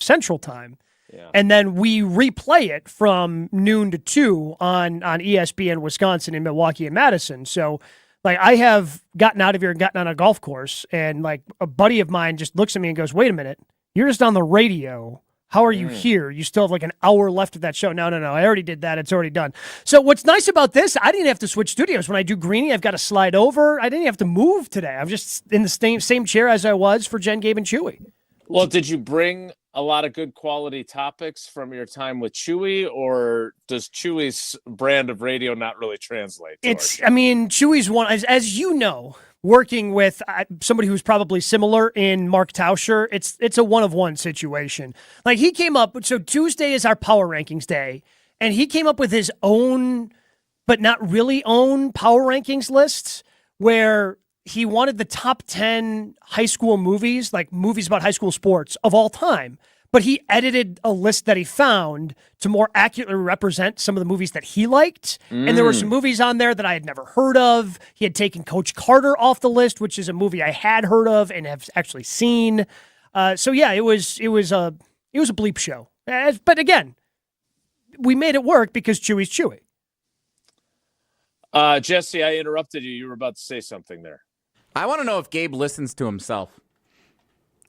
Central Time. Yeah. And then we replay it from noon to 2 on ESPN Wisconsin in Milwaukee and Madison. So, like, I have gotten out of here and gotten on a golf course, and, like, a buddy of mine just looks at me and goes, wait a minute, you're just on the radio. How are you here? You still have like an hour left of that show. No. I already did that. It's already done. So what's nice about this, I didn't have to switch studios. When I do Greeny, I've got to slide over. I didn't have to move today. I'm just in the same chair as I was for Jen, Gabe, and Chewy. Well, did you bring a lot of good quality topics from your time with Chewy, or does Chewy's brand of radio not really translate? Chewy's one, as you know, working with somebody who's probably similar in Mark Tauscher, it's a one-of-one situation. Like, he came up, so Tuesday is our power rankings day, and he came up with his own, but not really own, power rankings lists where he wanted the top 10 high school movies, like movies about high school sports of all time. But he edited a list that he found to more accurately represent some of the movies that he liked. And there were some movies on there that I had never heard of. He had taken Coach Carter off the list, which is a movie I had heard of and have actually seen. So yeah, it was a bleep show. But again, we made it work because Chewy's Chewy. Jesse, I interrupted you. You were about to say something there. I want to know if Gabe listens to himself.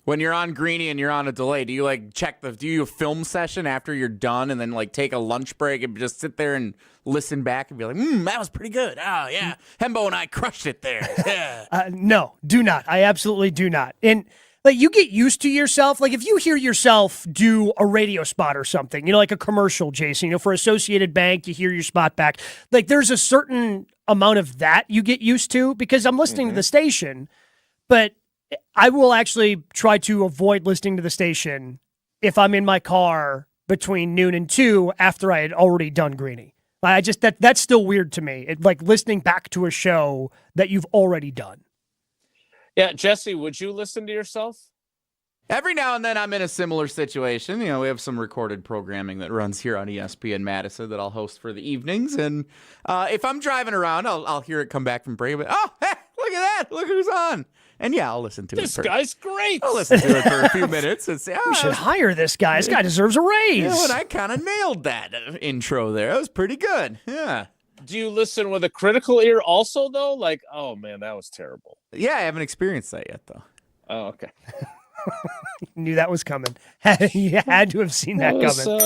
When you're on Greeny and you're on a delay, do you like do you a film session after you're done and then like take a lunch break and just sit there and listen back and be like, that was pretty good. Oh yeah. Hembo and I crushed it there. Yeah. No, do not. I absolutely do not. And like, you get used to yourself. Like, if you hear yourself do a radio spot or something, like a commercial, Jason, for Associated Bank, you hear your spot back. Like, there's a certain amount of that you get used to because I'm listening to the station, but I will actually try to avoid listening to the station if I'm in my car between noon and 2 after I had already done Greeny. That's still weird to me. Like listening back to a show that you've already done. Yeah, Jesse, would you listen to yourself? Every now and then I'm in a similar situation. We have some recorded programming that runs here on ESPN Madison that I'll host for the evenings. And if I'm driving around, I'll hear it come back from break. But, hey, look at that. Look who's on. And yeah, I'll listen to it. This guy's great. I'll listen to it for a few minutes and say, we should hire this guy. This guy deserves a raise. And I kind of nailed that intro there. That was pretty good. Yeah. Do you listen with a critical ear also, though? Like, oh, man, that was terrible. Yeah, I haven't experienced that yet, though. Oh, okay. Knew that was coming. You had to have seen that coming.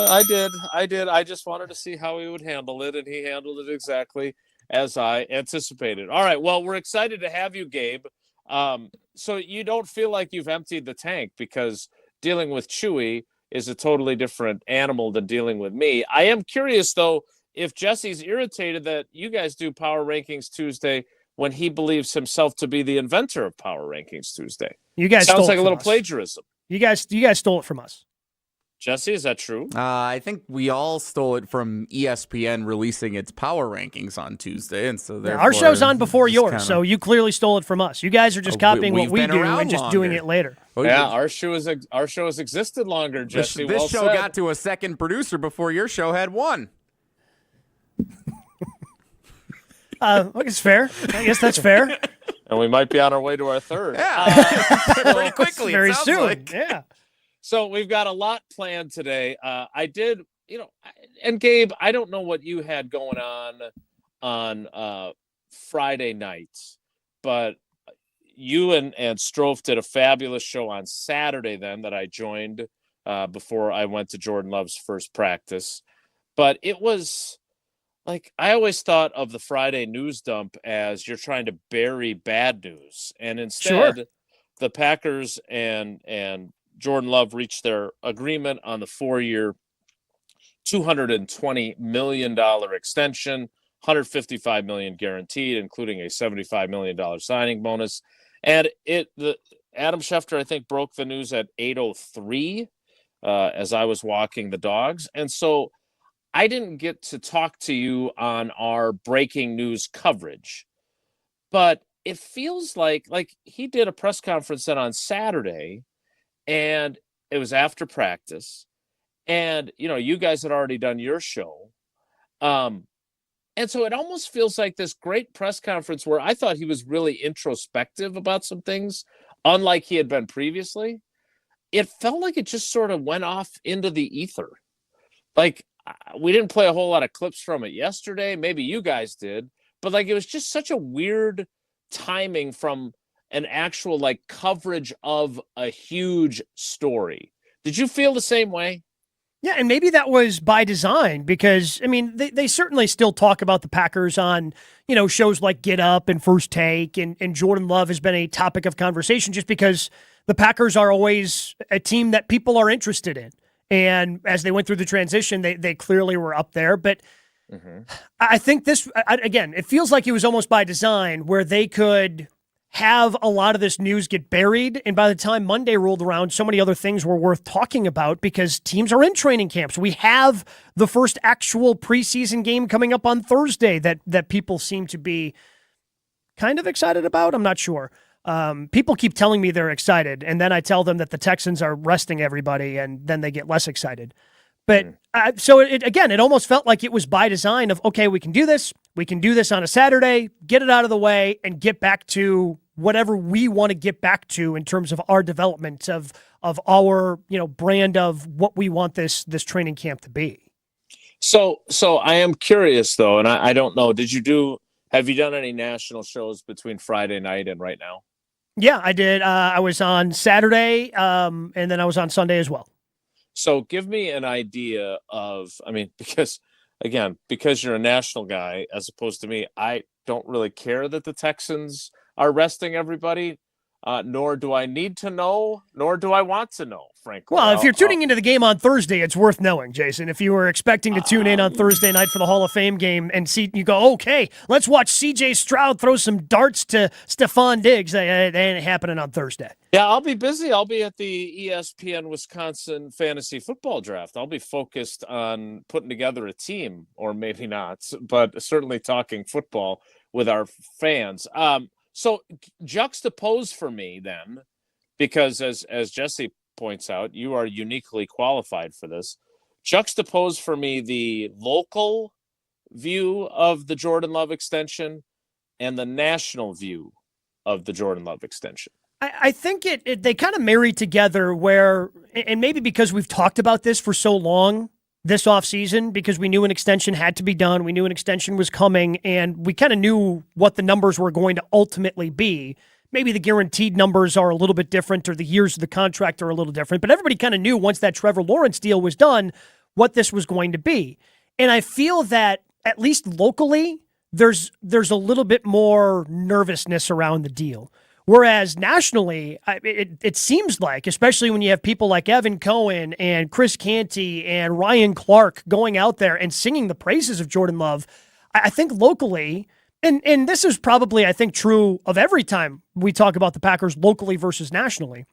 I did. I just wanted to see how he would handle it, and he handled it exactly as I anticipated. All right, well, we're excited to have you, Gabe. So you don't feel like you've emptied the tank, because dealing with Chewy is a totally different animal than dealing with me. I am curious, though, if Jesse's irritated that you guys do Power Rankings Tuesday when he believes himself to be the inventor of Power Rankings Tuesday. You guys sounds like a little plagiarism. You guys stole it from us. Jesse, is that true? I think we all stole it from ESPN releasing its Power Rankings on Tuesday, and so our show's on before yours, so you clearly stole it from us. You guys are just copying what we do and just doing it later. Yeah, our show has existed longer, Jesse. This show got to a second producer before your show had one. It's fair. I guess that's fair. And we might be on our way to our third. Yeah, pretty quickly. Very soon. Like. Yeah. So we've got a lot planned today. I did, and Gabe, I don't know what you had going on Friday nights, but you and Strofe did a fabulous show on Saturday then that I joined before I went to Jordan Love's first practice. But it was like, I always thought of the Friday news dump as you're trying to bury bad news. And instead, the Packers and Jordan Love reached their agreement on the 4-year, $220 million extension, $155 million guaranteed, including a $75 million signing bonus. And Adam Schefter, I think, broke the news at 8:03 as I was walking the dogs. And so I didn't get to talk to you on our breaking news coverage, but it feels like he did a press conference then on Saturday, and it was after practice, and you guys had already done your show, and so it almost feels like this great press conference where I thought he was really introspective about some things, unlike he had been previously. it felt like it just sort of went off into the ether. Like, we didn't play a whole lot of clips from it yesterday. Maybe you guys did, but like, it was just such a weird timing from an actual like coverage of a huge story. Did you feel the same way? Yeah, and maybe that was by design because, I mean, they certainly still talk about the Packers on, shows like Get Up and First Take, and Jordan Love has been a topic of conversation just because the Packers are always a team that people are interested in. And as they went through the transition, they clearly were up there. But I think this, again, it feels like it was almost by design where they could have a lot of this news get buried. And by the time Monday rolled around, so many other things were worth talking about because teams are in training camps. We have the first actual preseason game coming up on Thursday that people seem to be kind of excited about. I'm not sure. People keep telling me they're excited, and then I tell them that the Texans are resting everybody, and then they get less excited. But so it almost felt like it was by design of, okay, we can do this. We can do this on a Saturday, get it out of the way, and get back to whatever we want to get back to in terms of our development of our brand of what we want this training camp to be. So I am curious though, and I don't know. Have you done any national shows between Friday night and right now? Yeah, I did. I was on Saturday, and then I was on Sunday as well. So give me an idea of, because you're a national guy as opposed to me, I don't really care that the Texans are resting everybody, nor do I need to know, nor do I want to know, frankly. Well, if you're tuning into the game on Thursday, it's worth knowing, Jason. If you were expecting to tune in on Thursday night for the Hall of Fame game and see, you go, okay, let's watch C.J. Stroud throw some darts to Stephon Diggs. That ain't happening on Thursday. Yeah, I'll be busy. I'll be at the ESPN Wisconsin Fantasy Football Draft. I'll be focused on putting together a team, or maybe not, but certainly talking football with our fans. So juxtapose for me then, because as Jesse points out, you are uniquely qualified for this. Juxtapose for me the local view of the Jordan Love extension and the national view of the Jordan Love extension. I think they kind of marry together where, and maybe because we've talked about this for so long this offseason, because we knew an extension had to be done, we knew an extension was coming, and we kind of knew what the numbers were going to ultimately be. Maybe the guaranteed numbers are a little bit different or the years of the contract are a little different, but everybody kind of knew once that Trevor Lawrence deal was done what this was going to be. And I feel that at least locally, there's a little bit more nervousness around the deal. Whereas nationally, it seems like, especially when you have people like Evan Cohen and Chris Canty and Ryan Clark going out there and singing the praises of Jordan Love, I think locally, and this is probably, I think, true of every time we talk about the Packers locally versus nationally,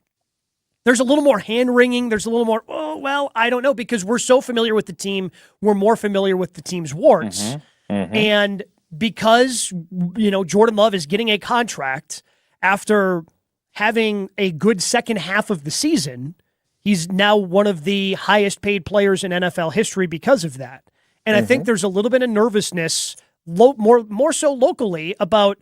there's a little more hand-wringing. There's a little more, oh, well, I don't know, because we're so familiar with the team. We're more familiar with the team's warts. And because, Jordan Love is getting a contract after having a good second half of the season, he's now one of the highest paid players in NFL history because of that. And I think there's a little bit of nervousness, more so locally, about,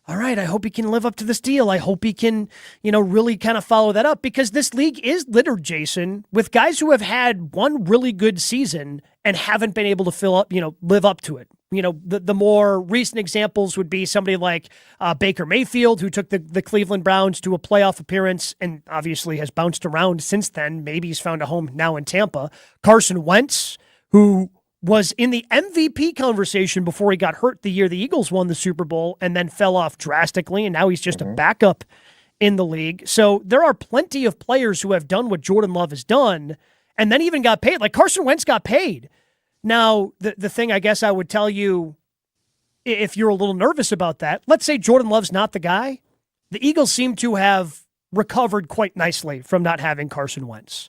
all right, I hope he can live up to this deal. I hope he can, really kind of follow that up, because this league is littered, Jason, with guys who have had one really good season and haven't been able to live up to it. The more recent examples would be somebody like Baker Mayfield, who took the Cleveland Browns to a playoff appearance and obviously has bounced around since then. Maybe he's found a home now in Tampa. Carson Wentz, who was in the MVP conversation before he got hurt the year the Eagles won the Super Bowl and then fell off drastically, and now he's just a backup in the league. So there are plenty of players who have done what Jordan Love has done and then even got paid. Like Carson Wentz got paid. Now, the thing I guess I would tell you, if you're a little nervous about that, let's say Jordan Love's not the guy. The Eagles seem to have recovered quite nicely from not having Carson Wentz.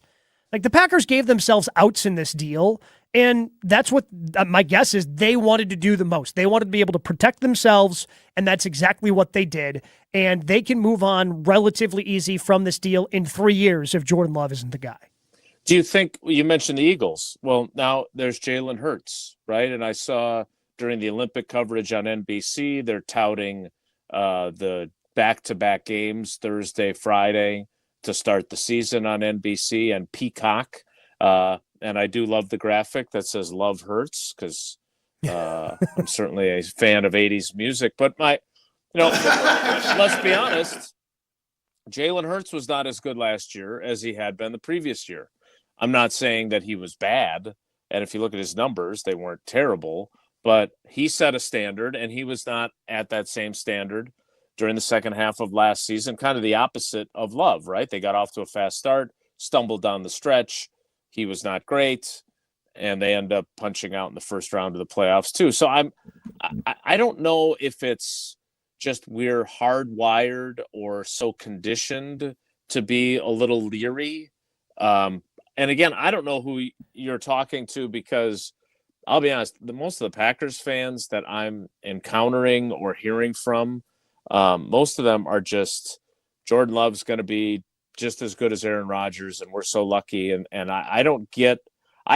Like, the Packers gave themselves outs in this deal, and that's what my guess is they wanted to do the most. They wanted to be able to protect themselves, and that's exactly what they did. And they can move on relatively easy from this deal in 3 years if Jordan Love isn't the guy. Do you think, you mentioned the Eagles? Well, now there's Jalen Hurts, right? And I saw during the Olympic coverage on NBC, they're touting the back-to-back games, Thursday, Friday, to start the season on NBC and Peacock. And I do love the graphic that says "Love Hurts" because I'm certainly a fan of '80s music. But let's be honest, Jalen Hurts was not as good last year as he had been the previous year. I'm not saying that he was bad, and if you look at his numbers, they weren't terrible. But he set a standard, and he was not at that same standard during the second half of last season. Kind of the opposite of Love, right? They got off to a fast start, stumbled down the stretch. He was not great, and they end up punching out in the first round of the playoffs too. So I don't know if it's just we're hardwired or so conditioned to be a little leery. And again, I don't know who you're talking to, because I'll be honest, most of the Packers fans that I'm encountering or hearing from, most of them are just Jordan Love's going to be just as good as Aaron Rodgers, and we're so lucky. And I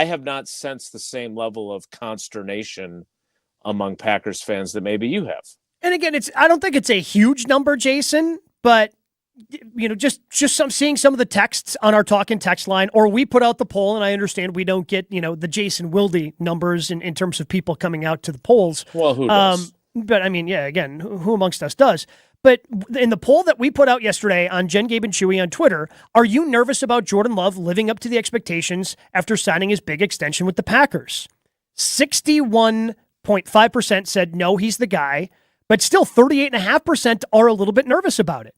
have not sensed the same level of consternation among Packers fans that maybe you have. And again, I don't think it's a huge number, Jason, but just seeing some of the texts on our talking text line, or we put out the poll, and I understand we don't get, the Jason Wilde numbers in terms of people coming out to the polls. Well, who does? But I mean, yeah, again, who amongst us does? But in the poll that we put out yesterday on Jen, Gabe, and Chewy on Twitter, are you nervous about Jordan Love living up to the expectations after signing his big extension with the Packers? 61.5% said no, he's the guy, but still 38.5% are a little bit nervous about it.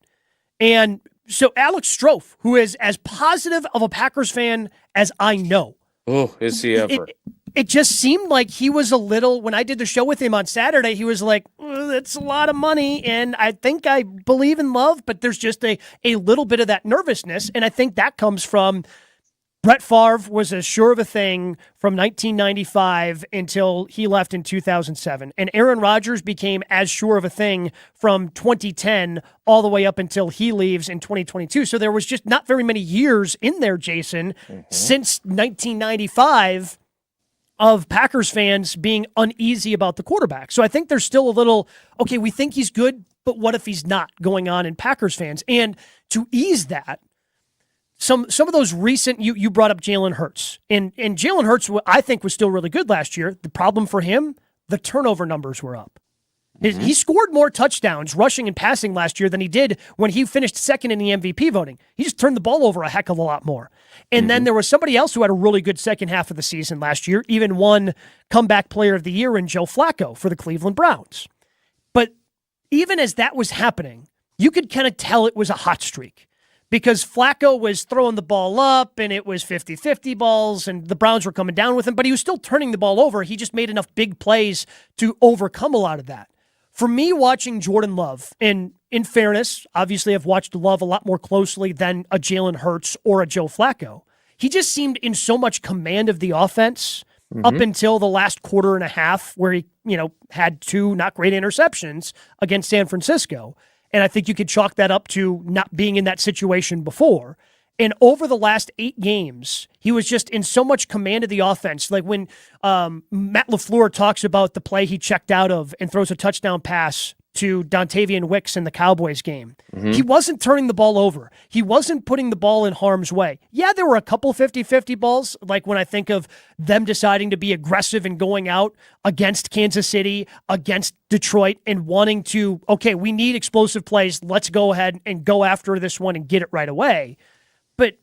And so Alex Strofe, who is as positive of a Packers fan as I know. Oh, is he ever? It just seemed like he was a little, when I did the show with him on Saturday, he was like, that's a lot of money, and I think I believe in Love, but there's just a little bit of that nervousness, and I think that comes from Brett Favre was as sure of a thing from 1995 until he left in 2007, and Aaron Rodgers became as sure of a thing from 2010 all the way up until he leaves in 2022. So there was just not very many years in there, Jason, since 1995 of Packers fans being uneasy about the quarterback. So I think there's still a little, okay, we think he's good, but what if he's not, going on in Packers fans? And to ease that, some of those recent, you brought up Jalen Hurts. And Jalen Hurts, I think, was still really good last year. The problem for him, the turnover numbers were up. He scored more touchdowns rushing and passing last year than he did when he finished second in the MVP voting. He just turned the ball over a heck of a lot more. And then there was somebody else who had a really good second half of the season last year, even won comeback player of the year in Joe Flacco for the Cleveland Browns. But even as that was happening, you could kind of tell it was a hot streak, because Flacco was throwing the ball up and it was 50-50 balls and the Browns were coming down with him, but he was still turning the ball over. He just made enough big plays to overcome a lot of that. For me, watching Jordan Love, and in fairness, obviously I've watched Love a lot more closely than a Jalen Hurts or a Joe Flacco. He just seemed in so much command of the offense up until the last quarter and a half, where he, had two not great interceptions against San Francisco. And I think you could chalk that up to not being in that situation before. And over the last 8 games, he was just in so much command of the offense. Like when Matt LaFleur talks about the play he checked out of and throws a touchdown pass to Dontavian Wicks in the Cowboys game. He wasn't turning the ball over. He wasn't putting the ball in harm's way. Yeah, there were a couple 50-50 balls, like when I think of them deciding to be aggressive and going out against Kansas City, against Detroit, and wanting to, okay, we need explosive plays. Let's go ahead and go after this one and get it right away. But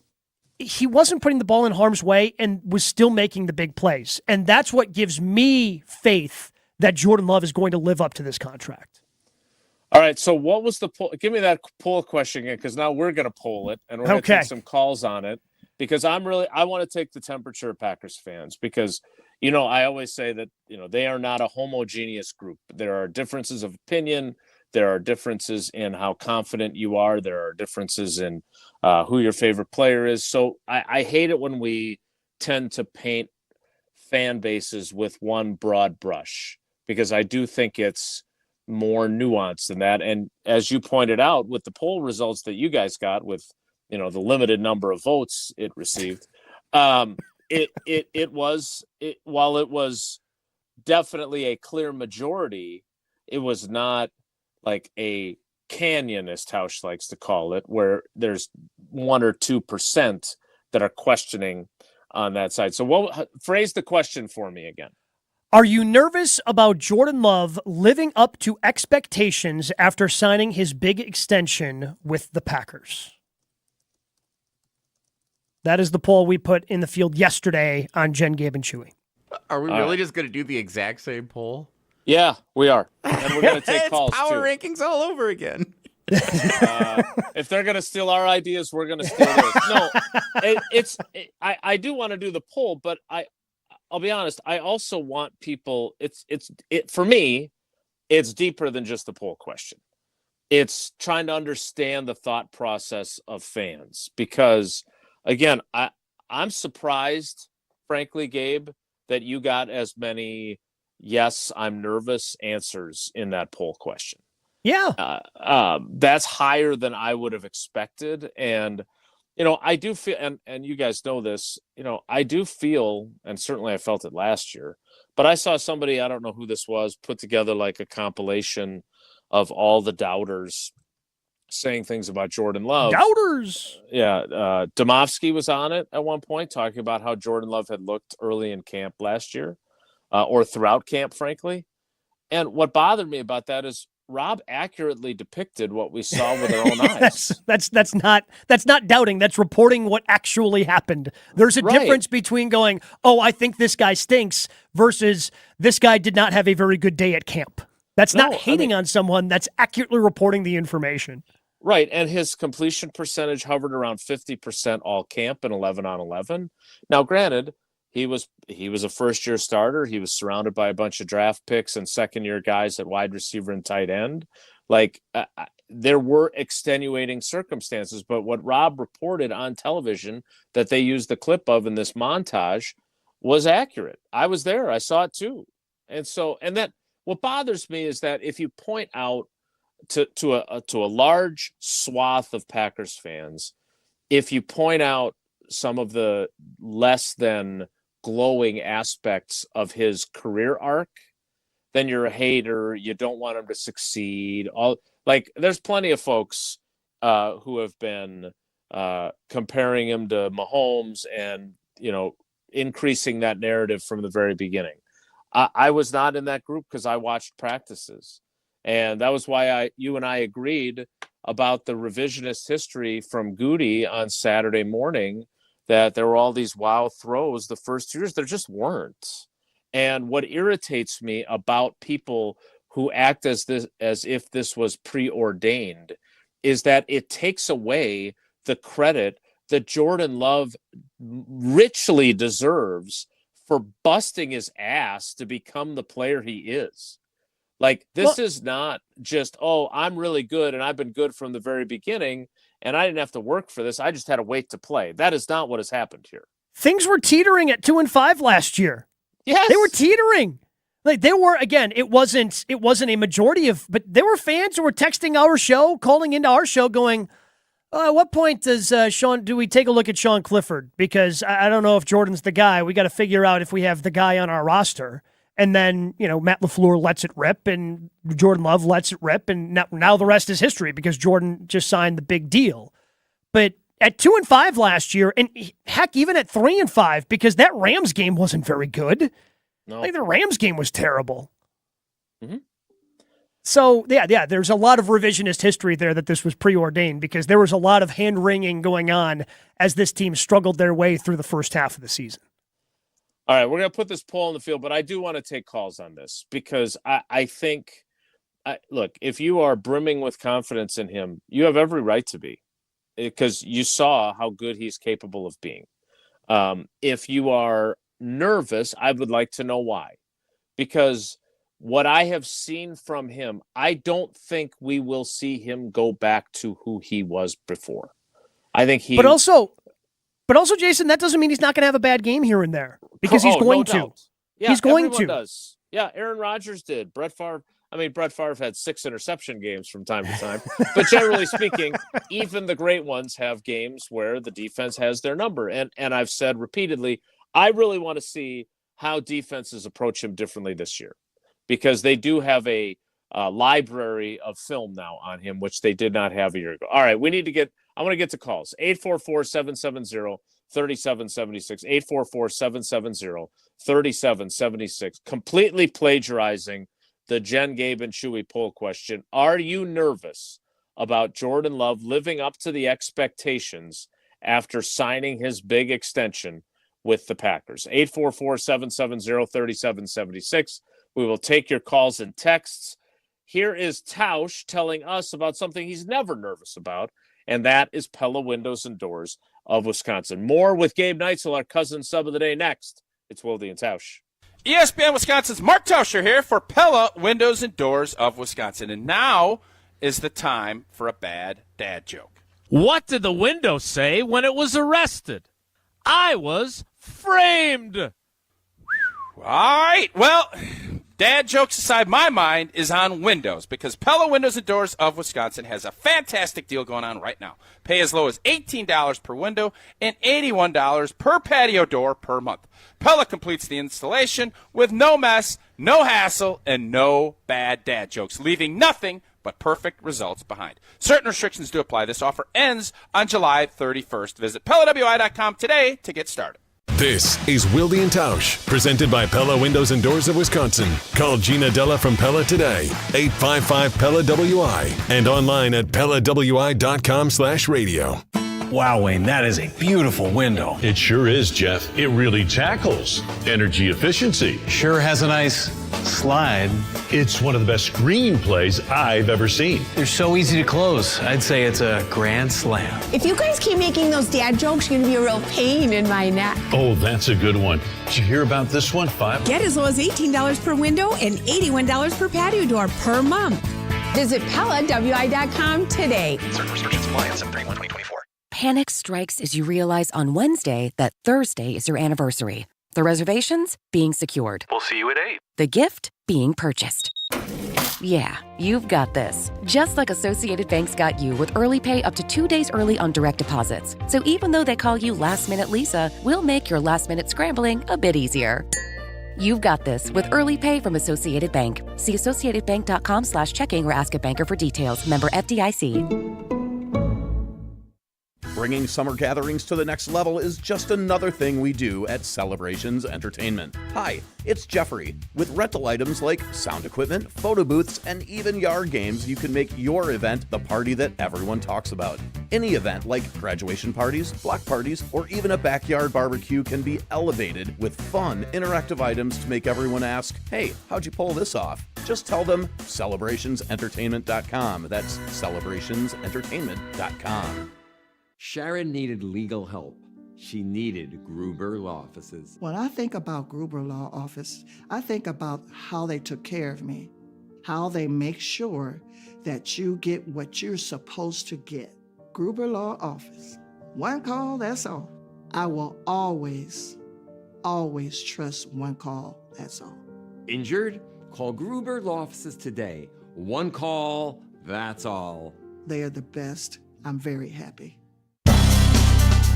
he wasn't putting the ball in harm's way and was still making the big plays. And that's what gives me faith that Jordan Love is going to live up to this contract. All right, so what was the poll? Give me that poll question again, because now we're going to poll it, and we're going to take some calls on it, because I want to take the temperature of Packers fans, because, I always say that, they are not a homogeneous group. There are differences of opinion. There are differences in how confident you are. There are differences in who your favorite player is. So I hate it when we tend to paint fan bases with one broad brush, because I do think it's more nuanced than that. And as you pointed out, with the poll results that you guys got, with the limited number of votes it received, while it was definitely a clear majority, it was not like a canyon, as Tausch likes to call it, where there's 1 or 2% that are questioning on that side. So phrase the question for me again. Are you nervous about Jordan Love living up to expectations after signing his big extension with the Packers? That is the poll we put in the field yesterday on Jen, Gabe, and Chewy. Are we really just going to do the exact same poll? Yeah, we are. And we're going to take calls, power too. rankings all over again. If they're going to steal our ideas, we're going to steal theirs. No, I do want to do the poll, but I'll be honest. I also want people. For me, it's deeper than just the poll question. It's trying to understand the thought process of fans because, again, I'm surprised, frankly, Gabe, that you got as many yes, I'm nervous answers in that poll question. Yeah. That's higher than I would have expected. And, I do feel, and you guys know this, I do feel, and certainly I felt it last year, but I saw somebody, I don't know who this was, put together like a compilation of all the doubters saying things about Jordan Love. Doubters. Yeah. Domofsky was on it at one point talking about how Jordan Love had looked early in camp last year. Or throughout camp, frankly. And what bothered me about that is Rob accurately depicted what we saw with our own eyes. That's not doubting. That's reporting what actually happened. There's a difference between going, oh, I think this guy stinks versus this guy did not have a very good day at camp. That's not hating on someone. That's accurately reporting the information. Right. And his completion percentage hovered around 50% all camp and 11 on 11. Now, granted, he was a first-year starter. He was surrounded by a bunch of draft picks and second-year guys at wide receiver and tight end. There were extenuating circumstances, but what Rob reported on television that they used the clip of in this montage was accurate. I was there. I saw it too. And that what bothers me is that if you point out to a large swath of Packers fans, if you point out some of the less than glowing aspects of his career arc, then you're a hater. You don't want him to succeed. There's plenty of folks who have been comparing him to Mahomes and increasing that narrative from the very beginning. I was not in that group because I watched practices, and that was why you and I agreed about the revisionist history from Goody on Saturday morning. That there were all these wow throws the first 2 years. There just weren't. And what irritates me about people who act as if this was preordained is that it takes away the credit that Jordan Love richly deserves for busting his ass to become the player he is. This is not just, oh, I'm really good and I've been good from the very beginning. And I didn't have to work for this. I just had to wait to play. That is not what has happened here. Things were teetering at 2-5 last year. Yes. They were teetering. There were, again, it wasn't a majority of, but there were fans who were texting our show, calling into our show going, at what point do we take a look at Sean Clifford? Because I don't know if Jordan's the guy. We got to figure out if we have the guy on our roster. And then, Matt LaFleur lets it rip and Jordan Love lets it rip. And now the rest is history because Jordan just signed the big deal. But at 2-5 last year, and heck, even at 3-5, because that Rams game wasn't very good. No. The Rams game was terrible. Mm-hmm. So, yeah, there's a lot of revisionist history there that this was preordained because there was a lot of hand-wringing going on as this team struggled their way through the first half of the season. All right, we're going to put this poll in the field, but I do want to take calls on this because I think, look, if you are brimming with confidence in him, you have every right to be because you saw how good he's capable of being. If you are nervous, I would like to know why. Because what I have seen from him, I don't think we will see him go back to who he was before. I think he... But also, Jason, that doesn't mean he's not going to have a bad game here and there because he's going no to. Doubt. Yeah, he's going everyone to. Does. Yeah, Aaron Rodgers did. Brett Favre had 6 interception games from time to time. But generally speaking, even the great ones have games where the defense has their number. And I've said repeatedly, I really want to see how defenses approach him differently this year because they do have a library of film now on him, which they did not have a year ago. All right, I want to get to calls. 844-770-3776, 844-770-3776, completely plagiarizing the Jen, Gabe, and Chewy poll question. Are you nervous about Jordan Love living up to the expectations after signing his big extension with the Packers? 844-770-3776. We will take your calls and texts. Here is Tausch telling us about something he's never nervous about, and that is Pella Windows and Doors of Wisconsin. More with Gabe Neitzel, our cousin sub of the day, next. It's Wilde and Tausch. ESPN Wisconsin's Mark Tauscher here for Pella Windows and Doors of Wisconsin. And now is the time for a bad dad joke. What did the window say when it was arrested? I was framed. All right. Well, dad jokes aside, my mind is on windows because Pella Windows and Doors of Wisconsin has a fantastic deal going on right now. Pay as low as $18 per window and $81 per patio door per month. Pella completes the installation with no mess, no hassle, and no bad dad jokes, leaving nothing but perfect results behind. Certain restrictions do apply. This offer ends on July 31st. Visit PellaWI.com today to get started. This is Wilde and Tausch, presented by Pella Windows and Doors of Wisconsin. Call Gina Della from Pella today, 855-PELLA-WI, and online at PellaWI.com/radio. Wow, Wayne, that is a beautiful window. It sure is, Jeff. It really tackles energy efficiency. Sure has a nice slide. It's one of the best screenplays I've ever seen. They're so easy to close. I'd say it's a grand slam. If you guys keep making those dad jokes, you're going to be a real pain in my neck. Oh, that's a good one. Did you hear about this one, Five? Get as low as $18 per window and $81 per patio door per month. Visit PellaWI.com today. Certain restrictions apply on 7/31/2024. Panic strikes as you realize on Wednesday that Thursday is your anniversary. The reservations being secured. We'll see you at 8. The gift being purchased. Yeah, you've got this. Just like Associated Bank's got you with early pay up to 2 days early on direct deposits. So even though they call you Last Minute Lisa, we'll make your last minute scrambling a bit easier. You've got this with early pay from Associated Bank. See associatedbank.com/checking or ask a banker for details. Member FDIC. Bringing summer gatherings to the next level is just another thing we do at Celebrations Entertainment. Hi, it's Jeffrey. With rental items like sound equipment, photo booths, and even yard games, you can make your event the party that everyone talks about. Any event like graduation parties, block parties, or even a backyard barbecue can be elevated with fun, interactive items to make everyone ask, hey, how'd you pull this off? Just tell them celebrationsentertainment.com. That's celebrationsentertainment.com. Sharon needed legal help. She needed Gruber Law Offices. When I think about Gruber Law Office, I think about how they took care of me, how they make sure that you get what you're supposed to get. Gruber Law Office. One call, that's all. I will always trust one call, that's all. Injured? Call Gruber Law Offices today. One call, that's all. They are the best. I'm very happy.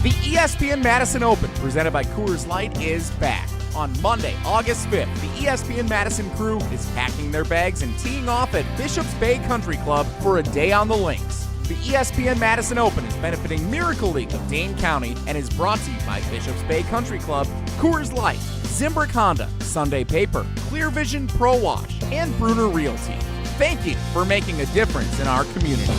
The ESPN Madison Open, presented by Coors Light, is back. On Monday, August 5th, the ESPN Madison crew is packing their bags and teeing off at Bishop's Bay Country Club for a day on the links. The ESPN Madison Open is benefiting Miracle League of Dane County and is brought to you by Bishop's Bay Country Club, Coors Light, Zimbrick Honda, Sunday Paper, Clear Vision Pro Wash, and Bruner Realty. Thank you for making a difference in our community.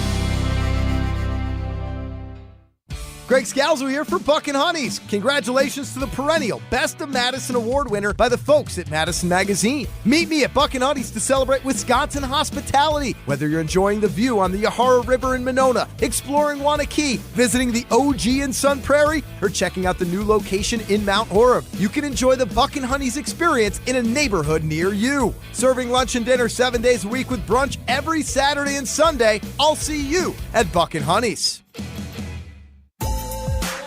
Greg Scalzo here for Buck and Honey's. Congratulations to the perennial Best of Madison Award winner by the folks at Madison Magazine. Meet me at Buck and Honey's to celebrate Wisconsin hospitality. Whether you're enjoying the view on the Yahara River in Monona, exploring Wanakee, visiting the OG in Sun Prairie, or checking out the new location in Mount Horeb, you can enjoy the Buck and Honey's experience in a neighborhood near you. Serving lunch and dinner 7 days a week with brunch every Saturday and Sunday. I'll see you at Buck and Honey's.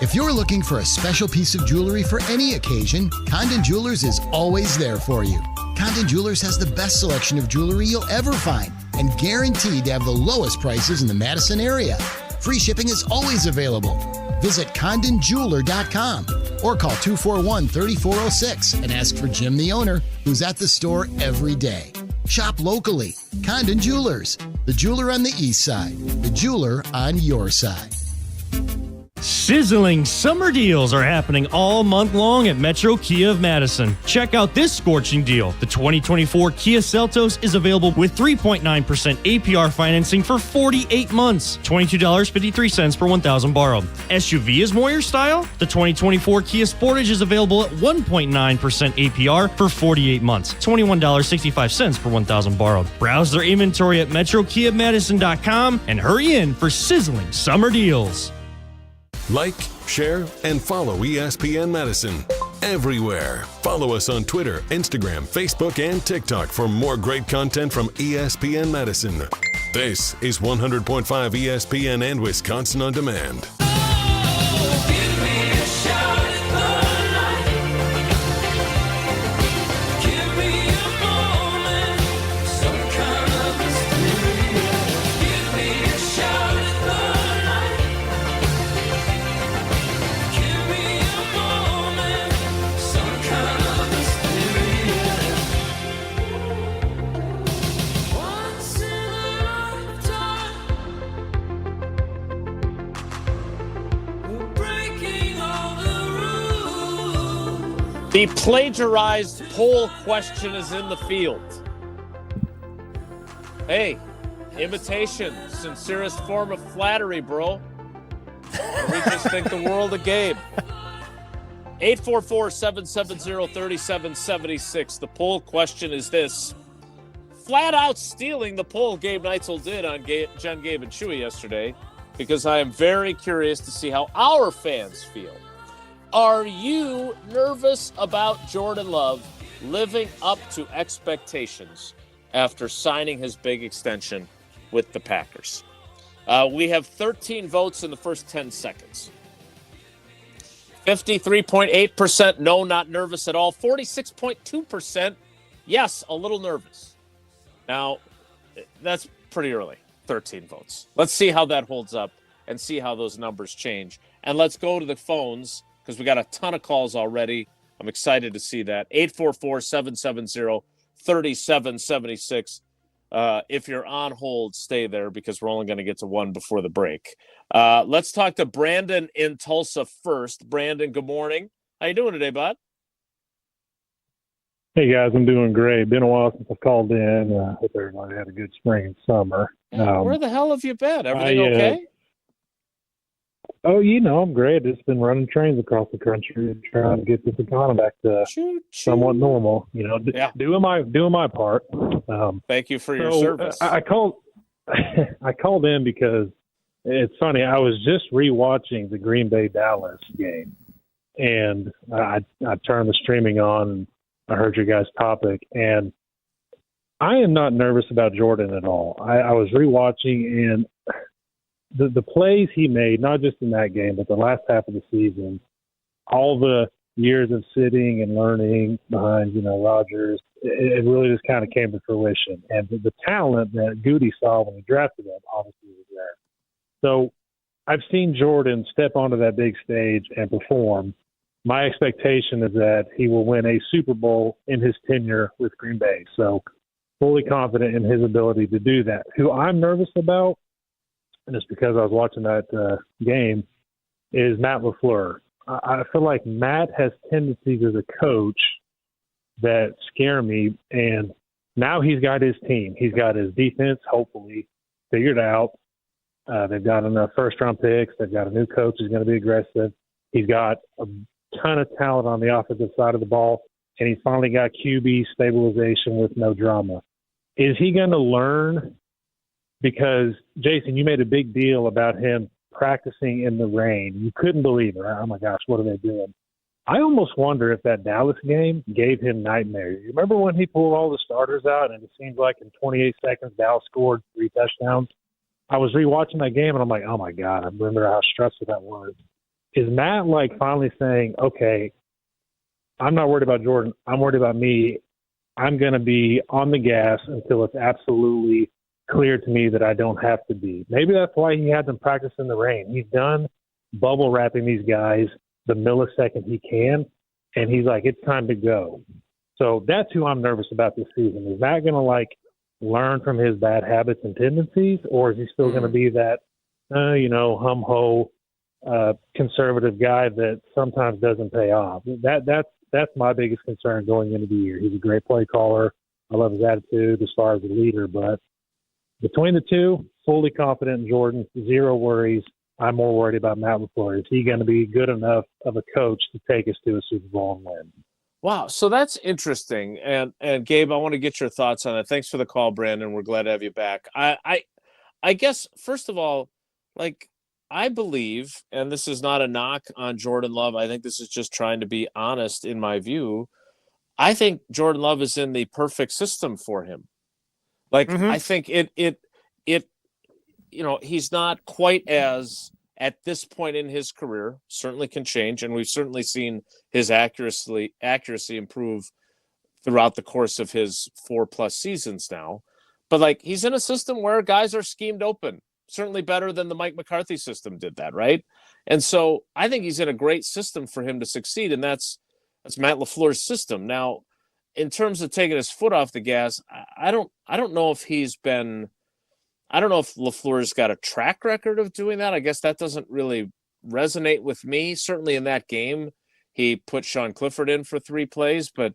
If you're looking for a special piece of jewelry for any occasion, Condon Jewelers is always there for you. Condon Jewelers has the best selection of jewelry you'll ever find and guaranteed to have the lowest prices in the Madison area. Free shipping is always available. Visit CondonJeweler.com or call 241-3406 and ask for Jim, the owner, who's at the store every day. Shop locally. Condon Jewelers, the jeweler on the east side, the jeweler on your side. Sizzling summer deals are happening all month long at Metro Kia of Madison. Check out this scorching deal. The 2024 Kia Seltos is available with 3.9% APR financing for 48 months. $22.53 per 1,000 borrowed. SUV is more your style? The 2024 Kia Sportage is available at 1.9% APR for 48 months. $21.65 per 1,000 borrowed. Browse their inventory at MetroKiaMadison.com and hurry in for sizzling summer deals. Like, share, and follow ESPN Madison everywhere. Follow us on Twitter, Instagram, Facebook, and TikTok for more great content from ESPN Madison. This is 100.5 ESPN and Wisconsin On Demand. The plagiarized poll question is in the field. Hey, imitation, sincerest form of flattery, bro. We just think the world of Gabe. 844-770-3776. The poll question is this. Flat out stealing the poll Gabe Neitzel did on Jen, Gabe, and Chewy yesterday, because I am very curious to see how our fans feel. Are you nervous about Jordan Love living up to expectations after signing his big extension with the Packers? We have 13 votes in the first 10 seconds. 53.8% no, not nervous at all. 46.2% yes, a little nervous. Now, that's pretty early, 13 votes. Let's see how that holds up and see how those numbers change. And let's go to the phones, because we got a ton of calls already. I'm excited to see that. 844-770-3776. If you're on hold, stay there, because we're only going to get to one before the break. Let's talk to Brandon in Tulsa first. Brandon, good morning. How you doing today, bud? Hey, guys, I'm doing great. Been a while since I've called in. Hope everybody had a good spring and summer. Where the hell have you been? Everything okay? Oh, I'm great. Just been running trains across the country, trying to get this economy back to somewhat normal. Doing my part. Thank you for your service. I called in because it's funny. I was just rewatching the Green Bay Dallas game, and I turned the streaming on, and I heard your guys' topic, and I am not nervous about Jordan at all. I was rewatching, and the plays he made, not just in that game, but the last half of the season, all the years of sitting and learning behind, Rodgers, it really just kind of came to fruition. And the talent that Goody saw when he drafted him obviously was there. So I've seen Jordan step onto that big stage and perform. My expectation is that he will win a Super Bowl in his tenure with Green Bay. So fully confident in his ability to do that. Who I'm nervous about, and it's because I was watching that game, is Matt LaFleur. I feel like Matt has tendencies as a coach that scare me, and now he's got his team. He's got his defense, hopefully, figured out. They've got enough first-round picks. They've got a new coach who's going to be aggressive. He's got a ton of talent on the offensive side of the ball, and he's finally got QB stabilization with no drama. Is he going to learn? Because, Jason, you made a big deal about him practicing in the rain. You couldn't believe it. Oh, my gosh, what are they doing? I almost wonder if that Dallas game gave him nightmares. You remember when he pulled all the starters out, and it seems like in 28 seconds Dallas scored 3 touchdowns? I was rewatching that game, and I'm like, oh, my God, I remember how stressful that was. Is Matt, finally saying, okay, I'm not worried about Jordan. I'm worried about me. I'm going to be on the gas until it's absolutely clear to me that I don't have to be. Maybe that's why he had them practice in the rain. He's done bubble wrapping these guys the millisecond he can, and he's like, it's time to go. So that's who I'm nervous about this season. Is Matt going to learn from his bad habits and tendencies, or is he still going to be that, hum-ho, conservative guy that sometimes doesn't pay off? That's my biggest concern going into the year. He's a great play caller. I love his attitude as far as a leader, but between the two, fully confident in Jordan, zero worries. I'm more worried about Matt LaFleur. Is he going to be good enough of a coach to take us to a Super Bowl and win? Wow, so that's interesting. And Gabe, I want to get your thoughts on it. Thanks for the call, Brandon. We're glad to have you back. I guess, first of all, like, I believe, and this is not a knock on Jordan Love, I think this is just trying to be honest in my view, I think Jordan Love is in the perfect system for him. Like, I think he's not quite as, at this point in his career, certainly can change, and we've certainly seen his accuracy improve throughout the course of his 4+ seasons now. But, like, he's in a system where guys are schemed open, certainly better than the Mike McCarthy system did that, right? And so I think he's in a great system for him to succeed, and that's Matt LaFleur's system. Now, in terms of taking his foot off the gas, I don't know if LaFleur's got a track record of doing that. I guess that doesn't really resonate with me. Certainly in that game, he put Sean Clifford in for 3 plays, but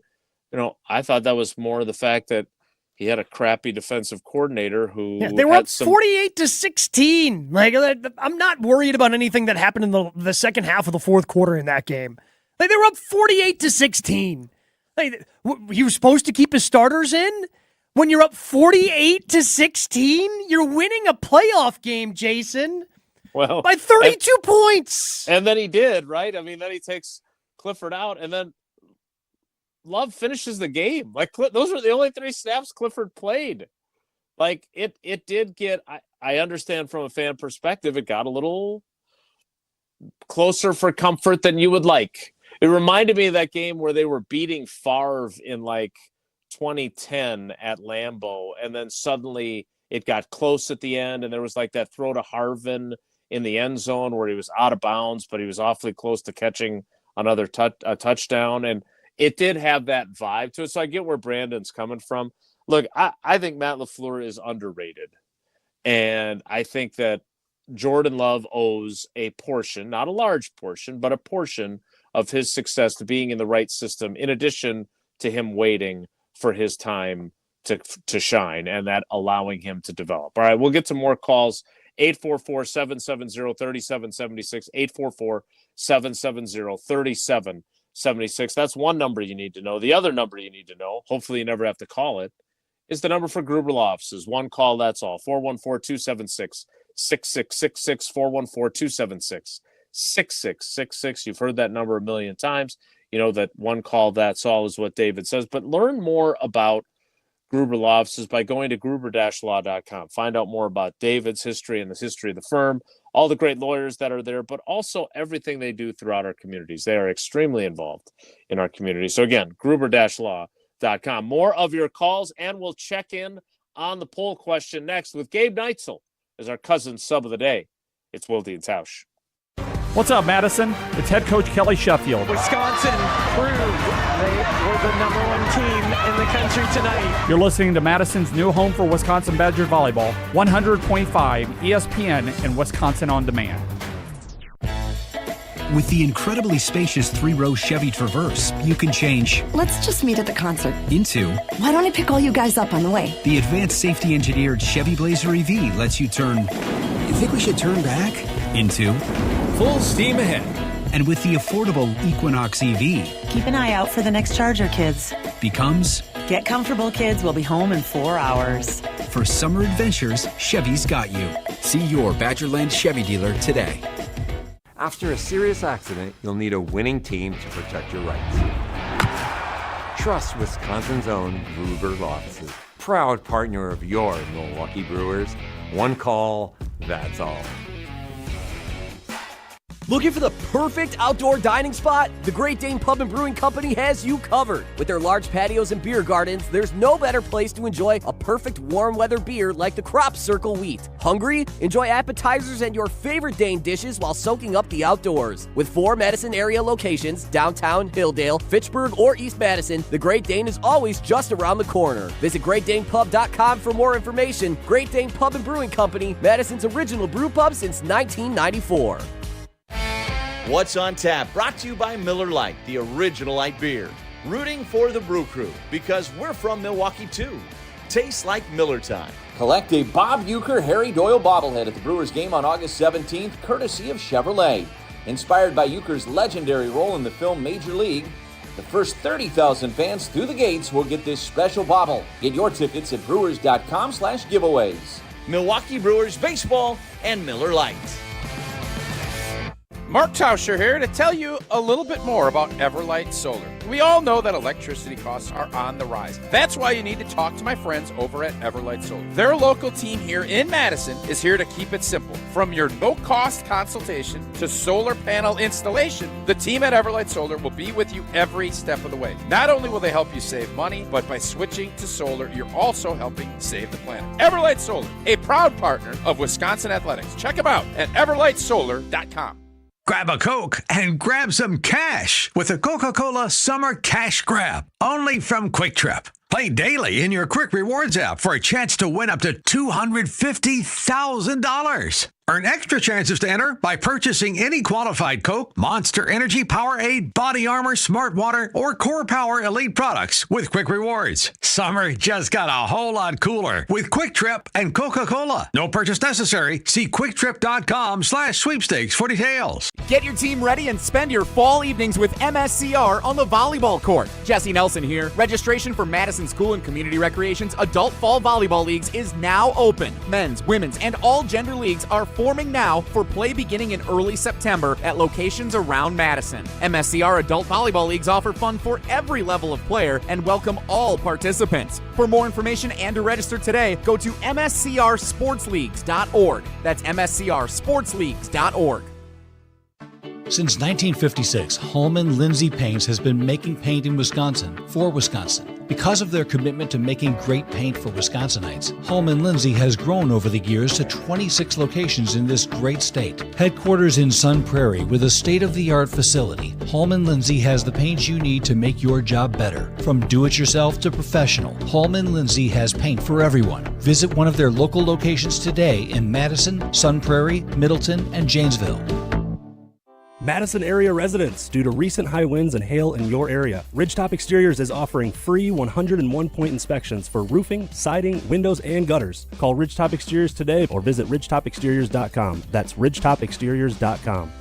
I thought that was more the fact that he had a crappy defensive coordinator who they were up 48-16. Like, I'm not worried about anything that happened in the second half of the fourth quarter in that game. Like, they were up 48-16. Like, he was supposed to keep his starters in. When you're up 48-16, you're winning a playoff game, Jason. Well, by 32 points. And then he did, right? I mean, then he takes Clifford out, and then Love finishes the game. Like, those were the only 3 snaps Clifford played. Like, it did get, I understand from a fan perspective, it got a little closer for comfort than you would like. It reminded me of that game where they were beating Favre in, like, 2010 at Lambeau, and then suddenly it got close at the end, and there was like that throw to Harvin in the end zone where he was out of bounds, but he was awfully close to catching another touchdown, and it did have that vibe to it. So I get where Brandon's coming from. Look, I think Matt LaFleur is underrated, and I think that Jordan Love owes a portion, not a large portion, but a portion of his success to being in the right system, in addition to him waiting for his time to shine and that allowing him to develop. All right, we'll get to more calls. 844-770-3776, 844-770-3776. That's one number you need to know. The other number you need to know, hopefully you never have to call it, is the number for Gruber Law Offices. One call, that's all. 414-276-6666, 414-276-6666. You've heard that number a million times. You know that one call, that's all, is what David says. But learn more about Gruber Law Offices by going to gruber-law.com. Find out more about David's history and the history of the firm, all the great lawyers that are there, but also everything they do throughout our communities. They are extremely involved in our community. So again, gruber-law.com. More of your calls, and we'll check in on the poll question next with Gabe Neitzel as our cousin sub of the day. It's Wilde and Tausch. What's up, Madison? It's head coach Kelly Sheffield. Wisconsin proved they were the #1 team in the country tonight. You're listening to Madison's new home for Wisconsin Badger volleyball, 100.5 ESPN and Wisconsin On Demand. With the incredibly spacious 3-row Chevy Traverse, you can change "Let's just meet at the concert" into "Why don't I pick all you guys up on the way?" The advanced safety engineered Chevy Blazer EV lets you turn "You think we should turn back?" into full steam ahead. And with the affordable Equinox EV, keep an eye out for the next Charger, kids. Becomes get comfortable, kids. We'll be home in 4 hours. For summer adventures, Chevy's got you. See your Badgerland Chevy dealer today. After a serious accident, you'll need a winning team to protect your rights. Trust Wisconsin's own Gruber Law Offices, proud partner of your Milwaukee Brewers. One call, that's all. Looking for the perfect outdoor dining spot? The Great Dane Pub and Brewing Company has you covered. With their large patios and beer gardens, there's no better place to enjoy a perfect warm weather beer like the Crop Circle Wheat. Hungry? Enjoy appetizers and your favorite Dane dishes while soaking up the outdoors. With 4 Madison area locations, downtown, Hilldale, Fitchburg, or East Madison, the Great Dane is always just around the corner. Visit GreatDanePub.com for more information. Great Dane Pub and Brewing Company, Madison's original brew pub since 1994. What's on Tap, brought to you by Miller Lite, the original light beer. Rooting for the Brew Crew, because we're from Milwaukee too. Tastes like Miller time. Collect a Bob Uecker Harry Doyle bobblehead at the Brewers game on August 17th, courtesy of Chevrolet. Inspired by Uecker's legendary role in the film Major League, the first 30,000 fans through the gates will get this special bobble. Get your tickets at brewers.com/giveaways. Milwaukee Brewers baseball and Miller Lite. Mark Tauscher here to tell you a little bit more about Everlight Solar. We all know that electricity costs are on the rise. That's why you need to talk to my friends over at Everlight Solar. Their local team here in Madison is here to keep it simple. From your no-cost consultation to solar panel installation, the team at Everlight Solar will be with you every step of the way. Not only will they help you save money, but by switching to solar, you're also helping save the planet. Everlight Solar, a proud partner of Wisconsin Athletics. Check them out at everlightsolar.com. Grab a Coke and grab some cash with the Coca-Cola Summer Cash Grab, only from Quick Trip. Play daily in your Quick Rewards app for a chance to win up to $250,000. Earn extra chances to enter by purchasing any qualified Coke, Monster Energy, Powerade, Body Armor, Smart Water, or Core Power Elite products with Quick Rewards. Summer just got a whole lot cooler with Quick Trip and Coca-Cola. No purchase necessary. See QuickTrip.com/sweepstakes for details. Get your team ready and spend your fall evenings with MSCR on the volleyball court. Jesse Nelson here. Registration for Madison School and Community Recreation's Adult Fall Volleyball Leagues is now open. Men's, women's, and all gender leagues are forming now for play beginning in early September at locations around Madison. MSCR Adult Volleyball Leagues offer fun for every level of player and welcome all participants. For more information and to register today, go to mscrsportsleagues.org. That's mscrsportsleagues.org. Since 1956, Holman Lindsay Paints has been making paint in Wisconsin for Wisconsin. Because of their commitment to making great paint for Wisconsinites, Holman Lindsay has grown over the years to 26 locations in this great state. Headquarters in Sun Prairie with a state-of-the-art facility, Holman Lindsay has the paint you need to make your job better. From do-it-yourself to professional, Holman Lindsay has paint for everyone. Visit one of their local locations today in Madison, Sun Prairie, Middleton, and Janesville. Madison area residents, due to recent high winds and hail in your area, Ridgetop Exteriors is offering free 101-point inspections for roofing, siding, windows, and gutters. Call Ridgetop Exteriors today or visit ridgetopexteriors.com. That's ridgetopexteriors.com.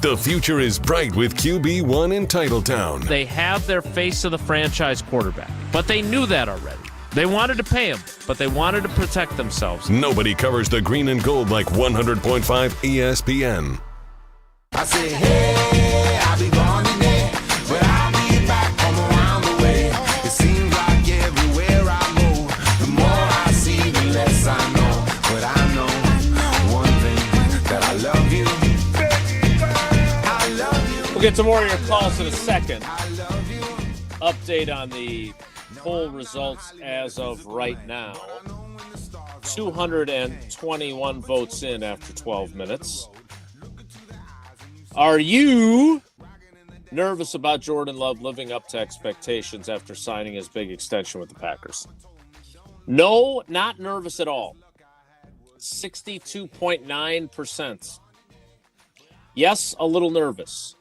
The future is bright with QB1 in Titletown. They have their face of the franchise quarterback, but they knew that already. They wanted to pay him, but they wanted to protect themselves. Nobody covers the green and gold like 100.5 ESPN. I say, hey, I'll be gone today, but I'll be back from around the way. It seems like everywhere I go, the more I see, the less I know. But I know one thing, that I love you. I love you. We'll get to more of your calls in a second. Update on the poll results as of right now. 221 votes in after 12 minutes. Are you nervous about Jordan Love living up to expectations after signing his big extension with the Packers? No, not nervous at all. 62.9%. Yes, a little nervous.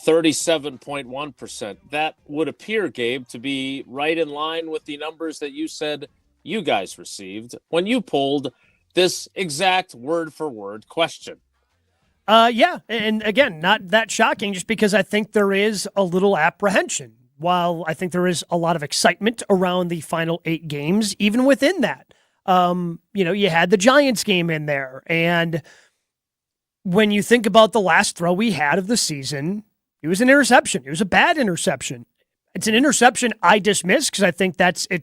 37.1%. That would appear, Gabe, to be right in line with the numbers that you said you guys received when you polled this exact word-for-word question. Yeah, and again, not that shocking just because I think there is a little apprehension. While I think there is a lot of excitement around the final 8 games, even within that, you had the Giants game in there. And when you think about the last throw we had of the season, it was an interception. It was a bad interception. It's an interception I dismiss because I think that's a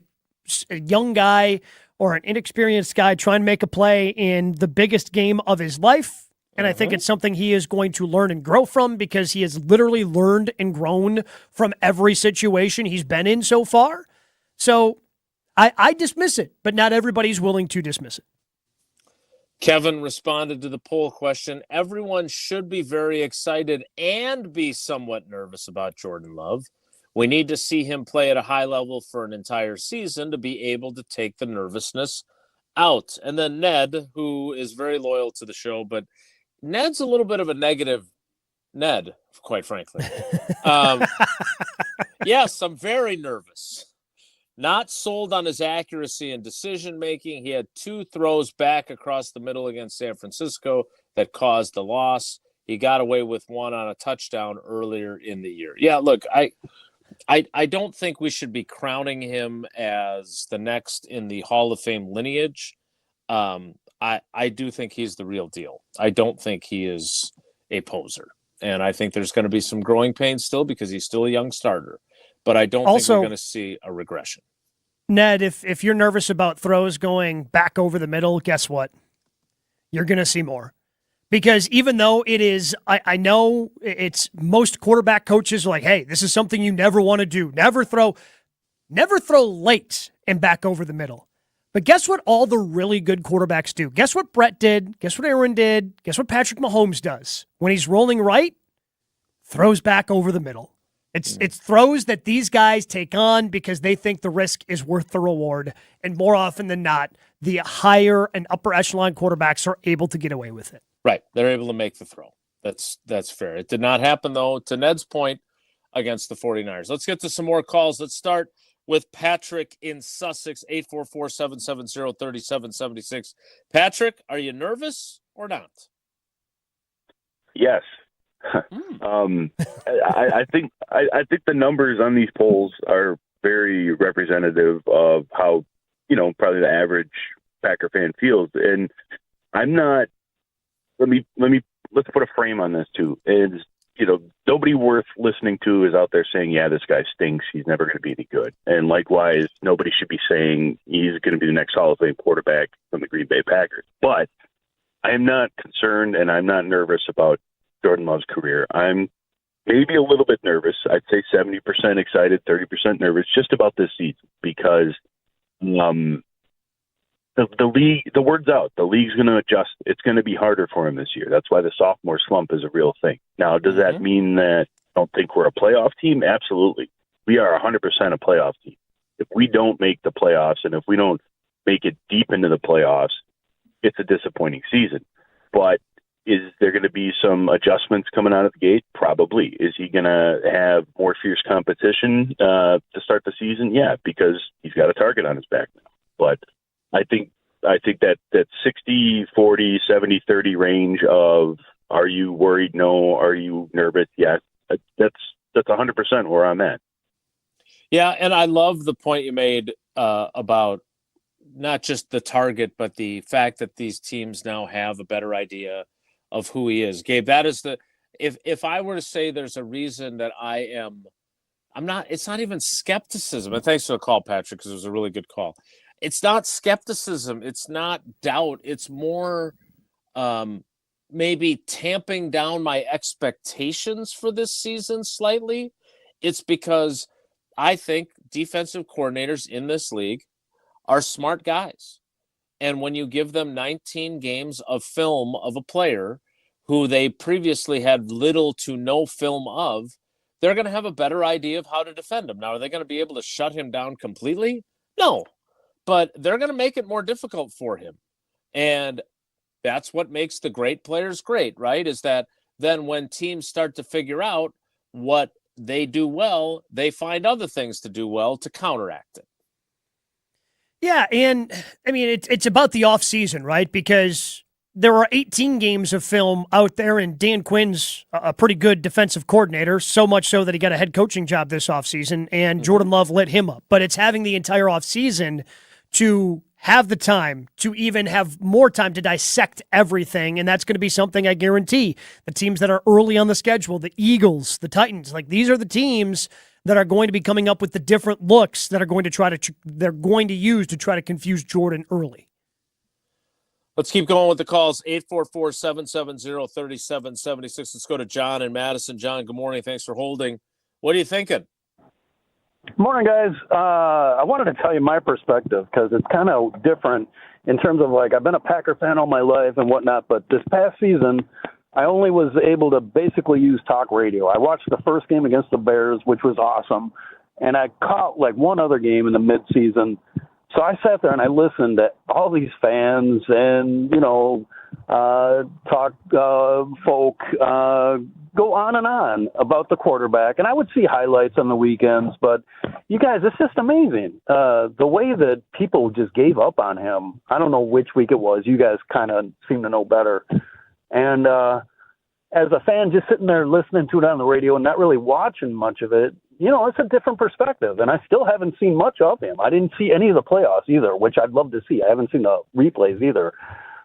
young guy or an inexperienced guy trying to make a play in the biggest game of his life. And I think it's something he is going to learn and grow from because he has literally learned and grown from every situation he's been in so far. So I dismiss it, but not everybody's willing to dismiss it. Kevin responded to the poll question. Everyone should be very excited and be somewhat nervous about Jordan Love. We need to see him play at a high level for an entire season to be able to take the nervousness out. And then Ned, who is very loyal to the show, but Ned's a little bit of a negative Ned, quite frankly. Yes, I'm very nervous. Not sold on his accuracy and decision-making. He had 2 throws back across the middle against San Francisco that caused the loss. He got away with one on a touchdown earlier in the year. Yeah, look, I don't think we should be crowning him as the next in the Hall of Fame lineage. I do think he's the real deal. I don't think he is a poser. And I think there's going to be some growing pains still because he's still a young starter. But I don't think we're going to see a regression. Ned, if you're nervous about throws going back over the middle, guess what? You're going to see more. Because even though it is, I know it's most quarterback coaches are like, hey, this is something you never want to do. Never throw late and back over the middle. But guess what all the really good quarterbacks do? Guess what Brett did? Guess what Aaron did? Guess what Patrick Mahomes does? When he's rolling right, throws back over the middle. It's throws that these guys take on because they think the risk is worth the reward. And more often than not, the higher and upper echelon quarterbacks are able to get away with it. Right. They're able to make the throw. That's fair. It did not happen, though, to Ned's point, against the 49ers. Let's get to some more calls. Let's start with Patrick in Sussex, 844-770-3776. Patrick, are you nervous or not? Yes. I think the numbers on these polls are very representative of how, probably the average Packer fan feels. And I'm not, let's put a frame on this too. Is, nobody worth listening to is out there saying, yeah, this guy stinks. He's never going to be any good. And likewise, nobody should be saying he's going to be the next Hall of Fame quarterback from the Green Bay Packers. But I am not concerned and I'm not nervous about Jordan Love's career. I'm maybe a little bit nervous. I'd say 70% excited, 30% nervous just about this season because the league, the word's out. The league's going to adjust. It's going to be harder for him this year. That's why the sophomore slump is a real thing. Now, does that mean that I don't think we're a playoff team? Absolutely. We are 100% a playoff team. If we don't make the playoffs and if we don't make it deep into the playoffs, it's a disappointing season. But is there going to be some adjustments coming out of the gate? Probably. Is he going to have more fierce competition to start the season? Yeah, because he's got a target on his back now. But I think that 60-40, 70-30 range of are you worried? No. Are you nervous? Yes. That's 100% where I'm at. Yeah, and I love the point you made about not just the target, but the fact that these teams now have a better idea of who he is. Gabe, that is if I were to say there's a reason that I'm not, it's not even skepticism. And thanks for the call, Patrick, because it was a really good call. It's not skepticism. It's not doubt. It's more maybe tamping down my expectations for this season slightly. It's because I think defensive coordinators in this league are smart guys. And when you give them 19 games of film of a player who they previously had little to no film of, they're going to have a better idea of how to defend him. Now, are they going to be able to shut him down completely? No, but they're going to make it more difficult for him. And that's what makes the great players great, right? Is that then when teams start to figure out what they do well, they find other things to do well to counteract it. Yeah, and I mean, it's about the offseason, right? Because there are 18 games of film out there, and Dan Quinn's a pretty good defensive coordinator, so much so that he got a head coaching job this offseason, and Jordan Love lit him up. But it's having the entire offseason to have the time to even have more time to dissect everything, and that's going to be something I guarantee the teams that are early on the schedule, the Eagles, the Titans, like these are the teams that are going to be coming up with the different looks that are going to they're going to use to try to confuse Jordan early. Let's keep going with the calls. 844-770-3776. Let's go to John in Madison. John, good morning. Thanks for holding. What are you thinking? Morning, guys. I wanted to tell you my perspective because it's kind of different in terms of, like, I've been a Packer fan all my life and whatnot, but this past season, I only was able to basically use talk radio. I watched the first game against the Bears, which was awesome, and I caught, like, one other game in the midseason. So I sat there and I listened to all these fans and, talk folk go on and on about the quarterback. And I would see highlights on the weekends. But you guys, it's just amazing. The way that people just gave up on him. I don't know which week it was. You guys kind of seem to know better. And as a fan, just sitting there listening to it on the radio and not really watching much of it, it's a different perspective. And I still haven't seen much of him. I didn't see any of the playoffs either, which I'd love to see. I haven't seen the replays either.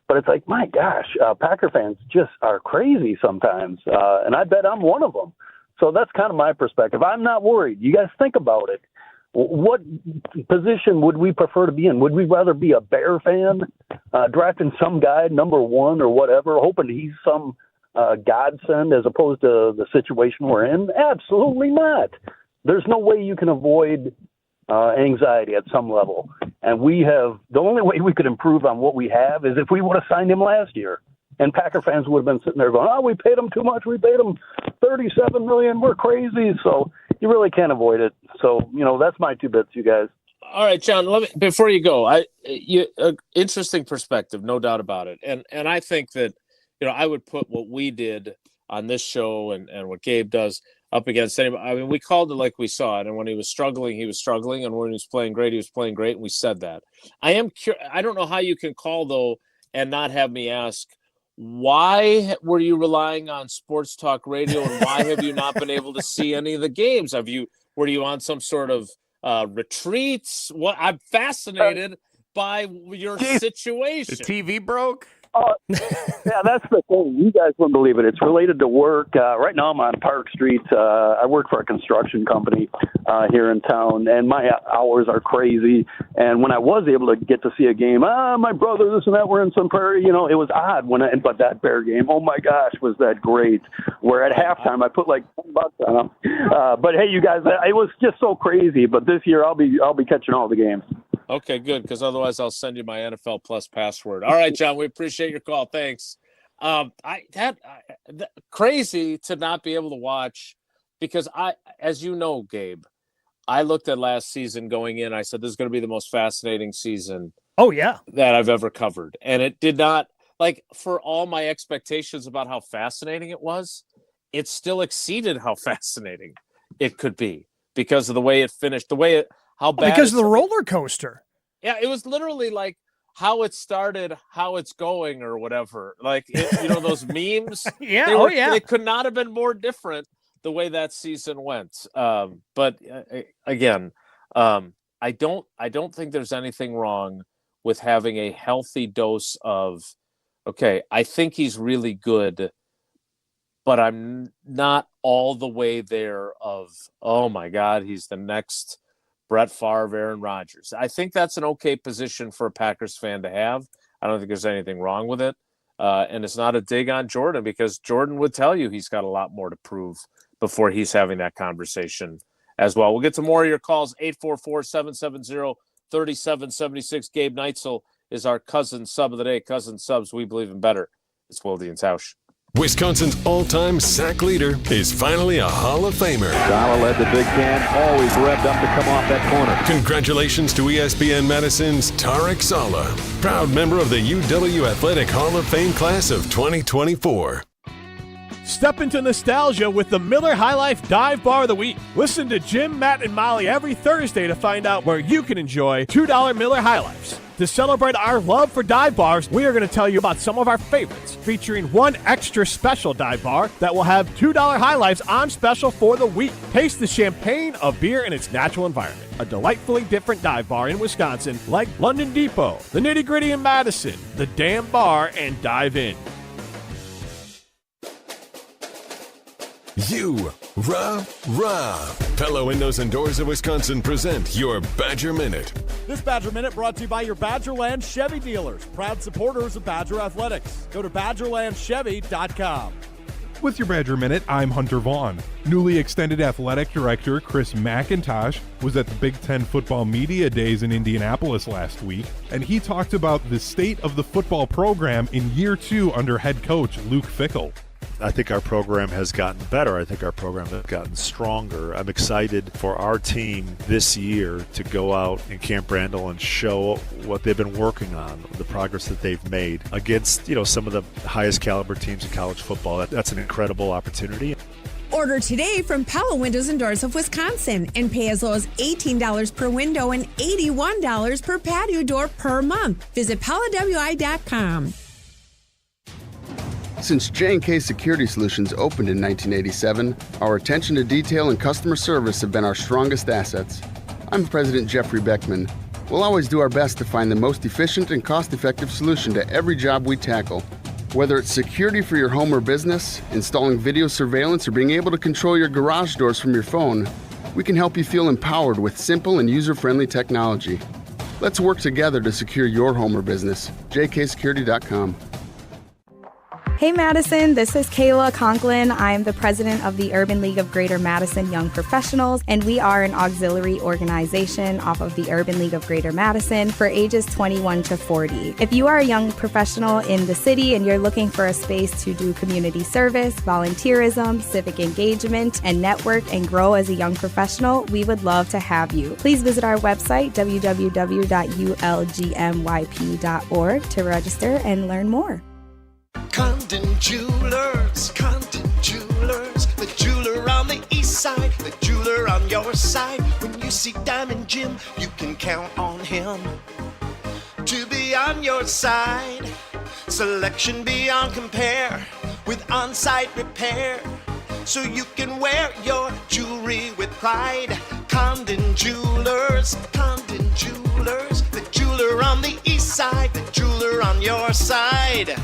But it's like, my gosh, Packer fans just are crazy sometimes. And I bet I'm one of them. So that's kind of my perspective. I'm not worried. You guys think about it. What position would we prefer to be in? Would we rather be a Bear fan, drafting some guy, number one or whatever, hoping he's some godsend as opposed to the situation we're in? Absolutely not. There's no way you can avoid anxiety at some level. And the only way we could improve on what we have is if we would have signed him last year. And Packer fans would have been sitting there going, we paid him too much. We paid him $37 million. We're crazy. So you really can't avoid it. So, that's my 2 bits, you guys. All right, John, before you go, interesting perspective, no doubt about it. And I think that, I would put what we did on this show and what Gabe does up against anybody. I mean, we called it like we saw it. And when he was struggling, and when he was playing great, he was playing great. And we said that. I am curious. I don't know how you can call, though, and not have me ask, why were you relying on sports talk radio, and why have you not been able to see any of the games? Were you on some sort of retreats? I'm fascinated by your situation. The TV broke? Yeah, that's the thing. You guys wouldn't believe it. It's related to work. Right now I'm on Park Street. I work for a construction company here in town, and my hours are crazy. And when I was able to get to see a game, my brother, this and that, we're in some prairie. It was odd but that Bear game, oh my gosh, was that great. Where at halftime I put like $10 on them. But hey, you guys, it was just so crazy. But this year I'll be catching all the games. Okay, good, because otherwise I'll send you my NFL Plus password. All right, John, we appreciate your call. Thanks. Crazy to not be able to watch, because as you know, Gabe, I looked at last season going in. I said, this is going to be the most fascinating season. Oh, yeah. That I've ever covered. And it did not, for all my expectations about how fascinating it was, it still exceeded how fascinating it could be because of the way it finished, how bad because of the roller coaster. Yeah, it was literally like how it started, how it's going, or whatever. Those memes. Yeah, It could not have been more different the way that season went. But again, I don't think there's anything wrong with having a healthy dose of, okay, I think he's really good, but I'm not all the way there of, oh my God, he's the next Brett Favre, Aaron Rodgers. I think that's an okay position for a Packers fan to have. I don't think there's anything wrong with it. And it's not a dig on Jordan, because Jordan would tell you he's got a lot more to prove before he's having that conversation as well. We'll get to more of your calls. 844-770-3776. Gabe Neitzel is our cousin sub of the day. Cousin subs, we believe in better. It's Wilde and Tausch. Wisconsin's all-time sack leader is finally a Hall of Famer. Sala led the Big Ten, always revved up to come off that corner. Congratulations to ESPN Madison's Tarek Sala, proud member of the UW Athletic Hall of Fame class of 2024. Step into nostalgia with the Miller High Life Dive Bar of the Week. Listen to Jim, Matt, and Molly every Thursday to find out where you can enjoy $2 Miller High Lifes. To celebrate our love for dive bars, we are going to tell you about some of our favorites, featuring one extra special dive bar that will have $2 High Lifes on special for the week. Taste the champagne of beer in its natural environment. A delightfully different dive bar in Wisconsin, like London Depot, the Nitty Gritty in Madison, the Dam Bar, and Dive In. Rah. Pella Windows and Doors of Wisconsin present your Badger Minute. This Badger Minute brought to you by your Badgerland Chevy dealers, proud supporters of Badger Athletics. Go to BadgerlandChevy.com. With your Badger Minute, I'm Hunter Vaughn. Newly extended athletic director Chris McIntosh was at the Big Ten Football Media Days in Indianapolis last week, and he talked about the state of the football program in year 2 under head coach Luke Fickell. I think our program has gotten better. I think our program has gotten stronger. I'm excited for our team this year to go out in Camp Randall and show what they've been working on, the progress that they've made against, some of the highest caliber teams in college football. That's an incredible opportunity. Order today from Pella Windows and Doors of Wisconsin and pay as low as $18 per window and $81 per patio door per month. Visit PellaWI.com. Since J&K Security Solutions opened in 1987, our attention to detail and customer service have been our strongest assets. I'm President Jeffrey Beckman. We'll always do our best to find the most efficient and cost-effective solution to every job we tackle. Whether it's security for your home or business, installing video surveillance, or being able to control your garage doors from your phone, we can help you feel empowered with simple and user-friendly technology. Let's work together to secure your home or business. jksecurity.com. Hey Madison, this is Kayla Conklin. I am the president of the Urban League of Greater Madison Young Professionals, and we are an auxiliary organization off of the Urban League of Greater Madison for ages 21 to 40. If you are a young professional in the city and you're looking for a space to do community service, volunteerism, civic engagement, and network and grow as a young professional, we would love to have you. Please visit our website, www.ulgmyp.org, to register and learn more. Condon Jewelers, the jeweler on the east side, the jeweler on your side. When you see Diamond Jim, you can count on him to be on your side. Selection beyond compare with on-site repair, so you can wear your jewelry with pride. Condon Jewelers, the jeweler on the east side, the jeweler on your side.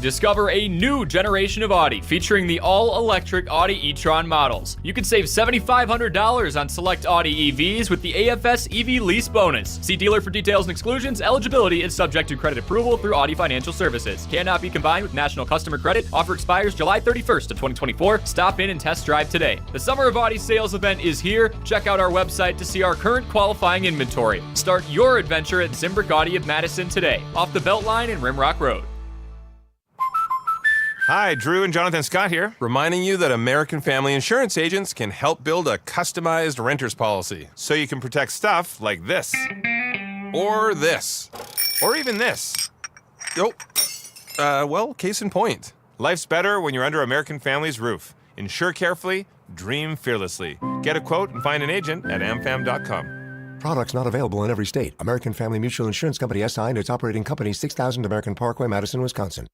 Discover a new generation of Audi featuring the all-electric Audi e-tron models. You can save $7,500 on select Audi EVs with the AFS EV lease bonus. See dealer for details and exclusions. Eligibility is subject to credit approval through Audi Financial Services. Cannot be combined with national customer credit. Offer expires July 31st of 2024. Stop in and test drive today. The Summer of Audi sales event is here. Check out our website to see our current qualifying inventory. Start your adventure at Zimbrick Audi of Madison today, off the Beltline and Rimrock Road. Hi, Drew and Jonathan Scott here, reminding you that American Family Insurance agents can help build a customized renter's policy so you can protect stuff like this, or this, or even this. Well, case in point. Life's better when you're under American Family's roof. Insure carefully, dream fearlessly. Get a quote and find an agent at amfam.com. Products not available in every state. American Family Mutual Insurance Company SI and its operating company, 6000 American Parkway, Madison, Wisconsin.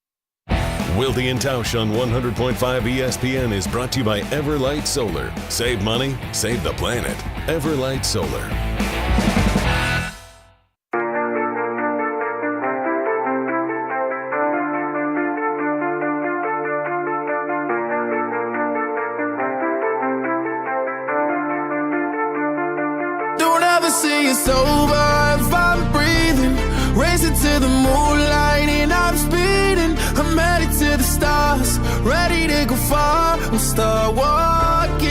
Wilde and Tausch on 100.5 ESPN is brought to you by Everlight Solar. Save money, save the planet. Everlight Solar. Don't ever say it's over if I'm breathing. Racing to the moonlight and I'm speeding. I'm headed to the stars, ready to go far. We'll start walking.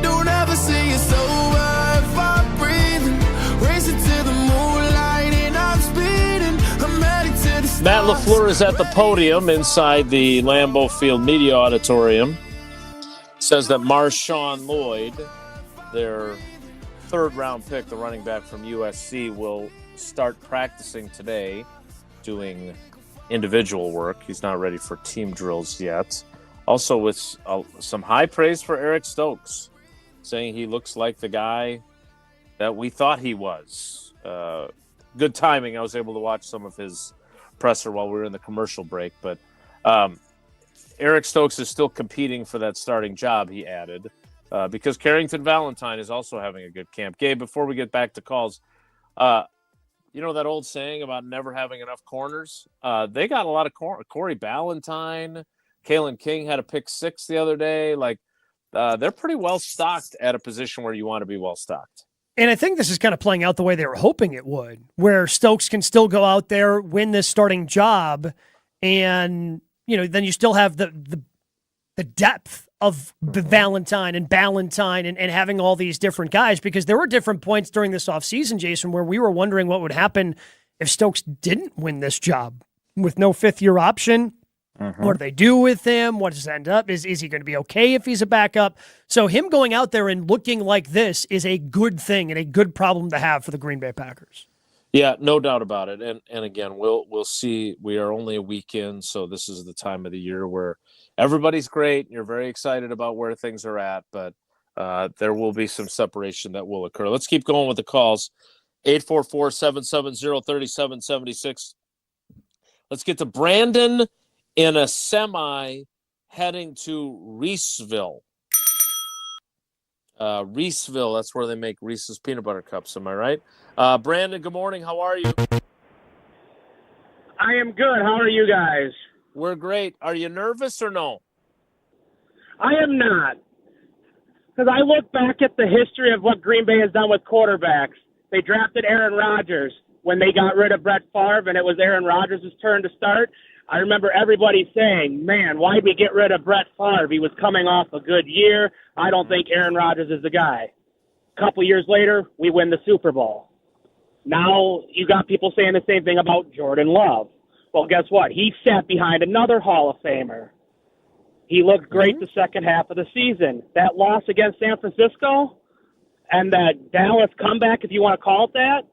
Don't ever say it's over if I'm breathing. Racing to the moonlight and I'm speeding. I'm headed to the stars. Matt LaFleur is at the podium inside the Lambeau Field Media Auditorium. Says that Marshawn Lloyd, their third-round pick, the running back from USC, will start practicing today, doing individual work. He's not ready for team drills yet. Also with some high praise for Eric Stokes, saying he looks like the guy that we thought he was. Good timing. I was able to watch some of his presser while we were in the commercial break, but Eric Stokes is still competing for that starting job, he added, because Carrington Valentine is also having a good camp. Gabe, before we get back to calls, you know that old saying about never having enough corners? They got a lot of Corey Ballantyne, Kalen King had a pick 6 the other day. Like, they're pretty well stocked at a position where you want to be well stocked. And I think this is kind of playing out the way they were hoping it would, where Stokes can still go out there, win this starting job, and then you still have the depth of Valentine and Ballantyne and having all these different guys, because there were different points during this offseason, Jason, where we were wondering what would happen if Stokes didn't win this job with no fifth-year option. What do they do with him? What does it end up? Is he going to be okay if he's a backup? So him going out there and looking like this is a good thing and a good problem to have for the Green Bay Packers. Yeah, no doubt about it. And again, we'll see. We are only a week in, so this is the time of the year where everybody's great. And you're very excited about where things are at, but there will be some separation that will occur. Let's keep going with the calls. 844-770-3776. Let's get to Brandon in a semi heading to Reeseville. Reeseville, that's where they make Reese's peanut butter cups. Am I right? Brandon, good morning. How are you? I am good. How are you guys? We're great. Are you nervous or no? I am not. Because I look back at the history of what Green Bay has done with quarterbacks. They drafted Aaron Rodgers when they got rid of Brett Favre, and it was Aaron Rodgers' turn to start. I remember everybody saying, man, why'd we get rid of Brett Favre? He was coming off a good year. I don't think Aaron Rodgers is the guy. A couple years later, we win the Super Bowl. Now you got people saying the same thing about Jordan Love. Well, guess what? He sat behind another Hall of Famer. He looked great the second half of the season. That loss against San Francisco and that Dallas comeback, if you want to call it that,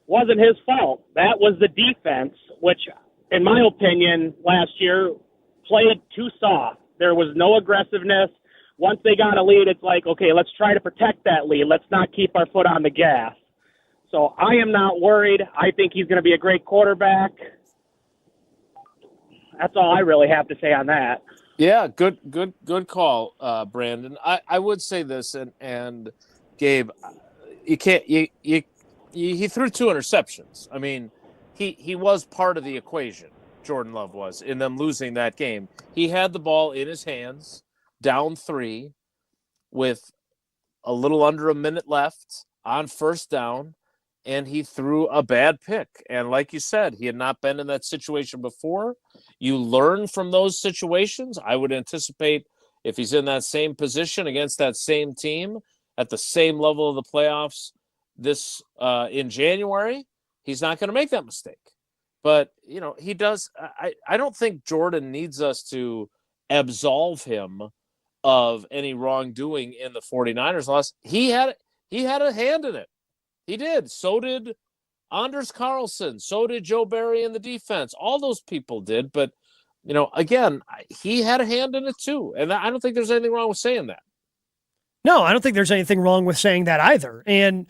wasn't his fault. That was the defense, which, in my opinion, last year played too soft. There was no aggressiveness. Once they got a lead, it's like, okay, let's try to protect that lead. Let's not keep our foot on the gas. So I am not worried. I think he's going to be a great quarterback. That's all I really have to say on that. Yeah, good call, Brandon. I would say this, and Gabe, he threw 2 interceptions. I mean, he was part of the equation. Jordan Love was in them losing that game. He had the ball in his hands, down 3, with a little under a minute left on first down, and he threw a bad pick. And like you said, he had not been in that situation before. You learn from those situations. I would anticipate if he's in that same position against that same team at the same level of the playoffs this in January, he's not going to make that mistake. But, he does. I don't think Jordan needs us to absolve him of any wrongdoing in the 49ers loss. He had a hand in it. He did. So did Anders Carlson. So did Joe Barry in the defense. All those people did. But, again, he had a hand in it too. And I don't think there's anything wrong with saying that. No, I don't think there's anything wrong with saying that either. And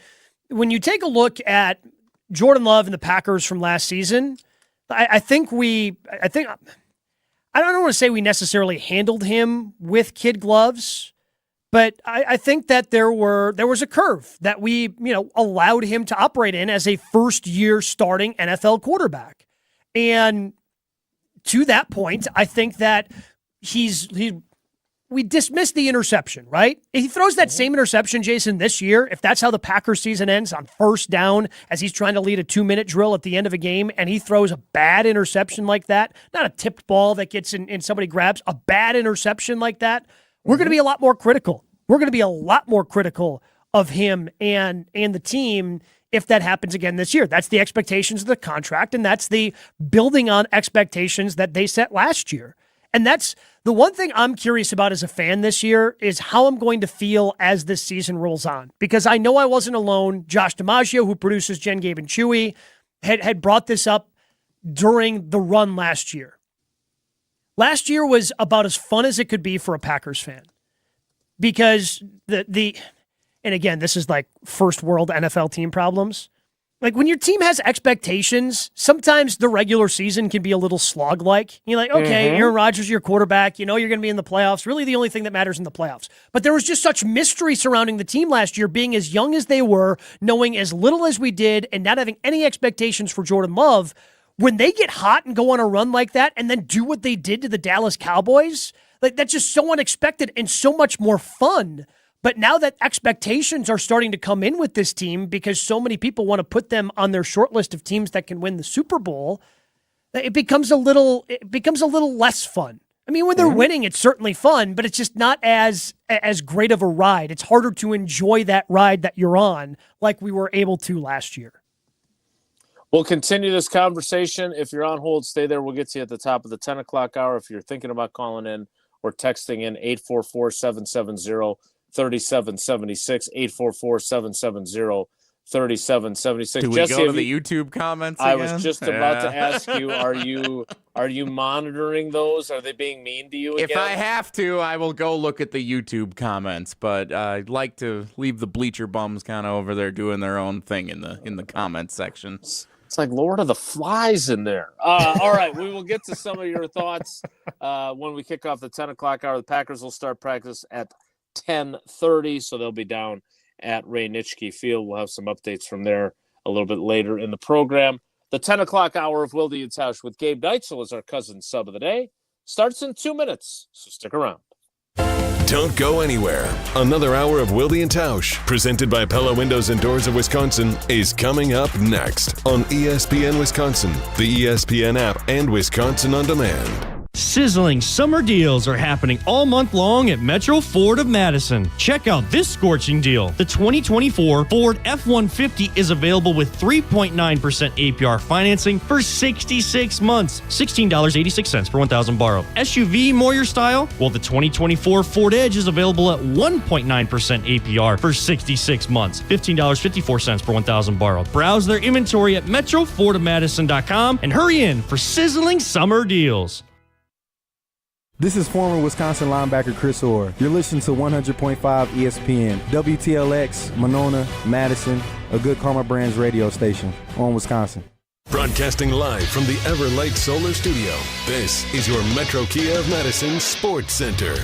when you take a look at Jordan Love and the Packers from last season, I don't want to say we necessarily handled him with kid gloves, but I think that there was a curve that we, allowed him to operate in as a first-year starting NFL quarterback. And to that point, I think that we dismissed the interception, right? If he throws that same interception, Jason, this year, if that's how the Packers season ends on first down as he's trying to lead a 2-minute drill at the end of a game, and he throws a bad interception like that, not a tipped ball that gets in and somebody grabs, a bad interception like that, we're going to be a lot more critical. We're going to be a lot more critical of him and the team if that happens again this year. That's the expectations of the contract, and that's the building on expectations that they set last year. And that's the one thing I'm curious about as a fan this year is how I'm going to feel as this season rolls on. Because I know I wasn't alone. Josh DiMaggio, who produces Jen, Gabe, and Chewy, had brought this up during the run last year. Last year was about as fun as it could be for a Packers fan. Because and again, this is like first world NFL team problems. Like when your team has expectations, sometimes the regular season can be a little slog-like. You're like, okay, Aaron Rodgers is your quarterback. You're going to be in the playoffs. Really the only thing that matters in the playoffs. But there was just such mystery surrounding the team last year, being as young as they were, knowing as little as we did, and not having any expectations for Jordan Love. when they get hot and go on a run like that and then do what they did to the Dallas Cowboys, like that's just so unexpected and so much more fun. But now that expectations are starting to come in with this team because so many people want to put them on their short list of teams that can win the Super Bowl, it becomes a little less fun. I mean, when they're winning, it's certainly fun, but it's just not as great of a ride. It's harder to enjoy that ride that you're on like we were able to last year. We'll continue this conversation. If you're on hold, stay there. We'll get to you at the top of the 10 o'clock hour. If you're thinking about calling in or texting in, 844-770-3776, 844-770-3776. Do we Jesse, go to the YouTube comments again? I was just about to ask you, are you monitoring those? Are they being mean to you again? If I have to, I will go look at the YouTube comments, but I'd like to leave the bleacher bums kind of over there doing their own thing in the comments section. It's like Lord of the Flies in there. All right, we will get to some of your thoughts when we kick off the 10 o'clock hour. The Packers will start practice at 10:30, so they'll be down at Ray Nitschke Field. We'll have some updates from there a little bit later in the program. The 10 o'clock hour of Wilde and Tausch with Gabe Neitzel as our cousin sub of the day starts in 2 minutes, so stick around. Don't go anywhere. Another hour of Wilde and Tausch, presented by Pella Windows and Doors of Wisconsin, is coming up next on ESPN Wisconsin, the ESPN app, and Wisconsin On Demand. Sizzling summer deals are happening all month long at Metro Ford of Madison. Check out this scorching deal. The 2024 Ford F-150 is available with 3.9% APR financing for 66 months. $16.86 for 1,000 borrowed. SUV, more your style? Well, the 2024 Ford Edge is available at 1.9% APR for 66 months. $15.54 for 1,000 borrowed. Browse their inventory at metrofordofmadison.com and hurry in for sizzling summer deals. This is former Wisconsin linebacker Chris Orr. You're listening to 100.5 ESPN, WTLX, Monona, Madison, a good Karma Brands radio station on Wisconsin. Broadcasting live from the Everlight Solar Studio, this is your Metro Kia of Madison Sports Center.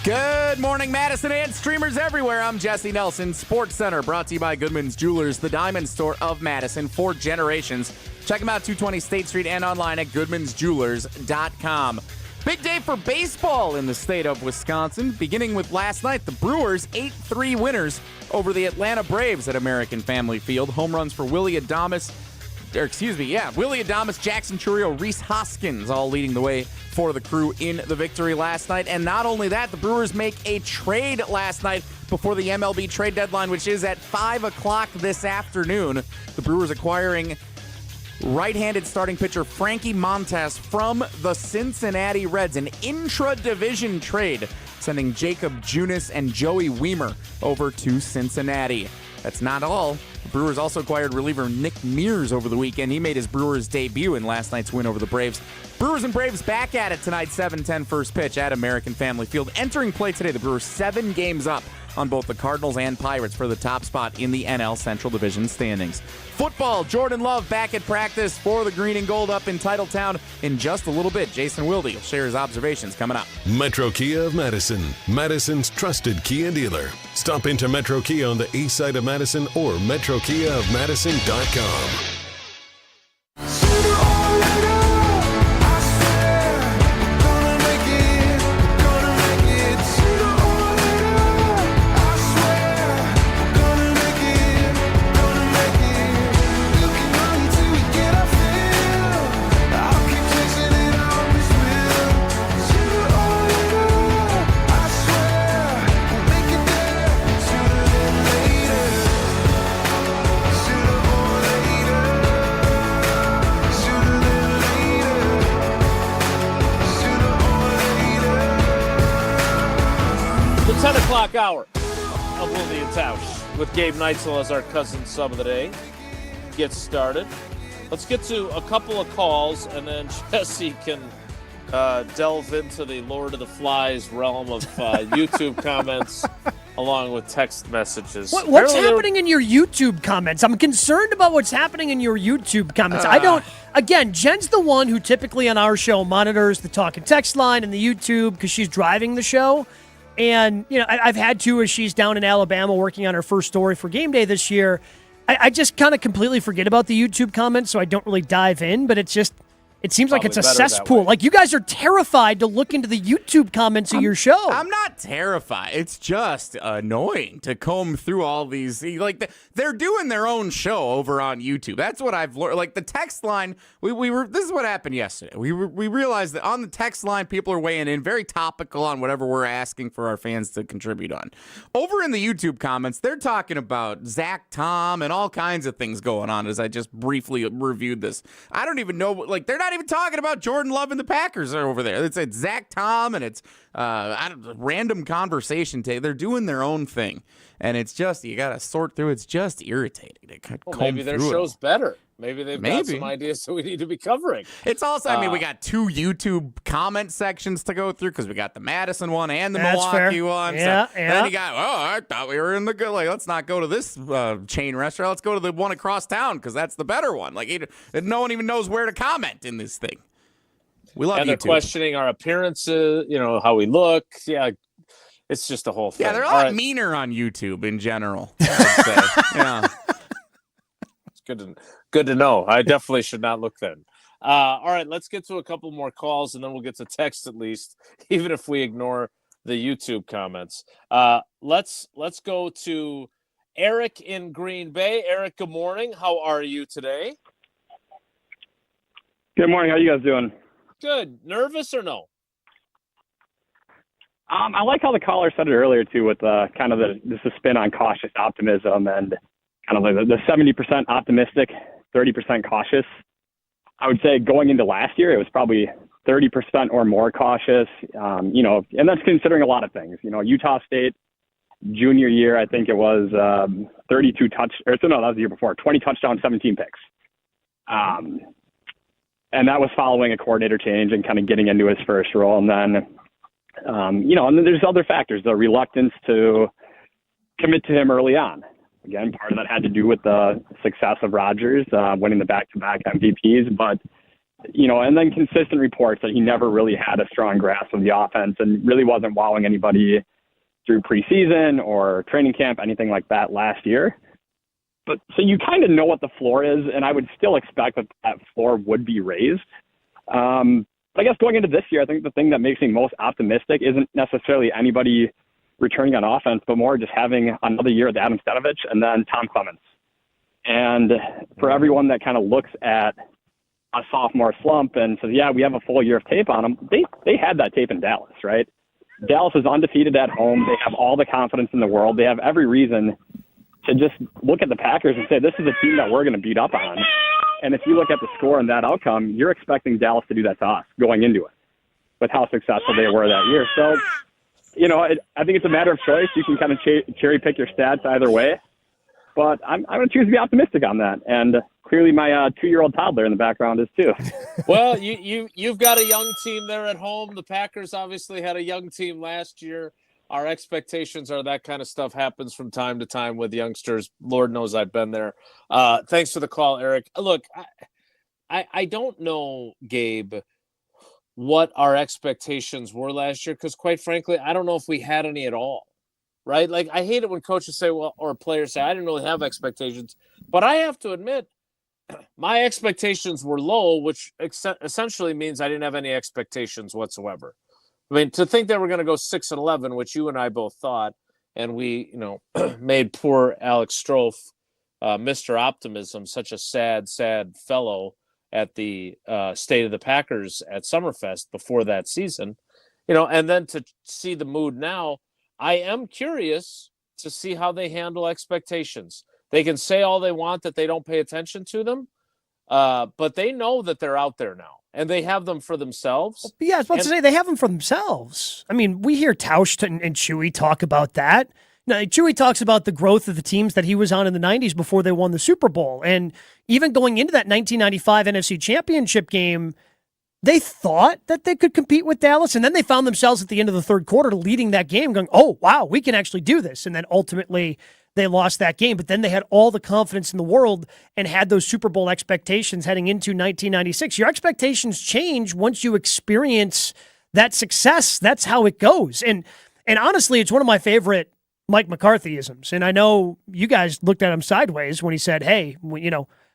Good morning, Madison and streamers everywhere. I'm Jesse Nelson, Sports Center, brought to you by Goodman's Jewelers, the diamond store of Madison for generations. Check them out, 220 State Street and online at goodmansjewelers.com. Big day for baseball in the state of Wisconsin, beginning with last night. The Brewers 8-3 winners over the Atlanta Braves at American Family Field. Home runs for Willie Adames, Jackson Chourio, Rhys Hoskins, all leading the way for the Crew in the victory last night. And not only that, the Brewers make a trade last night before the MLB trade deadline, which is at 5 o'clock this afternoon. The Brewers acquiring right-handed starting pitcher Frankie Montas from the Cincinnati Reds, an intra-division trade, sending Jacob Junis and Joey Weimer over to Cincinnati. That's not all. The Brewers also acquired reliever Nick Mears over the weekend. He made his Brewers debut in last night's win over the Braves. Brewers and Braves back at it tonight, 7:10 first pitch at American Family Field. Entering play today, the Brewers 7 games up on both the Cardinals and Pirates for the top spot in the NL Central Division standings. Football, Jordan Love back at practice for the Green and Gold up in Titletown in just a little bit. Jason Wilde will share his observations coming up. Metro Kia of Madison, Madison's trusted Kia dealer. Stop into Metro Kia on the east side of Madison or metrokiaofmadison.com. The 10 o'clock hour of Wilde and Tausch with Gabe Neitzel as our cousin sub of the day gets started. Let's get to a couple of calls, and then Jesse can delve into the Lord of the Flies realm of YouTube comments along with text messages. What's happening in your YouTube comments? I'm concerned about what's happening in your YouTube comments. Again, Jen's the one who typically on our show monitors the talk and text line and the YouTube because she's driving the show. And, you know, I've had to as she's down in Alabama working on her first story for game day this year. I just kind of completely forget about the YouTube comments, so I don't really dive in, but it's just, It seems like it's a Probably better that cesspool. way. Like you guys are terrified to look into the YouTube comments of your show. I'm not terrified. It's just annoying to comb through all these. Like they're doing their own show over on YouTube. That's what I've learned. Like the text line, we were. This is what happened yesterday. We realized that on the text line, people are weighing in, very topical on whatever we're asking for our fans to contribute on. Over in the YouTube comments, they're talking about Zach Tom and all kinds of things going on. As I just briefly reviewed this, I don't even know. Like they're not even talking about Jordan Love and the Packers are over there. It's Zach Tom and it's random conversation. They're doing their own thing, and it's just you got to sort through. It's just irritating. Maybe their show's better. Maybe they've got some ideas that we need to be covering. It's also, I mean, we got 2 YouTube comment sections to go through because we got the Madison one and the Milwaukee one. Yeah, so then you got, I thought we were in the good. Like, let's not go to this chain restaurant. Let's go to the one across town because that's the better one. Like, no one even knows where to comment in this thing. We love and YouTube. they're questioning our appearances, how we look. Yeah, it's just a whole thing. Yeah, they're a lot meaner on YouTube in general, I'd say. Yeah. It's good to know. I definitely should not look then. All right, let's get to a couple more calls, and then we'll get to text at least, even if we ignore the YouTube comments. Let's go to Eric in Green Bay. Eric, good morning. How are you today? Good morning. How you guys doing? Good. Nervous or no? I like how the caller said it earlier too, with kind of the spin on cautious optimism and kind of like the 70% optimistic, 30% cautious. I would say going into last year, it was probably 30% or more cautious. And that's considering a lot of things. Utah State junior year, I think it was 32 that was the year before, 20 touchdowns, 17 picks. And that was following a coordinator change and kind of getting into his first role. And then, and then there's other factors, the reluctance to commit to him early on. Again, part of that had to do with the success of Rodgers, winning the back-to-back MVPs. But, and then consistent reports that he never really had a strong grasp of the offense and really wasn't wowing anybody through preseason or training camp, anything like that last year. But so you kind of know what the floor is, and I would still expect that floor would be raised. But I guess going into this year, I think the thing that makes me most optimistic isn't necessarily anybody returning on offense, but more just having another year with Adam Stenavich and then Tom Clements. And for everyone that kind of looks at a sophomore slump and says, yeah, we have a full year of tape on them, they had that tape in Dallas, right? Dallas is undefeated at home. They have all the confidence in the world. They have every reason to just look at the Packers and say, this is a team that we're going to beat up on. And if you look at the score and that outcome, you're expecting Dallas to do that to us going into it with how successful they were that year. So, I think it's a matter of choice. You can kind of cherry pick your stats either way. But I'm going to choose to be optimistic on that. And clearly my 2-year-old toddler in the background is too. Well, you've got a young team there at home. The Packers obviously had a young team last year. Our expectations are that kind of stuff happens from time to time with youngsters. Lord knows I've been there. Thanks for the call, Eric. Look, I don't know, Gabe, what our expectations were last year, because quite frankly, I don't know if we had any at all, right? Like, I hate it when coaches say, or players say, I didn't really have expectations. But I have to admit, my expectations were low, which essentially means I didn't have any expectations whatsoever. I mean, to think that we're going to go 6-11, which you and I both thought, and we, made poor Alex Strofe, Mr. Optimism, such a sad, sad fellow at the State of the Packers at Summerfest before that season, and then to see the mood now, I am curious to see how they handle expectations. They can say all they want that they don't pay attention to them, but they know that they're out there now. And they have them for themselves. Yeah, I was about to say, they have them for themselves. I mean, we hear Tausch and Chewy talk about that. Now, Chewy talks about the growth of the teams that he was on in the 90s before they won the Super Bowl. And even going into that 1995 NFC Championship game, they thought that they could compete with Dallas. And then they found themselves at the end of the third quarter leading that game going, oh, wow, we can actually do this. And then ultimately they lost that game. But then they had all the confidence in the world and had those Super Bowl expectations heading into 1996. Your expectations change once you experience that success. That's how it goes. And honestly, it's one of my favorite Mike McCarthyisms. And I know you guys looked at him sideways when he said, hey,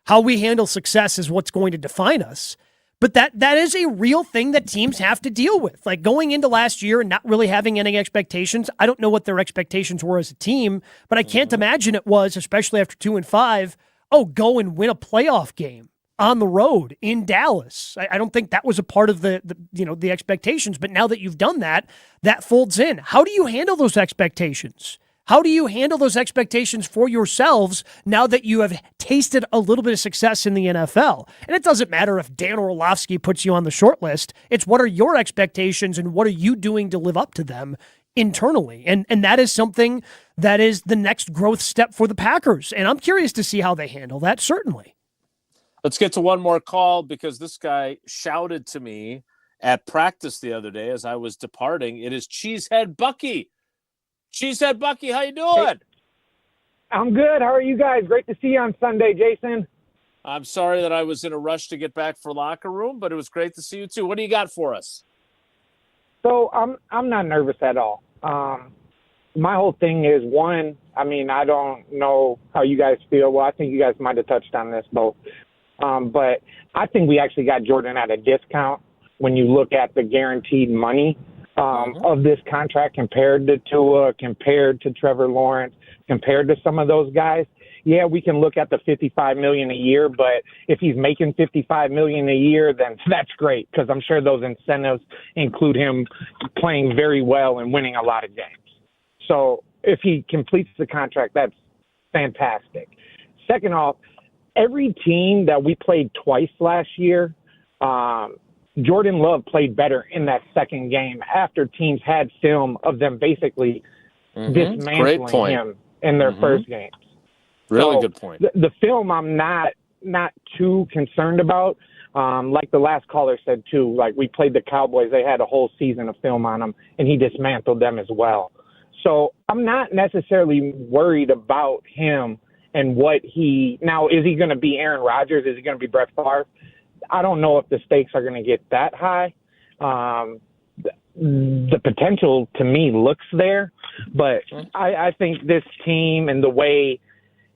how we handle success is what's going to define us. But that is a real thing that teams have to deal with. Like going into last year and not really having any expectations. I don't know what their expectations were as a team, but I can't imagine it was, especially after 2-5, go and win a playoff game on the road in Dallas. I don't think that was a part of the expectations. But now that you've done that folds in. How do you handle those expectations? How do you handle those expectations for yourselves now that you have tasted a little bit of success in the NFL? And it doesn't matter if Dan Orlovsky puts you on the short list. It's what are your expectations and what are you doing to live up to them internally? And that is something that is the next growth step for the Packers. And I'm curious to see how they handle that, certainly. Let's get to one more call because this guy shouted to me at practice the other day as I was departing. It is Cheesehead Bucky. Cheesehead Bucky, how you doing? Hey, I'm good. How are you guys? Great to see you on Sunday, Jason. I'm sorry that I was in a rush to get back for locker room, but it was great to see you too. What do you got for us? So I'm not nervous at all. My whole thing is one. I mean, I don't know how you guys feel. Well, I think you guys might have touched on this both, but I think we actually got Jordan at a discount when you look at the guaranteed money. Of this contract compared to Tua, compared to Trevor Lawrence, compared to some of those guys. Yeah, we can look at the $55 million a year, but if he's making $55 million a year, then that's great because I'm sure those incentives include him playing very well and winning a lot of games. So if he completes the contract, that's fantastic. Second off, every team that we played twice last year, Jordan Love played better in that second game after teams had film of them basically dismantling him in their first games. Really good point. The film I'm not too concerned about. Like the last caller said too, like we played the Cowboys, they had a whole season of film on them and he dismantled them as well. So I'm not necessarily worried about him and what now is he going to be Aaron Rodgers? Is he going to be Brett Favre? I don't know if the stakes are going to get that high. The potential to me looks there, but I think this team and the way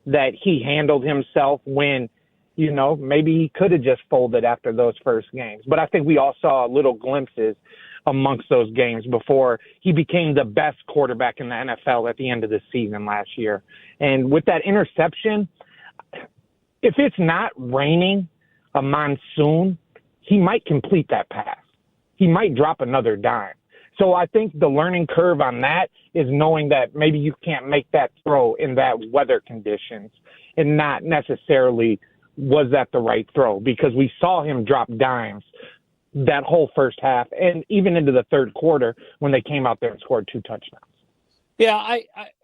that he handled himself when, maybe he could have just folded after those first games. But I think we all saw little glimpses amongst those games before he became the best quarterback in the NFL at the end of the season last year. And with that interception, if it's not raining, a monsoon, he might complete that pass. He might drop another dime. So I think the learning curve on that is knowing that maybe you can't make that throw in that weather conditions and not necessarily was that the right throw because we saw him drop dimes that whole first half and even into the third quarter when they came out there and scored 2 touchdowns. Yeah,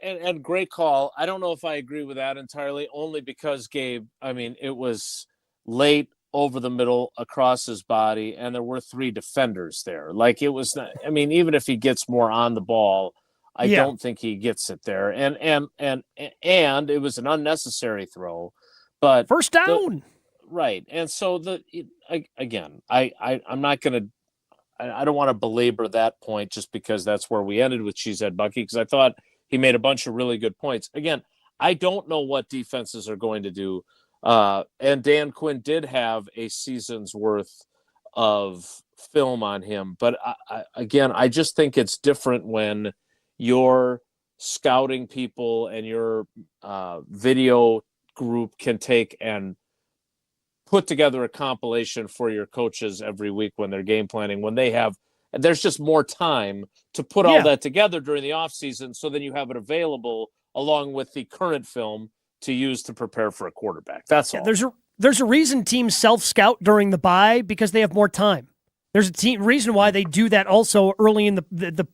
and great call. I don't know if I agree with that entirely, only because, Gabe, I mean, it was late over the middle across his body, and there were 3 defenders there. Like it was not, I mean, even if he gets more on the ball, I don't think he gets it there. And it was an unnecessary throw, but first down. Right. And so I'm not going to, I don't want to belabor that point just because that's where we ended with Cheesehead Bucky, because I thought he made a bunch of really good points. Again, I don't know what defenses are going to do. And Dan Quinn did have a season's worth of film on him. But I just think it's different when your scouting people and your video group can take and put together a compilation for your coaches every week when they're game planning, when there's just more time to put all that together during the off season. So then you have it available along with the current film to use to prepare for a quarterback. That's all. There's a reason teams self-scout during the bye because they have more time. There's a reason why they do that also early in the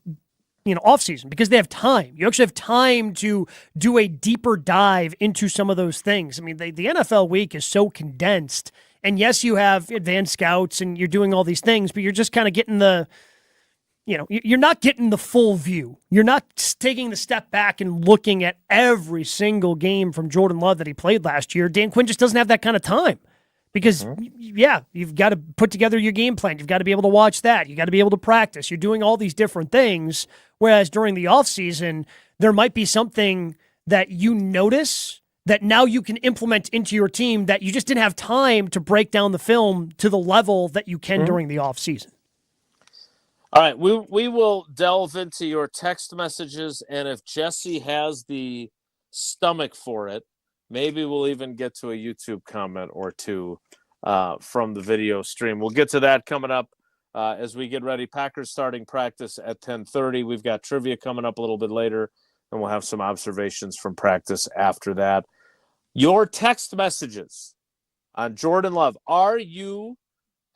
off season because they have time. You actually have time to do a deeper dive into some of those things. I mean, the NFL week is so condensed, and yes, you have advanced scouts and you're doing all these things, but you're just kind of getting you're not getting the full view. You're not taking the step back and looking at every single game from Jordan Love that he played last year. Dan Quinn just doesn't have that kind of time because, you've got to put together your game plan. You've got to be able to watch that. You got to be able to practice. You're doing all these different things, whereas during the offseason, there might be something that you notice that now you can implement into your team that you just didn't have time to break down the film to the level that you can during the offseason. All right, we will delve into your text messages, and if Jesse has the stomach for it, maybe we'll even get to a YouTube comment or two from the video stream. We'll get to that coming up as we get ready. Packers starting practice at 10:30. We've got trivia coming up a little bit later, and we'll have some observations from practice after that. Your text messages on Jordan Love. Are you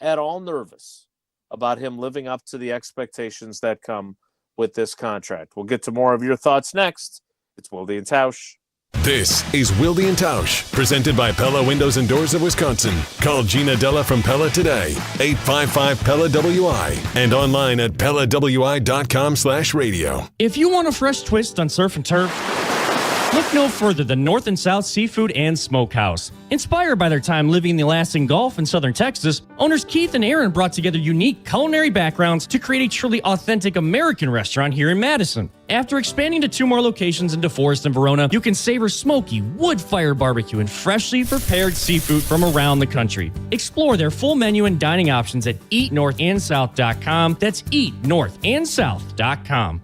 at all nervous about him living up to the expectations that come with this contract? We'll get to more of your thoughts next. It's Wilde and Tausch. This is Wilde and Tausch, presented by Pella Windows and Doors of Wisconsin. Call Gina Della from Pella today, 855-PELLA-WI, and online at PellaWI.com/radio. If you want a fresh twist on surf and turf, look no further than North and South Seafood and Smokehouse. Inspired by their time living in the Alaskan Gulf in southern Texas, owners Keith and Aaron brought together unique culinary backgrounds to create a truly authentic American restaurant here in Madison. After expanding to 2 more locations in DeForest and Verona, you can savor smoky, wood-fired barbecue and freshly prepared seafood from around the country. Explore their full menu and dining options at eatnorthandsouth.com. That's eatnorthandsouth.com.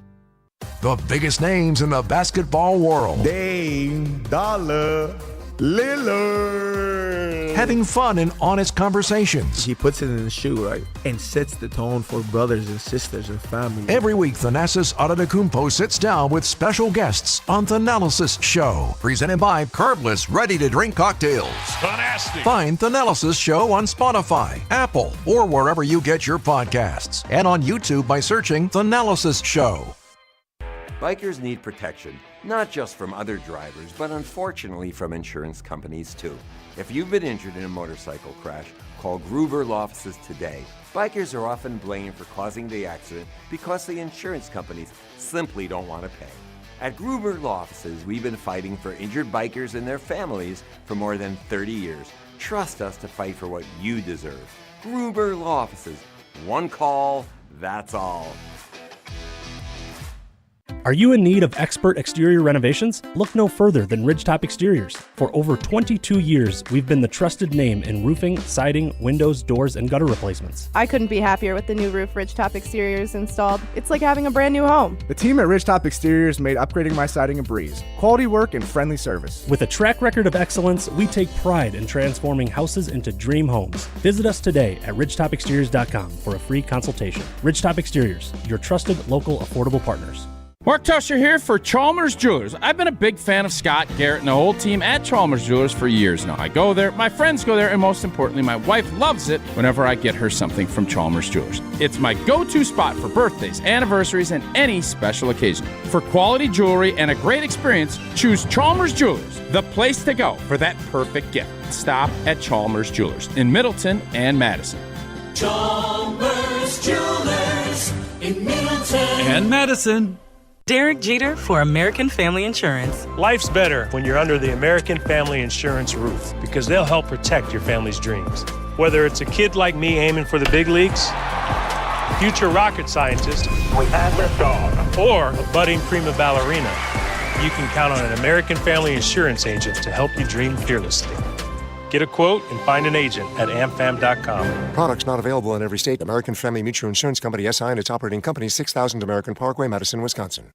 The biggest names in the basketball world. Dame Dollar Lillard. Having fun and honest conversations. He puts it in the shoe, right? And sets the tone for brothers and sisters and family. Every week, Thanasis Adetokounmpo sits down with special guests on Thanalysis Show. Presented by Carbless Ready-to-Drink Cocktails. Fantastic. Find Thanalysis Show on Spotify, Apple, or wherever you get your podcasts. And on YouTube by searching Thanalysis Show. Bikers need protection, not just from other drivers, but unfortunately from insurance companies too. If you've been injured in a motorcycle crash, call Gruber Law Offices today. Bikers are often blamed for causing the accident because the insurance companies simply don't want to pay. At Gruber Law Offices, we've been fighting for injured bikers and their families for more than 30 years. Trust us to fight for what you deserve. Gruber Law Offices. One call, that's all. Are you in need of expert exterior renovations? Look no further than Ridgetop Exteriors. For over 22 years, we've been the trusted name in roofing, siding, windows, doors, and gutter replacements. I couldn't be happier with the new roof Ridgetop Exteriors installed. It's like having a brand new home. The team at Ridgetop Exteriors made upgrading my siding a breeze. Quality work and friendly service. With a track record of excellence, we take pride in transforming houses into dream homes. Visit us today at ridgetopexteriors.com for a free consultation. Ridgetop Exteriors, your trusted local affordable partners. Mark Tusher here for Chalmers Jewelers. I've been a big fan of Scott, Garrett, and the whole team at Chalmers Jewelers for years now. I go there, my friends go there, and most importantly, my wife loves it whenever I get her something from Chalmers Jewelers. It's my go-to spot for birthdays, anniversaries, and any special occasion. For quality jewelry and a great experience, choose Chalmers Jewelers, the place to go for that perfect gift. Stop at Chalmers Jewelers in Middleton and Madison. Chalmers Jewelers in Middleton and Madison. Derek Jeter for American Family Insurance. Life's better when you're under the American Family Insurance roof because they'll help protect your family's dreams. Whether it's a kid like me aiming for the big leagues, future rocket scientist, we have liftoff, or a budding prima ballerina, you can count on an American Family Insurance agent to help you dream fearlessly. Get a quote and find an agent at amfam.com. Products not available in every state. American Family Mutual Insurance Company, SI, and its operating company, 6000 American Parkway, Madison, Wisconsin.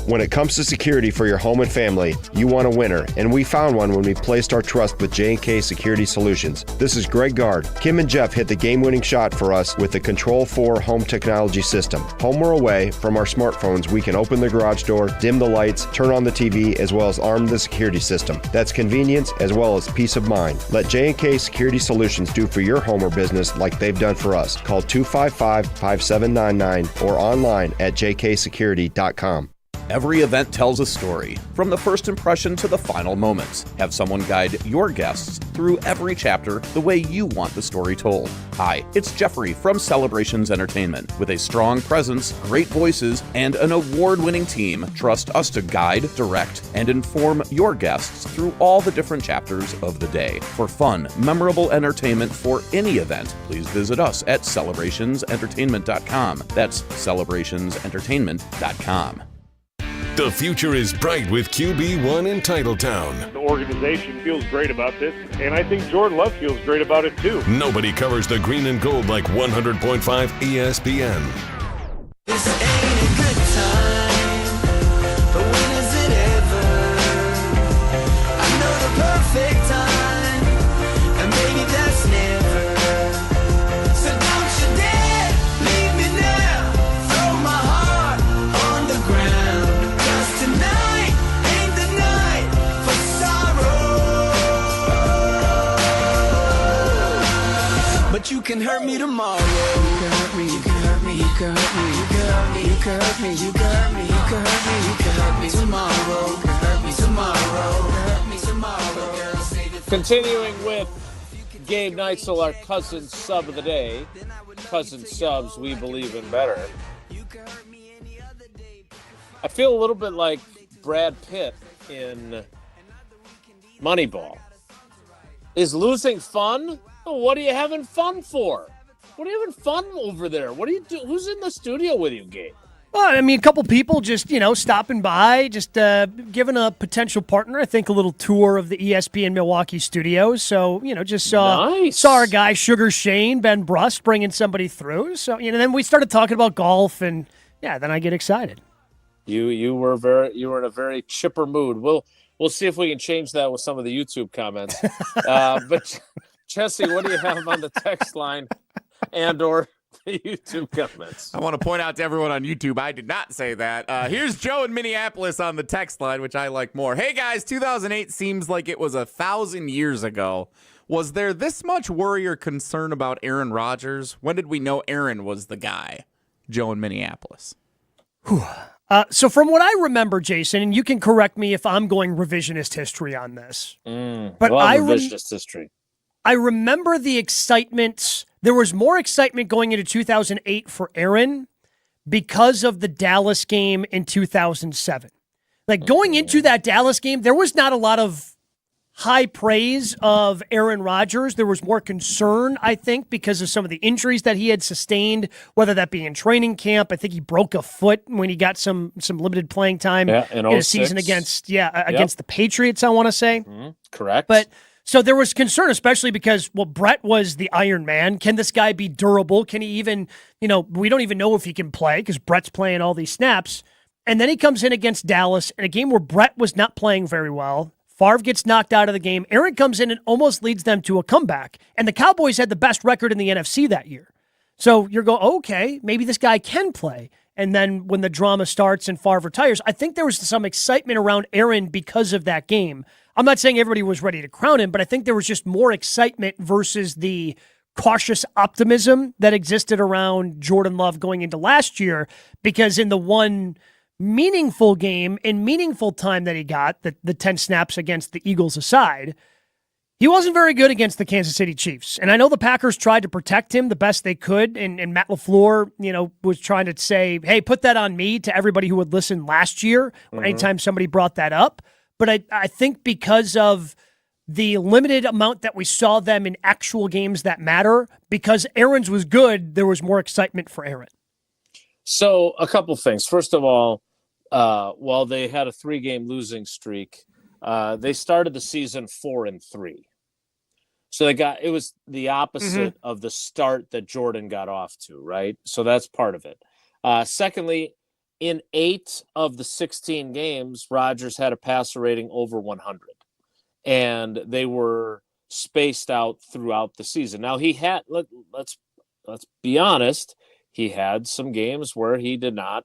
When it comes to security for your home and family, you want a winner, and we found one when we placed our trust with J&K Security Solutions. This is Greg Gard. Kim and Jeff hit the game-winning shot for us with the Control 4 home technology system. Home or away, from our smartphones, we can open the garage door, dim the lights, turn on the TV, as well as arm the security system. That's convenience as well as peace of mind. Let J&K Security Solutions do for your home or business like they've done for us. Call 255-5799 or online at jksecurity.com. Every event tells a story, from the first impression to the final moments. Have someone guide your guests through every chapter the way you want the story told. Hi, it's Jeffrey from Celebrations Entertainment. With a strong presence, great voices, and an award-winning team, trust us to guide, direct, and inform your guests through all the different chapters of the day. For fun, memorable entertainment for any event, please visit us at celebrationsentertainment.com. That's celebrationsentertainment.com. The future is bright with QB1 in Titletown. The organization feels great about this, and I think Jordan Love feels great about it too. Nobody covers the green and gold like 100.5 ESPN. This ain't a good time, but when is it ever? I know the perfect time, and maybe that's never. So don't you dare leave me now, throw my heart on the ground. 'Cause tonight ain't the night for sorrow. But you can hurt me tomorrow. You can hurt me, you can hurt me, you can hurt me, you can hurt me, you can hurt me, you can hurt me, you can hurt me, you can hurt me tomorrow. You can hurt me tomorrow. You can hurt me tomorrow. Girl, save it for Continuing with Gabe Neitzel, our cousin sub of the day. Cousin subs, we believe in better. I feel a little bit like Brad Pitt in Moneyball. Is losing fun? Oh, what are you having fun for? What are you having fun over there? What are you do? Who's in the studio with you, Gabe? Well, I mean, a couple people just, stopping by, just giving a potential partner, I think, a little tour of the ESPN Milwaukee studios. So, just saw our guy, Sugar Shane, Ben Brust, bringing somebody through. So, then we started talking about golf, and, then I get excited. You were in a very chipper mood. We'll see if we can change that with some of the YouTube comments. But, Jesse, what do you have on the text line and or the YouTube comments? I want to point out to everyone on YouTube, I did not say that. Here's Joe in Minneapolis on the text line, which I like more. Hey, guys, 2008 seems like it was 1,000 years ago. Was there this much worry or concern about Aaron Rodgers? When did we know Aaron was the guy? Joe in Minneapolis. So from what I remember, Jason, and you can correct me if I'm going revisionist history on this. But revisionist history. I remember the excitement. There was more excitement going into 2008 for Aaron because of the Dallas game in 2007. Like going into that Dallas game, there was not a lot of high praise of Aaron Rodgers. There was more concern, I think, because of some of the injuries that he had sustained, whether that be in training camp. I think he broke a foot when he got some limited playing time in a season against the Patriots, I want to say. Correct. But so there was concern, especially because, Brett was the Iron Man. Can this guy be durable? Can he even, we don't even know if he can play because Brett's playing all these snaps. And then he comes in against Dallas in a game where Brett was not playing very well. Favre gets knocked out of the game. Aaron comes in and almost leads them to a comeback. And the Cowboys had the best record in the NFC that year. So you're going, okay, maybe this guy can play. And then when the drama starts and Favre retires, I think there was some excitement around Aaron because of that game. I'm not saying everybody was ready to crown him, but I think there was just more excitement versus the cautious optimism that existed around Jordan Love going into last year, because in the one meaningful game in meaningful time that he got, the 10 snaps against the Eagles aside, he wasn't very good against the Kansas City Chiefs. And I know the Packers tried to protect him the best they could, and Matt LaFleur, was trying to say, hey, put that on me to everybody who would listen last year or anytime somebody brought that up. But I think because of the limited amount that we saw them in actual games that matter, because Aaron's was good, there was more excitement for Aaron. So a couple things. First of all, while they had a 3-game losing streak, they started the season 4-3. So it was the opposite of the start that Jordan got off to, right? So that's part of it. Secondly, in 8 of the 16 games, Rodgers had a passer rating over 100, and they were spaced out throughout the season. Now he had, let's be honest, he had some games where he did not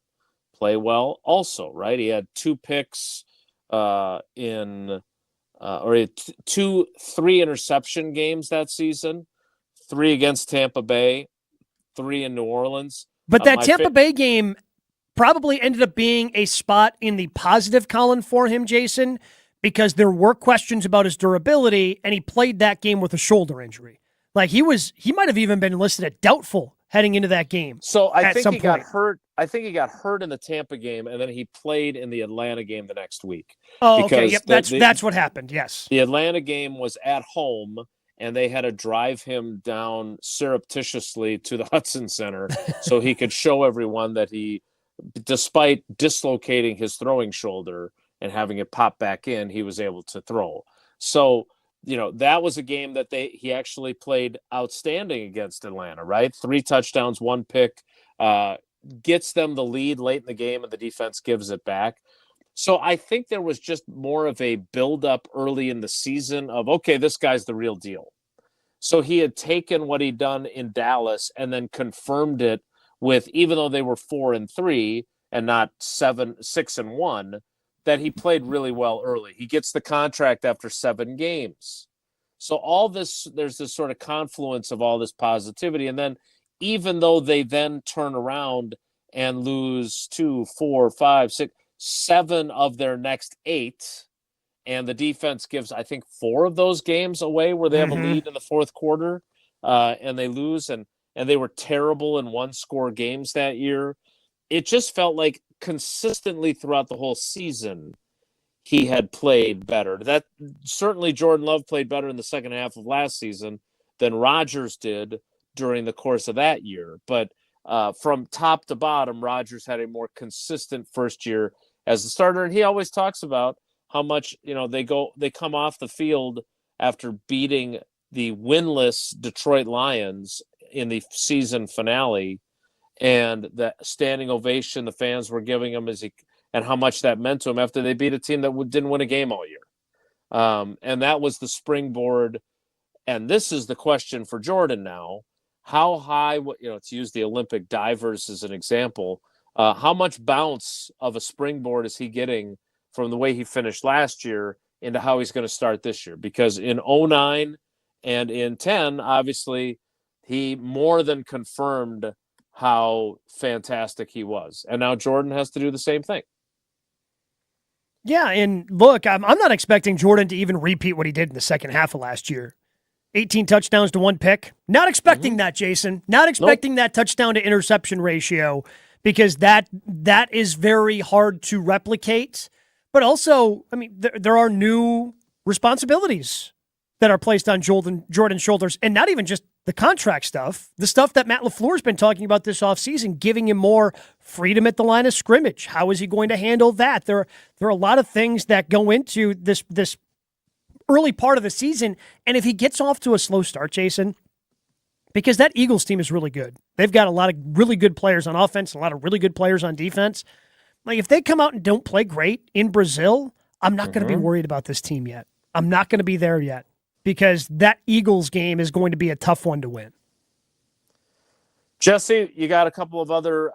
play well also, right? He had 2 picks or he had 3 interception games that season, 3 against Tampa Bay, 3 in New Orleans. But that Tampa Bay game probably ended up being a spot in the positive column for him, Jason, because there were questions about his durability, and he played that game with a shoulder injury. Like he might have even been listed at doubtful heading into that game. So I think he got hurt. I think he got hurt in the Tampa game, and then he played in the Atlanta game the next week. Oh, okay. Yep, that's what happened. Yes. The Atlanta game was at home, and they had to drive him down surreptitiously to the Hudson Center so he could show everyone that he despite dislocating his throwing shoulder and having it pop back in, he was able to throw. So, that was a game that he actually played outstanding against Atlanta, right? 3 touchdowns, 1 pick, gets them the lead late in the game, and the defense gives it back. So I think there was just more of a buildup early in the season of, okay, this guy's the real deal. So he had taken what he'd done in Dallas and then confirmed it with, even though they were 4-3 and not 6-1, that he played really well early. He gets the contract after 7 games. So all this, there's this sort of confluence of all this positivity. And then even though they then turn around and lose 2, 4, 5, 6, 7 of their next 8, and the defense gives, I think, 4 of those games away where they have a lead in the fourth quarter, and they lose, and they were terrible in 1-score games that year. It just felt like consistently throughout the whole season, he had played better. That certainly Jordan Love played better in the second half of last season than Rodgers did during the course of that year. But from top to bottom, Rodgers had a more consistent first year as the starter, and he always talks about how much they come off the field after beating the winless Detroit Lions in the season finale, and the standing ovation the fans were giving him and how much that meant to him after they beat a team that didn't win a game all year. And that was the springboard. And this is the question for Jordan now. How high, to use the Olympic divers as an example, how much bounce of a springboard is he getting from the way he finished last year into how he's going to start this year? Because in 2009 and in 2010, obviously, he more than confirmed how fantastic he was. And now Jordan has to do the same thing. Yeah, and look, I'm not expecting Jordan to even repeat what he did in the second half of last year. 18 touchdowns to 1 pick. Not expecting that, Jason. Not expecting that touchdown to interception ratio, because that is very hard to replicate. But also, I mean, there are new responsibilities that are placed on Jordan's shoulders, and not even just the contract stuff, the stuff that Matt LaFleur's been talking about this offseason, giving him more freedom at the line of scrimmage. How is he going to handle that? There are a lot of things that go into this early part of the season, and if he gets off to a slow start, Jason, because that Eagles team is really good. They've got a lot of really good players on offense, a lot of really good players on defense. Like, if they come out and don't play great in Brazil, I'm not going to be worried about this team yet. I'm not going to be there yet, because that Eagles game is going to be a tough one to win. Jesse, you got a couple of other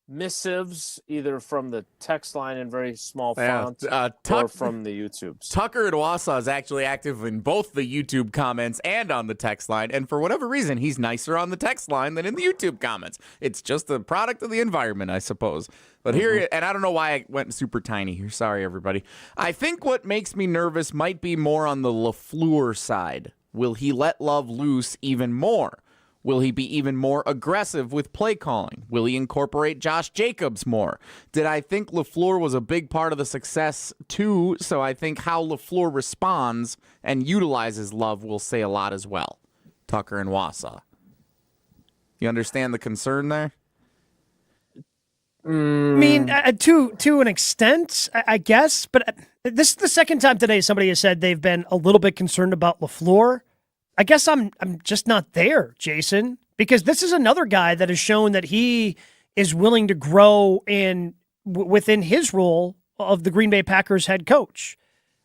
missives, either from the text line in very small font or from the YouTubes. Tucker and Wausau is actually active in both the YouTube comments and on the text line, and for whatever reason, he's nicer on the text line than in the YouTube comments. It's just a product of the environment, I suppose. But here, and I don't know why I went super tiny here. Sorry, everybody. I think what makes me nervous might be more on the LaFleur side. Will he let Love loose even more? Will he be even more aggressive with play calling? Will he incorporate Josh Jacobs more? Did I think LaFleur was a big part of the success too? So I think how LaFleur responds and utilizes Love will say a lot as well. Tucker and Wausau. You understand the concern there? I mean, to an extent, I guess. But this is the second time today somebody has said they've been a little bit concerned about LaFleur. I guess I'm just not there, Jason, because this is another guy that has shown that he is willing to grow within his role of the Green Bay Packers head coach.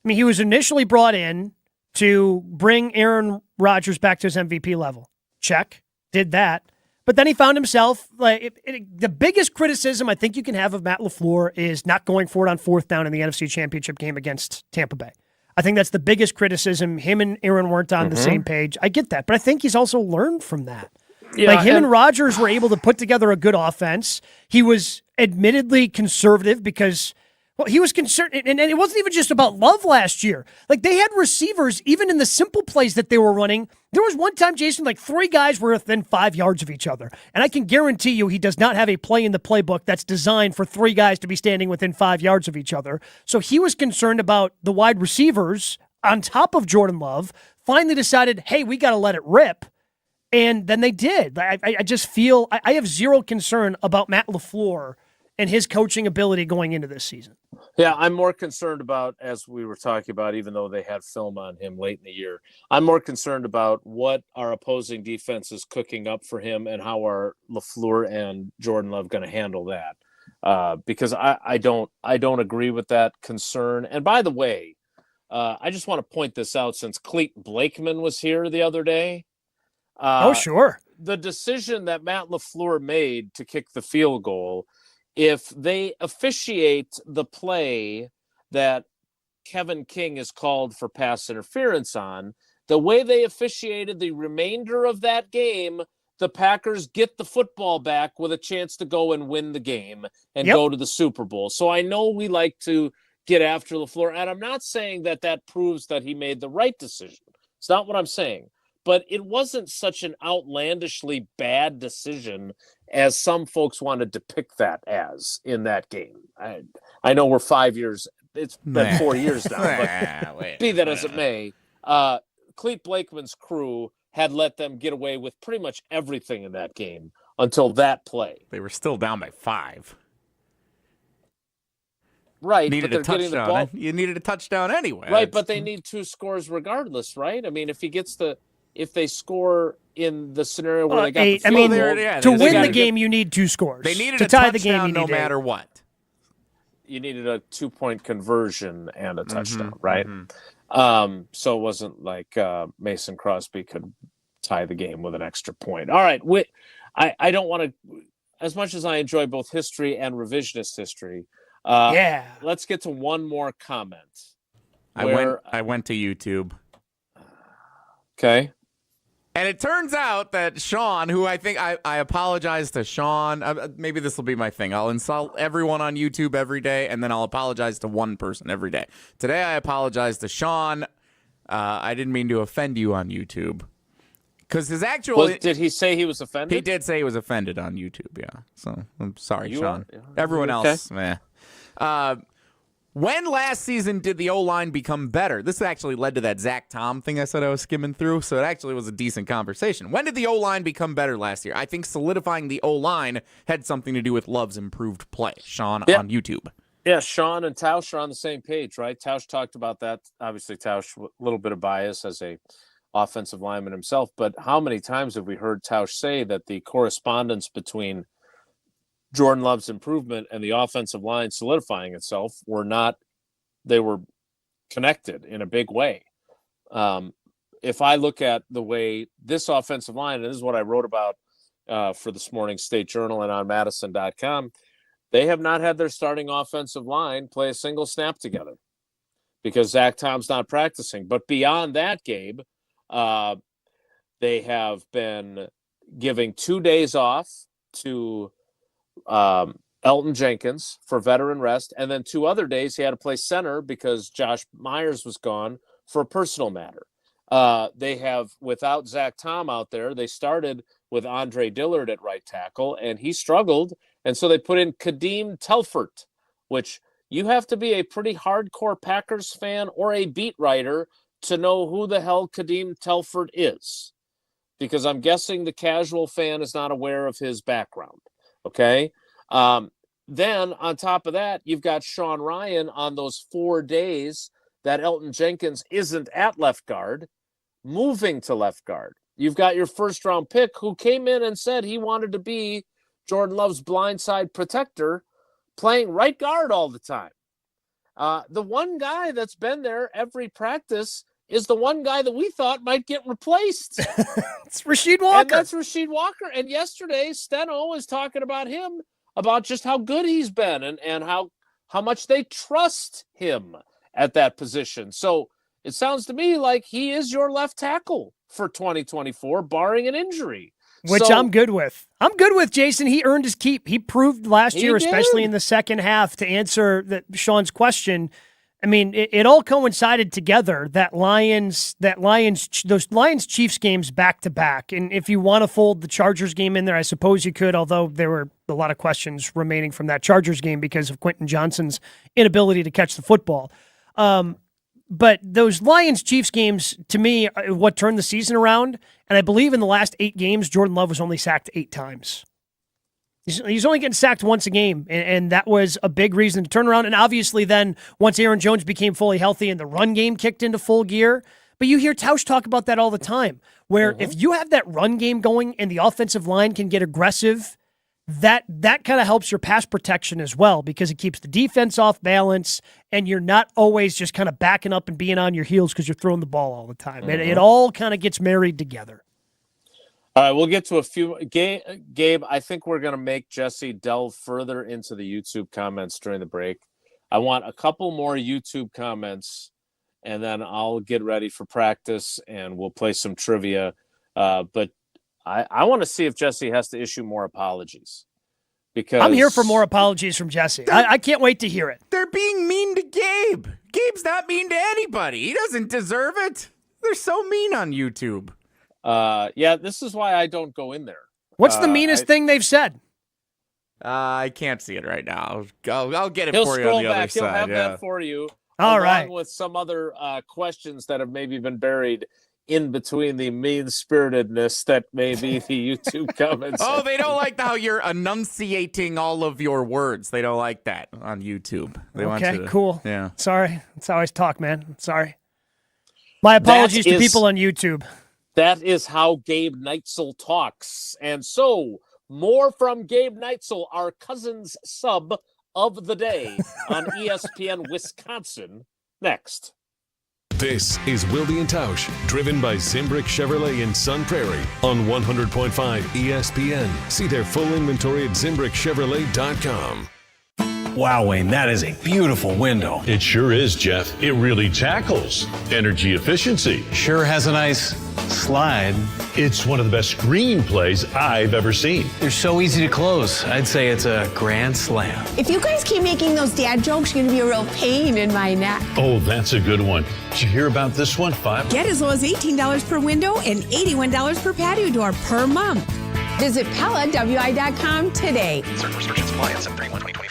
I mean, he was initially brought in to bring Aaron Rodgers back to his MVP level. Check. Did that. But then he found himself, the biggest criticism I think you can have of Matt LaFleur is not going for it on 4th down in the NFC Championship game against Tampa Bay. I think that's the biggest criticism. Him and Aaron weren't on the same page. I get that, but I think he's also learned from that. Yeah, him and Rodgers were able to put together a good offense. He was admittedly conservative because, well, he was concerned, and it wasn't even just about Love last year. Like, they had receivers, even in the simple plays that they were running. There was one time, Jason, like 3 guys were within 5 yards of each other. And I can guarantee you he does not have a play in the playbook that's designed for 3 guys to be standing within 5 yards of each other. So he was concerned about the wide receivers on top of Jordan Love, finally decided, hey, we got to let it rip. And then they did. I just feel I have zero concern about Matt LaFleur and his coaching ability going into this season. Yeah, I'm more concerned about, as we were talking about, even though they had film on him late in the year, I'm more concerned about what our opposing defense is cooking up for him and how are LaFleur and Jordan Love going to handle that. Because I don't agree with that concern. And by the way, I just want to point this out since Cleet Blakeman was here the other day. Oh, sure. The decision that Matt LaFleur made to kick the field goal, if they officiate the play that Kevin King is called for pass interference on, the way they officiated the remainder of that game, the Packers get the football back with a chance to go and win the game and go to the Super Bowl. So I know we like to get after LaFleur, and I'm not saying that that proves that he made the right decision. It's not what I'm saying. But it wasn't such an outlandishly bad decision as some folks want to depict that as in that game. I know we're 5 years. It's been 4 years now. But be that as it may, Cleet Blakeman's crew had let them get away with pretty much everything in that game until that play. They were still down by 5. Right. Needed but a touchdown. You needed a touchdown anyway. Right, but they need 2 scores regardless, right? I mean, if they score in the scenario where they got 8, the field goal, to win the game, you need 2 scores. They needed to a tie touchdown the game, you no need matter 8. what. You needed a 2-point conversion and a touchdown, right? So it wasn't like Mason Crosby could tie the game with an extra point. All right, I don't want to, as much as I enjoy both history and revisionist history. Let's get to one more comment. I went to YouTube. Okay. And it turns out that Sean, who I think I apologize to Sean. Maybe this will be my thing. I'll insult everyone on YouTube every day, and then I'll apologize to one person every day. Today I apologize to Sean. I didn't mean to offend you on YouTube. Because his actual... did he say he was offended? He did say he was offended on YouTube, yeah. So I'm sorry, Sean. Yeah. Everyone Okay. else, meh. When last season did the O-line become better? This actually led to that Zach Tom thing I said I was skimming through, so it actually was a decent conversation. When did the O-line become better last year? I think solidifying the O-line had something to do with Love's improved play. Sean on YouTube. Yeah, Sean and Tausch are on the same page, right? Tausch talked about that. Obviously, Tausch, a little bit of bias as a offensive lineman himself, but how many times have we heard Tausch say that the correspondence between Jordan Love's improvement and the offensive line solidifying itself they were connected in a big way. If I look at the way this offensive line, and this is what I wrote about for this morning's State Journal and on Madison.com, they have not had their starting offensive line play a single snap together because Zach Tom's not practicing. But beyond that, Gabe, they have been giving 2 days off to Elton Jenkins for veteran rest, and then 2 other days he had to play center because Josh Myers was gone for a personal matter. They have, without Zach Tom out there, they started with Andre Dillard at right tackle, and he struggled, and so they put in Kadeem Telfort, which you have to be a pretty hardcore Packers fan or a beat writer to know who the hell Kadeem Telfort is, because I'm guessing the casual fan is not aware of his background. Okay. Then on top of that, you've got Sean Ryan on those 4 days that Elton Jenkins isn't at left guard, moving to left guard. You've got your first round pick who came in and said he wanted to be Jordan Love's blindside protector, playing right guard all the time. The one guy that's been there every practice is the one guy that we thought might get replaced. It's Rasheed Walker. And that's Rasheed Walker. And yesterday, Steno was talking about him, about just how good he's been and how much they trust him at that position. So it sounds to me like he is your left tackle for 2024, barring an injury. Which I'm good with. I'm good with Jason. He earned his keep. He proved last year, especially in the second half, to answer Sean's question. I mean, it all coincided together, those Lions-Chiefs games back to back. And if you want to fold the Chargers game in there, I suppose you could, although there were a lot of questions remaining from that Chargers game because of Quentin Johnson's inability to catch the football. But those Lions-Chiefs games, to me, are what turned the season around. And I believe in the last 8 games, Jordan Love was only sacked 8 times. He's only getting sacked once a game, and that was a big reason to turn around. And obviously then, once Aaron Jones became fully healthy and the run game kicked into full gear, but you hear Tausch talk about that all the time, where if you have that run game going and the offensive line can get aggressive, that kind of helps your pass protection as well, because it keeps the defense off balance, and you're not always just kind of backing up and being on your heels because you're throwing the ball all the time. It all kind of gets married together. All right, we'll get to a few. Gabe, I think we're going to make Jesse delve further into the YouTube comments during the break. I want a couple more YouTube comments, and then I'll get ready for practice, and we'll play some trivia. But I want to see if Jesse has to issue more apologies. Because I'm here for more apologies from Jesse. I can't wait to hear it. They're being mean to Gabe. Gabe's not mean to anybody. He doesn't deserve it. They're so mean on YouTube. Yeah, this is why I don't go in there. What's the meanest thing they've said? I can't see it right now. I'll get it He'll for you on the other back. He'll side. have that for you. All along right. with some other questions that have maybe been buried in between the mean-spiritedness that may be the YouTube comments. Oh, they don't like how you're enunciating all of your words. They don't like that on YouTube. They want Okay, to, cool. Yeah. Sorry. That's how I talk, man. Sorry. My apologies to people on YouTube. That is how Gabe Neitzel talks. And so, more from Gabe Neitzel, our cousin's sub of the day on ESPN Wisconsin, next. This is Wilde and Tausch, driven by Zimbrick Chevrolet in Sun Prairie on 100.5 ESPN. See their full inventory at ZimbrickChevrolet.com. Wow, Wayne, that is a beautiful window. It sure is, Jeff. It really tackles energy efficiency. Sure has a nice slide. It's one of the best screenplays I've ever seen. They're so easy to close. I'd say it's a grand slam. If you guys keep making those dad jokes, you're going to be a real pain in my neck. Oh, that's a good one. Did you hear about this one? Get as low as $18 per window and $81 per patio door per month. Visit PellaWI.com today. Certain restrictions apply on 7/31/2024.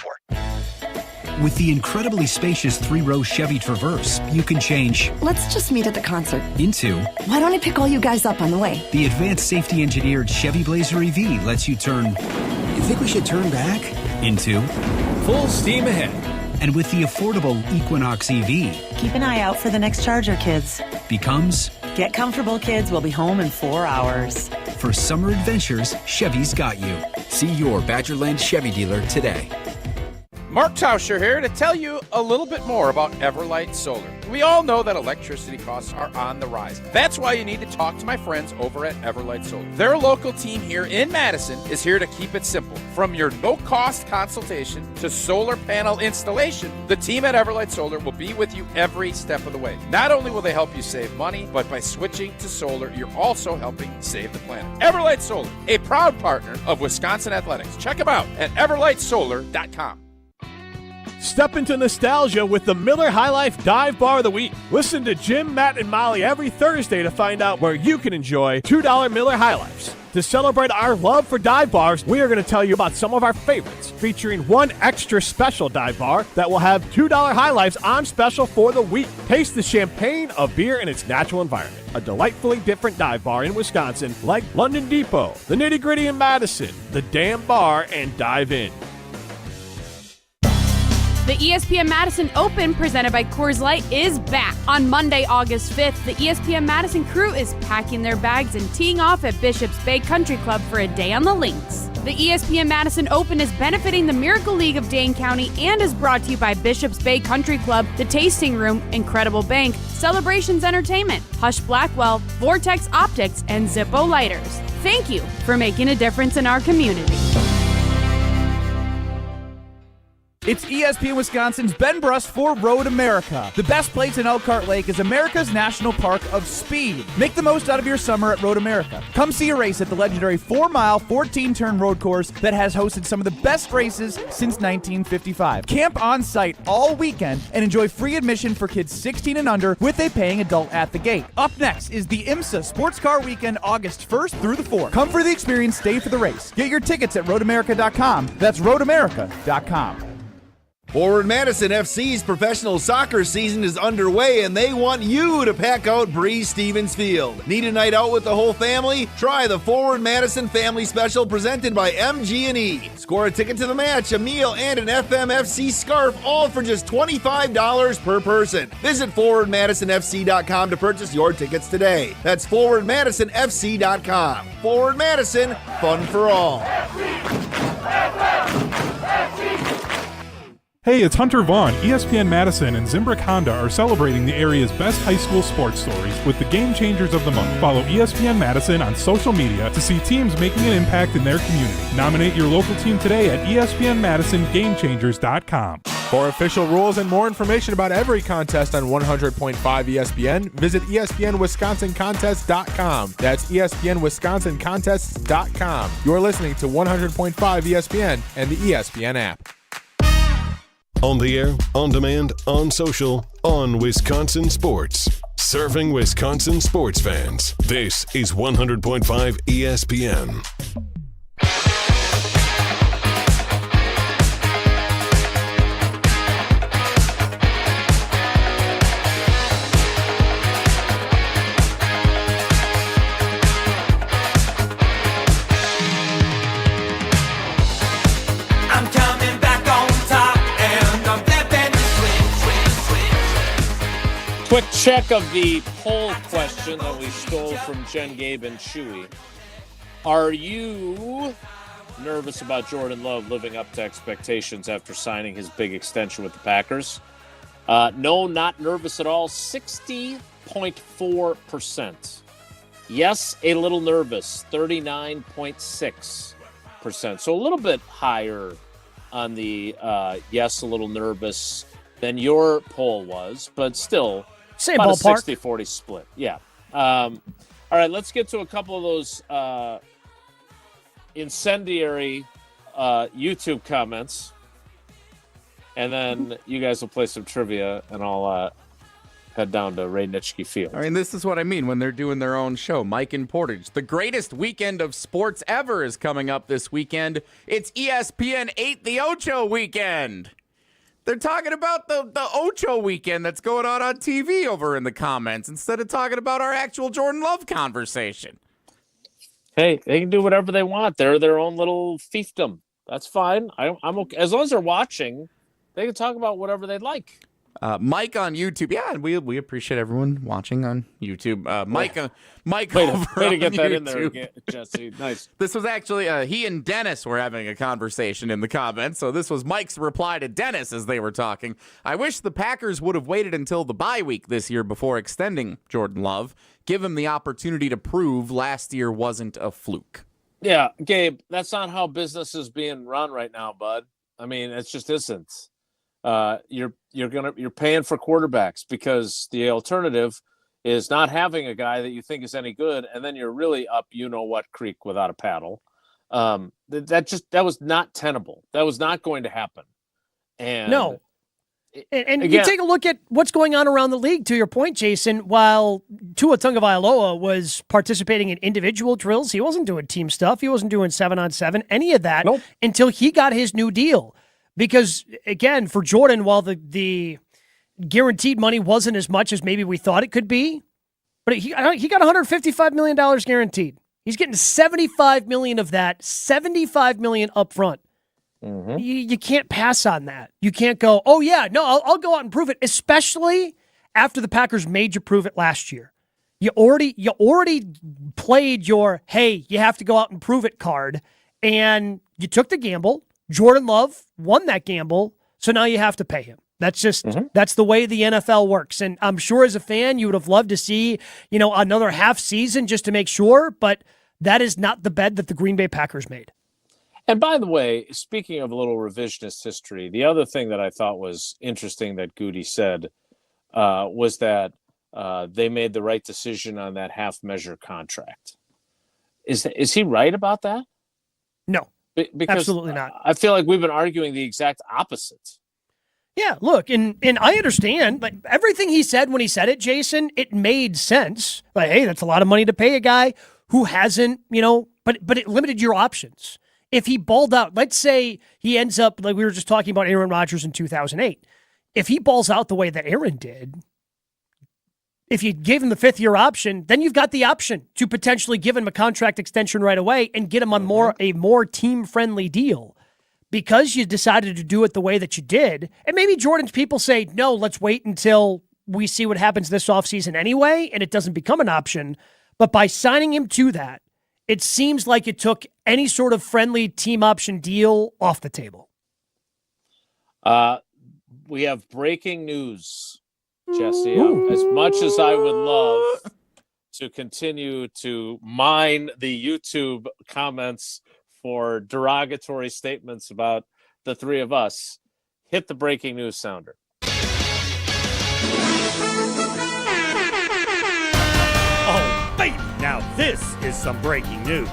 With the incredibly spacious 3-row Chevy Traverse, you can change "Let's just meet at the concert" into "Why don't I pick all you guys up on the way?" The advanced safety engineered Chevy Blazer EV lets you turn "You think we should turn back?" into full steam ahead. And with the affordable Equinox EV, keep an eye out for the next Charger, kids. Becomes get comfortable, kids. We'll be home in 4 hours. For summer adventures, Chevy's got you. See your Badgerland Chevy dealer today. Mark Tauscher here to tell you a little bit more about Everlight Solar. We all know that electricity costs are on the rise. That's why you need to talk to my friends over at Everlight Solar. Their local team here in Madison is here to keep it simple. From your no-cost consultation to solar panel installation, the team at Everlight Solar will be with you every step of the way. Not only will they help you save money, but by switching to solar, you're also helping save the planet. Everlight Solar, a proud partner of Wisconsin Athletics. Check them out at everlightsolar.com. Step into nostalgia with the Miller High Life Dive Bar of the Week. Listen to Jim, Matt, and Molly every Thursday to find out where you can enjoy $2 Miller High Lifes. To celebrate our love for dive bars, we are going to tell you about some of our favorites, featuring one extra special dive bar that will have $2 High Lifes on special for the week. Taste the champagne of beer in its natural environment. A delightfully different dive bar in Wisconsin like London Depot, the Nitty Gritty in Madison, the Dam Bar, and Dive In. The ESPN Madison Open, presented by Coors Light, is back. On Monday, August 5th, the ESPN Madison crew is packing their bags and teeing off at Bishops Bay Country Club for a day on the links. The ESPN Madison Open is benefiting the Miracle League of Dane County and is brought to you by Bishops Bay Country Club, The Tasting Room, Incredible Bank, Celebrations Entertainment, Hush Blackwell, Vortex Optics, and Zippo Lighters. Thank you for making a difference in our community. It's ESPN Wisconsin's Ben Brust for Road America. The best place in Elkhart Lake is America's National Park of Speed. Make the most out of your summer at Road America. Come see a race at the legendary 4-mile, 14-turn road course that has hosted some of the best races since 1955. Camp on site all weekend and enjoy free admission for kids 16 and under with a paying adult at the gate. Up next is the IMSA Sports Car Weekend, August 1st through the 4th. Come for the experience, stay for the race. Get your tickets at roadamerica.com. That's roadamerica.com. Forward Madison FC's professional soccer season is underway, and they want you to pack out Breeze Stevens Field. Need a night out with the whole family? Try the Forward Madison Family Special presented by MG&E. Score a ticket to the match, a meal, and an FMFC scarf, all for just $25 per person. Visit forwardmadisonfc.com to purchase your tickets today. That's forwardmadisonfc.com. Forward Madison, fun for all. Hey, it's Hunter Vaughn. ESPN Madison and Zimbrick Honda are celebrating the area's best high school sports stories with the Game Changers of the Month. Follow ESPN Madison on social media to see teams making an impact in their community. Nominate your local team today at ESPNMadisonGameChangers.com. For official rules and more information about every contest on 100.5 ESPN, visit ESPNWisconsinContests.com. That's ESPNWisconsinContests.com. You're listening to 100.5 ESPN and the ESPN app. On the air, on demand, on social, on Wisconsin Sports. Serving Wisconsin sports fans. This is 100.5 ESPN. Quick check of the poll question that we stole from Jen, Gabe, and Chewy. Are you nervous about Jordan Love living up to expectations after signing his big extension with the Packers? No, not nervous at all. 60.4%. Yes, a little nervous. 39.6%. So a little bit higher on the yes, a little nervous than your poll was, but still same about ballpark. A 60-40 split. Yeah. All right, let's get to a couple of those incendiary YouTube comments, and then you guys will play some trivia, and I'll head down to Ray Nitschke Field. I mean, this is what I mean when they're doing their own show. Mike and Portage. The greatest weekend of sports ever is coming up this weekend. It's ESPN 8 the Ocho weekend. They're talking about the Ocho weekend that's going on TV over in the comments instead of talking about our actual Jordan Love conversation. Hey, they can do whatever they want. They're their own little fiefdom. That's fine. I'm okay. As long as they're watching, they can talk about whatever they'd like. Mike on YouTube. Yeah, we appreciate everyone watching on YouTube. Mike way over to get on that YouTube. in there again, Jesse. Nice. This was actually he and Dennis were having a conversation in the comments. So this was Mike's reply to Dennis as they were talking. I wish the Packers would have waited until the bye week this year before extending Jordan Love. Give him the opportunity to prove last year wasn't a fluke. Yeah, Gabe, that's not how business is being run right now, bud. I mean, it just isn't. You're paying for quarterbacks because the alternative is not having a guy that you think is any good, and then you're really up what creek without a paddle. That was not tenable. That was not going to happen. And no. And again, you take a look at what's going on around the league, to your point, Jason. While Tua Tagovailoa was participating in individual drills, he wasn't doing team stuff. He wasn't doing 7-on-7, any of that until he got his new deal. Because, again, for Jordan, while the guaranteed money wasn't as much as maybe we thought it could be, but he got $155 million guaranteed. He's getting $75 million of that, $75 million up front. Mm-hmm. You can't pass on that. You can't go, oh, yeah, no, I'll go out and prove it, especially after the Packers made you prove it last year. You already played your, hey, you have to go out and prove it card, and you took the gamble. Jordan Love won that gamble, so now you have to pay him. That's just that's the way the NFL works. And I'm sure as a fan, you would have loved to see, another half season just to make sure, but that is not the bed that the Green Bay Packers made. And by the way, speaking of a little revisionist history, the other thing that I thought was interesting that Goody said was that they made the right decision on that half-measure contract. Is he right about that? No. Because absolutely not. I feel like we've been arguing the exact opposite. Yeah, look, and I understand, but everything he said when he said it, Jason, it made sense. Like, hey, that's a lot of money to pay a guy who hasn't, but it limited your options. If he balled out, let's say he ends up, like we were just talking about Aaron Rodgers in 2008. If he balls out the way that Aaron did, if you gave him the fifth-year option, then you've got the option to potentially give him a contract extension right away and get him on a more team-friendly deal. Because you decided to do it the way that you did, and maybe Jordan's people say, no, let's wait until we see what happens this offseason anyway, and it doesn't become an option. But by signing him to that, it seems like it took any sort of friendly team option deal off the table. We have breaking news, Jesse. As much as I would love to continue to mine the YouTube comments for derogatory statements about the three of us, hit the breaking news sounder. Oh, baby! Now this is some breaking news.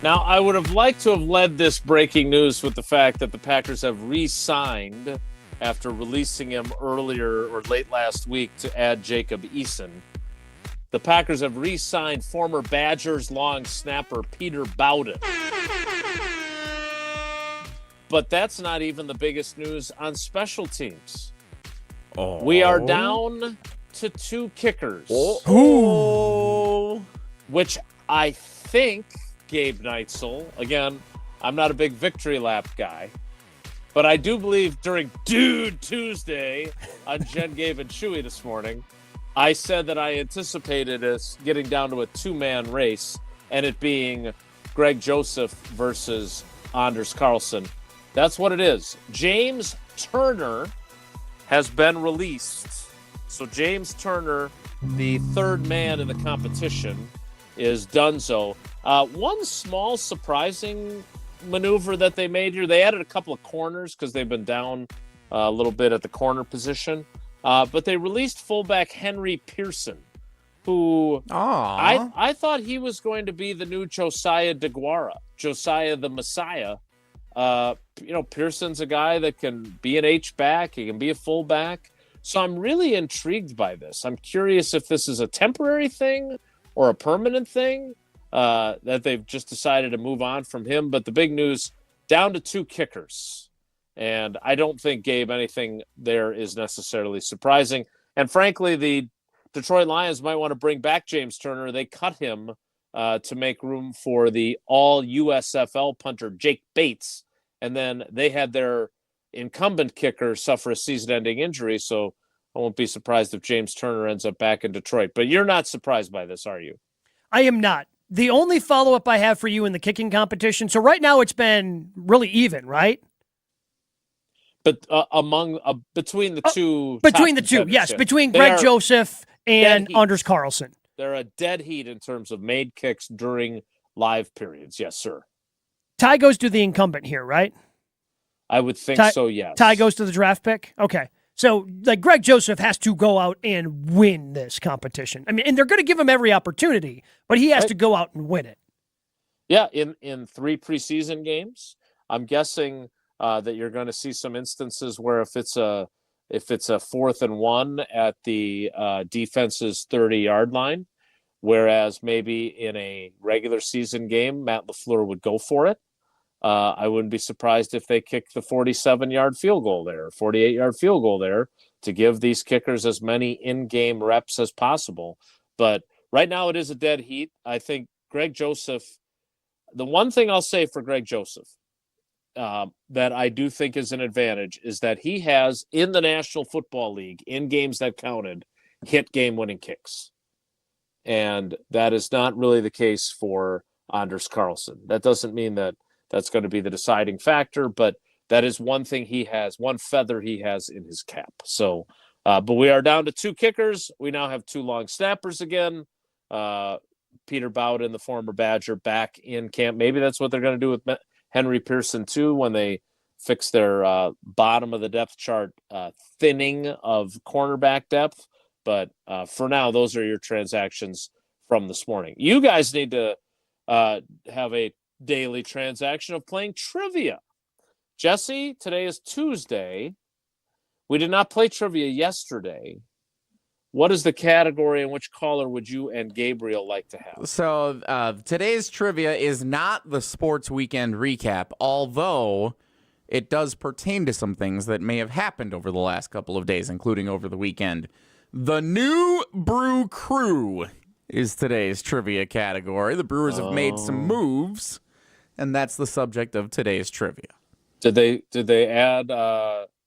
Now, I would have liked to have led this breaking news with the fact that the Packers have re-signed after releasing him earlier or late last week to add Jacob Eason. The Packers have re-signed former Badgers long snapper Peter Bowden. But that's not even the biggest news on special teams. We are down to 2 kickers. Which I think Gabe Neitzel, again, I'm not a big victory lap guy, but I do believe during Dude Tuesday on Jen, Gabe, and Chewy this morning, I said that I anticipated us getting down to a 2-man race and it being Greg Joseph versus Anders Carlson. That's what it is. James Turner has been released. So James Turner, the third man in the competition, is donezo. One small surprising maneuver that they made here, they added a couple of corners because they've been down a little bit at the corner position. But they released fullback Henry Pearson, who I thought he was going to be the new Josiah DeGuara, Josiah the Messiah. Pearson's a guy that can be an H-back. He can be a fullback. So I'm really intrigued by this. I'm curious if this is a temporary thing or a permanent thing, that they've just decided to move on from him. But the big news, down to 2 kickers. And I don't think, Gabe, anything there is necessarily surprising. And frankly, the Detroit Lions might want to bring back James Turner. They cut him to make room for the all-USFL punter Jake Bates. And then they had their incumbent kicker suffer a season-ending injury. So I won't be surprised if James Turner ends up back in Detroit. But you're not surprised by this, are you? I am not. The only follow-up I have for you in the kicking competition, so right now it's been really even, right? But between the two, yes, between Greg Joseph and Anders Carlson, they're a dead heat in terms of made kicks during live periods. Yes, sir. Ty goes to the incumbent here, right? I would think so. Yes. Ty goes to the draft pick. Okay, so like Greg Joseph has to go out and win this competition. I mean, and they're going to give him every opportunity, but he has to go out and win it. Yeah, in 3 preseason games, I'm guessing. That you're going to see some instances where if it's a 4th and 1 at the defense's 30-yard line, whereas maybe in a regular season game, Matt LaFleur would go for it. I wouldn't be surprised if they kick the 47-yard field goal there, 48-yard field goal there to give these kickers as many in-game reps as possible. But right now it is a dead heat. I think Greg Joseph, the one thing I'll say for Greg Joseph, that I do think is an advantage is that he has, in the National Football League, in games that counted, hit game-winning kicks. And that is not really the case for Anders Carlson. That doesn't mean that that's going to be the deciding factor, but that is one thing he has, one feather he has in his cap. So, but we are down to 2 kickers. We now have 2 long snappers again. Peter Bowden, the former Badger, back in camp. Maybe that's what they're going to do with Henry Pearson too, when they fix their bottom of the depth chart thinning of cornerback depth. But for now, those are your transactions from this morning. You guys need to have a daily transaction of playing trivia. Jesse, today is Tuesday. We did not play trivia yesterday. What is the category and which caller would you and Gabriel like to have? So today's trivia is not the sports weekend recap, although it does pertain to some things that may have happened over the last couple of days, including over the weekend. The New Brew Crew is today's trivia category. The Brewers have made some moves, and that's the subject of today's trivia. Did they add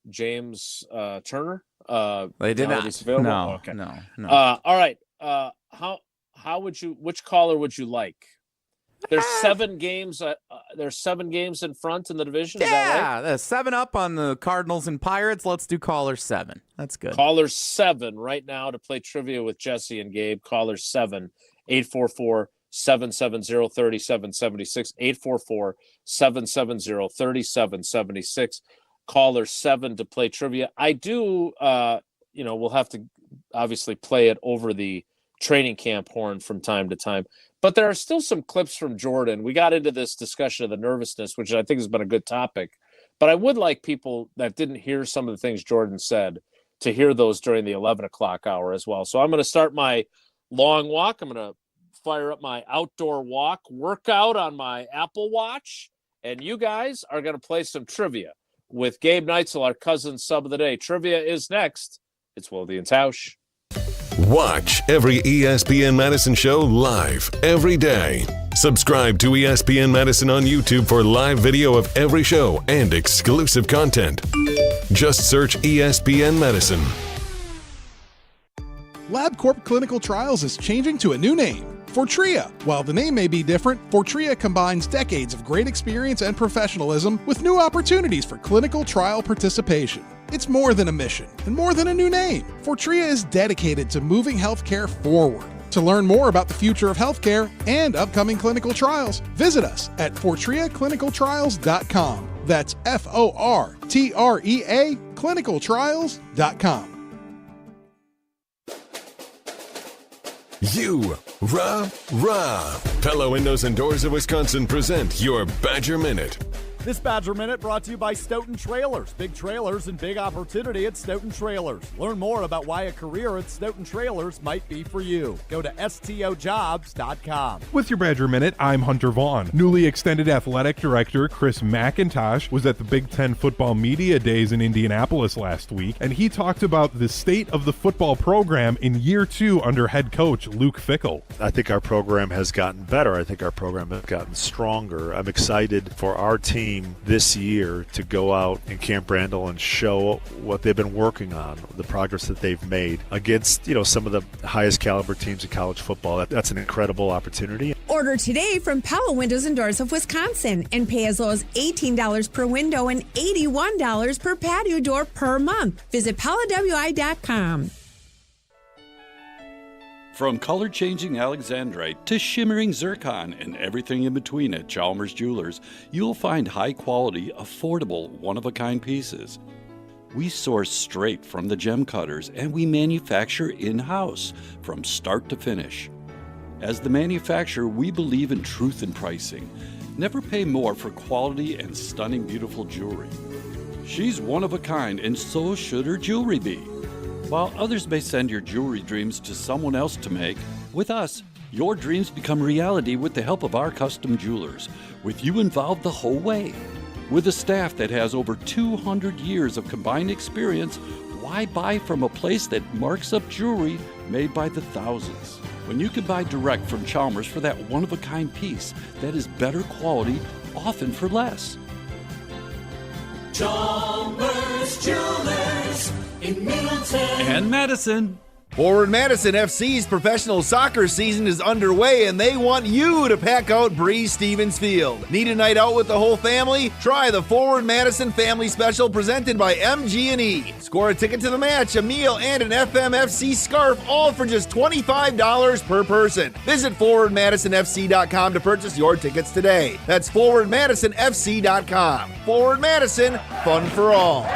James Turner? They did not. No, okay. No. All right. How would you? Which caller would you like? There's 7 games. There's 7 games in front in the division. Is that right? 7 up on the Cardinals and Pirates. Let's do caller 7. That's good. Caller 7 right now to play trivia with Jesse and Gabe. Caller 7, 844-770-3776. 844-770-3776. Caller 7 to play trivia. I do. We'll have to obviously play it over the training camp horn from time to time. But there are still some clips from Jordan. We got into this discussion of the nervousness, which I think has been a good topic. But I would like people that didn't hear some of the things Jordan said to hear those during the 11 o'clock hour as well. So I'm going to start my long walk. I'm going to fire up my outdoor walk workout on my Apple Watch. And you guys are going to play some trivia with Gabe Neitzel, our cousin sub of the day. Trivia is next. It's Wilde and Tausch. Watch every ESPN Madison show live every day. Subscribe to ESPN Madison on YouTube for live video of every show and exclusive content. Just search ESPN Madison. LabCorp Clinical Trials is changing to a new name, Fortrea. While the name may be different, Fortrea combines decades of great experience and professionalism with new opportunities for clinical trial participation. It's more than a mission and more than a new name. Fortrea is dedicated to moving healthcare forward. To learn more about the future of healthcare and upcoming clinical trials, visit us at FortreaClinicalTrials.com. That's FORTREA clinicaltrials.com. Pella Windows and Doors of Wisconsin present your Badger Minute. This Badger Minute brought to you by Stoughton Trailers. Big trailers and big opportunity at Stoughton Trailers. Learn more about why a career at Stoughton Trailers might be for you. Go to STOjobs.com. With your Badger Minute, I'm Hunter Vaughn. Newly extended athletic director Chris McIntosh was at the Big Ten Football Media Days in Indianapolis last week, and he talked about the state of the football program in year 2 under head coach Luke Fickell. I think our program has gotten better. I think our program has gotten stronger. I'm excited for our team this year to go out in Camp Randall and show what they've been working on, the progress that they've made against, some of the highest caliber teams in college football. That's an incredible opportunity. Order today from Pella Windows and Doors of Wisconsin and pay as low as $18 per window and $81 per patio door per month. Visit PellaWI.com. From color-changing alexandrite to shimmering zircon and everything in between at Chalmers Jewelers, you'll find high-quality, affordable, one-of-a-kind pieces. We source straight from the gem cutters, and we manufacture in-house from start to finish. As the manufacturer, we believe in truth in pricing. Never pay more for quality and stunning, beautiful jewelry. She's one of a kind, and so should her jewelry be. While others may send your jewelry dreams to someone else to make, with us, your dreams become reality with the help of our custom jewelers, with you involved the whole way. With a staff that has over 200 years of combined experience, why buy from a place that marks up jewelry made by the thousands? When you can buy direct from Chalmers for that one-of-a-kind piece that is better quality, often for less. Chalmers Jewelers in Middleton and Madison. Forward Madison FC's professional soccer season is underway, and they want you to pack out Breeze Stevens Field. Need a night out with the whole family? Try the Forward Madison Family Special presented by MG&E. Score a ticket to the match, a meal, and an FMFC scarf, all for just $25 per person. Visit ForwardMadisonFC.com to purchase your tickets today. That's ForwardMadisonFC.com. Forward Madison, fun for all.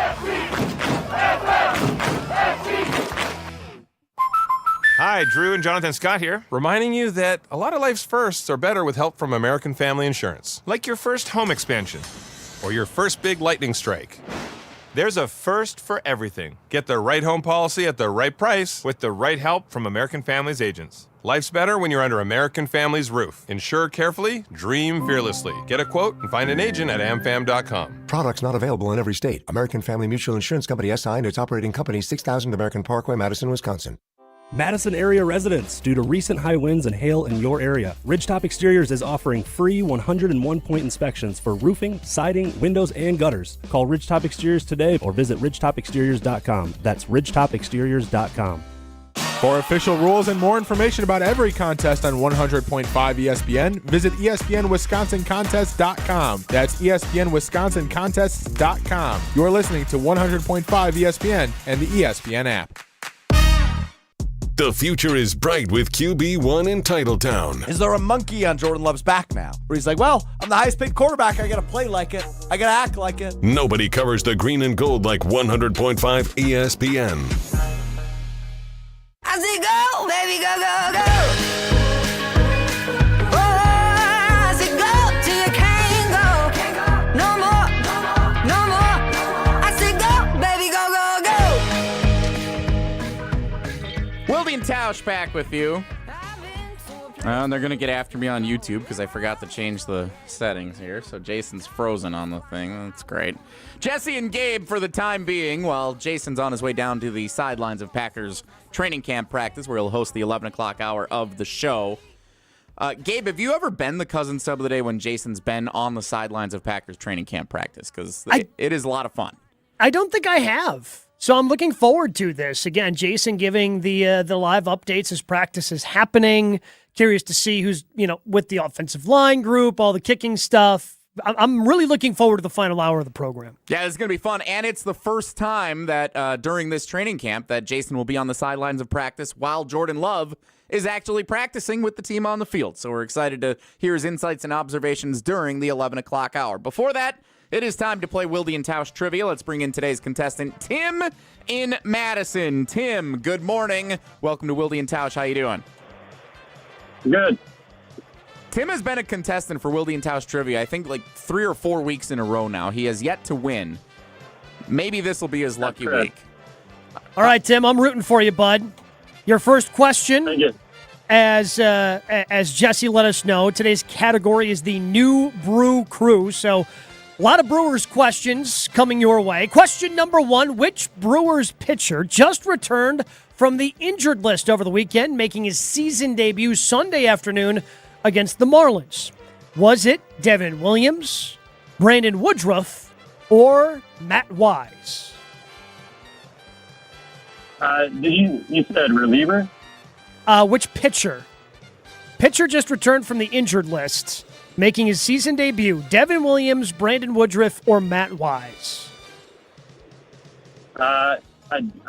Hi, Drew and Jonathan Scott here, reminding you that a lot of life's firsts are better with help from American Family Insurance. Like your first home expansion, or your first big lightning strike, There's a first for everything. Get the right home policy at the right price with the right help from American Family's agents. Life's better when you're under American Family's roof. Insure carefully, dream fearlessly. Get a quote and find an agent at amfam.com. Products not available in every state. American Family Mutual Insurance Company SI and its operating company 6000 American Parkway, Madison, Wisconsin. Madison area residents, due to recent high winds and hail in your area, Ridgetop Exteriors is offering free 101-point inspections for roofing, siding, windows, and gutters. Call Ridgetop Exteriors today or visit ridgetopexteriors.com. That's ridgetopexteriors.com. For official rules and more information about every contest on 100.5 ESPN, visit ESPNWisconsinContests.com. That's ESPNWisconsinContests.com. You're listening to 100.5 ESPN and the ESPN app. The future is bright with QB1 in Titletown. Is there a monkey on Jordan Love's back now? Where he's like, well, I'm the highest paid quarterback. I got to play like it. I got to act like it. Nobody covers the green and gold like 100.5 ESPN. I say go, baby, go, go, go. Oh, I say go till you can't go. No more, no more. I say go, baby, go, go, go. Wilde and Tausch back with you. And they're going to get after me on YouTube because I forgot to change the settings here. So Jason's frozen on the thing. That's great. Jesse and Gabe for the time being, while Jason's on his way down to the sidelines of Packers training camp practice where he'll host the 11 o'clock hour of the show. Gabe, have you ever been the cousin sub of the day when Jason's been on the sidelines of Packers training camp practice? Because it is a lot of fun. I don't think I have. So I'm looking forward to this. Again, Jason giving the live updates as practice is happening. Curious to see who's, with the offensive line group, all the kicking stuff. I'm really looking forward to the final hour of the program. Yeah, it's going to be fun. And it's the first time that during this training camp that Jason will be on the sidelines of practice while Jordan Love is actually practicing with the team on the field. So we're excited to hear his insights and observations during the 11 o'clock hour. Before that, it is time to play Wilde and Tausch Trivia. Let's bring in today's contestant, Tim in Madison. Tim, good morning. Welcome to Wilde and Tausch. How you doing? Good. Tim has been a contestant for Wilde and Tausch Trivia, I think, like 3 or 4 weeks in a row now. He has yet to win. Maybe this will be his lucky week. All right, Tim, I'm rooting for you, bud. Your first question, as Jesse let us know, today's category is the New Brew Crew. So a lot of Brewers questions coming your way. Question number 1, which Brewers pitcher just returned from the injured list over the weekend, making his season debut Sunday afternoon against the Marlins? Was it Devin Williams, Brandon Woodruff, or Matt Wise? You said reliever? Which pitcher? Pitcher just returned from the injured list, making his season debut. Devin Williams, Brandon Woodruff, or Matt Wise? I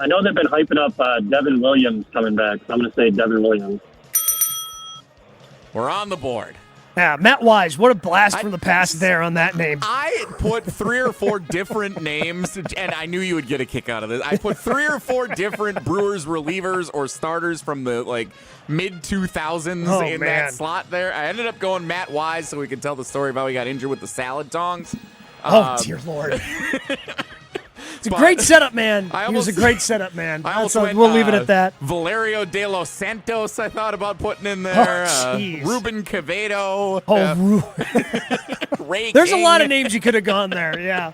know they've been hyping up Devin Williams coming back, so I'm going to say Devin Williams. We're on the board. Yeah, Matt Wise, what a blast from the past there on that name. I put 3 or 4 different names, and I knew you would get a kick out of this. I put 3 or 4 different Brewers relievers or starters from the mid-2000s that slot there. I ended up going Matt Wise so we could tell the story of how he got injured with the salad tongs. Dear Lord. It's a great setup, man. He was a great setup, man. We'll leave it at that. Valerio de los Santos, I thought about putting in there. Ruben Quevedo. Ray There's King. a lot of names you could have gone there, yeah.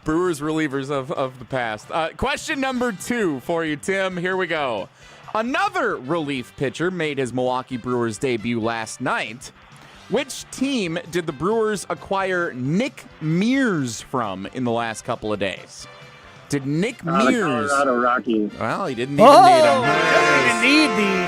Brewers relievers of the past. Question number 2 for you, Tim. Here we go. Another relief pitcher made his Milwaukee Brewers debut last night. Which team did the Brewers acquire Nick Mears from in the last couple of days? Did Nick Mears... Colorado Rockies. Well, he didn't even need them. Doesn't even need the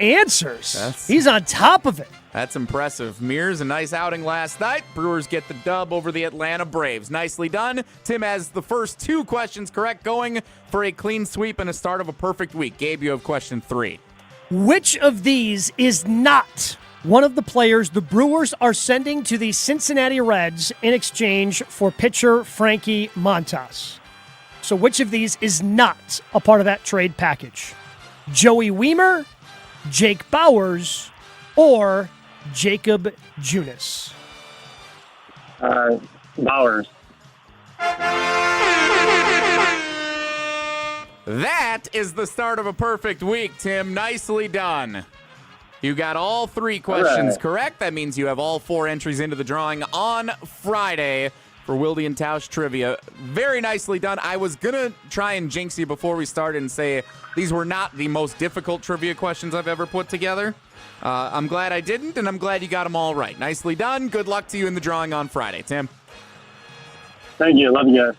answers. He's on top of it. That's impressive. Mears, a nice outing last night. Brewers get the dub over the Atlanta Braves. Nicely done. Tim has the first 2 questions correct, going for a clean sweep and a start of a perfect week. Gabe, you have question 3. Which of these is not one of the players the Brewers are sending to the Cincinnati Reds in exchange for pitcher Frankie Montas? So which of these is not a part of that trade package? Joey Weimer, Jake Bowers, or Jacob Junis? Bowers. That is the start of a perfect week, Tim. Nicely done. You got all 3 questions correct. That means you have all 4 entries into the drawing on Friday for Wilde and Tausch trivia. Very nicely done. I was going to try and jinx you before we started and say these were not the most difficult trivia questions I've ever put together. I'm glad I didn't, and I'm glad you got them all right. Nicely done. Good luck to you in the drawing on Friday, Tim. Thank you. Love you guys.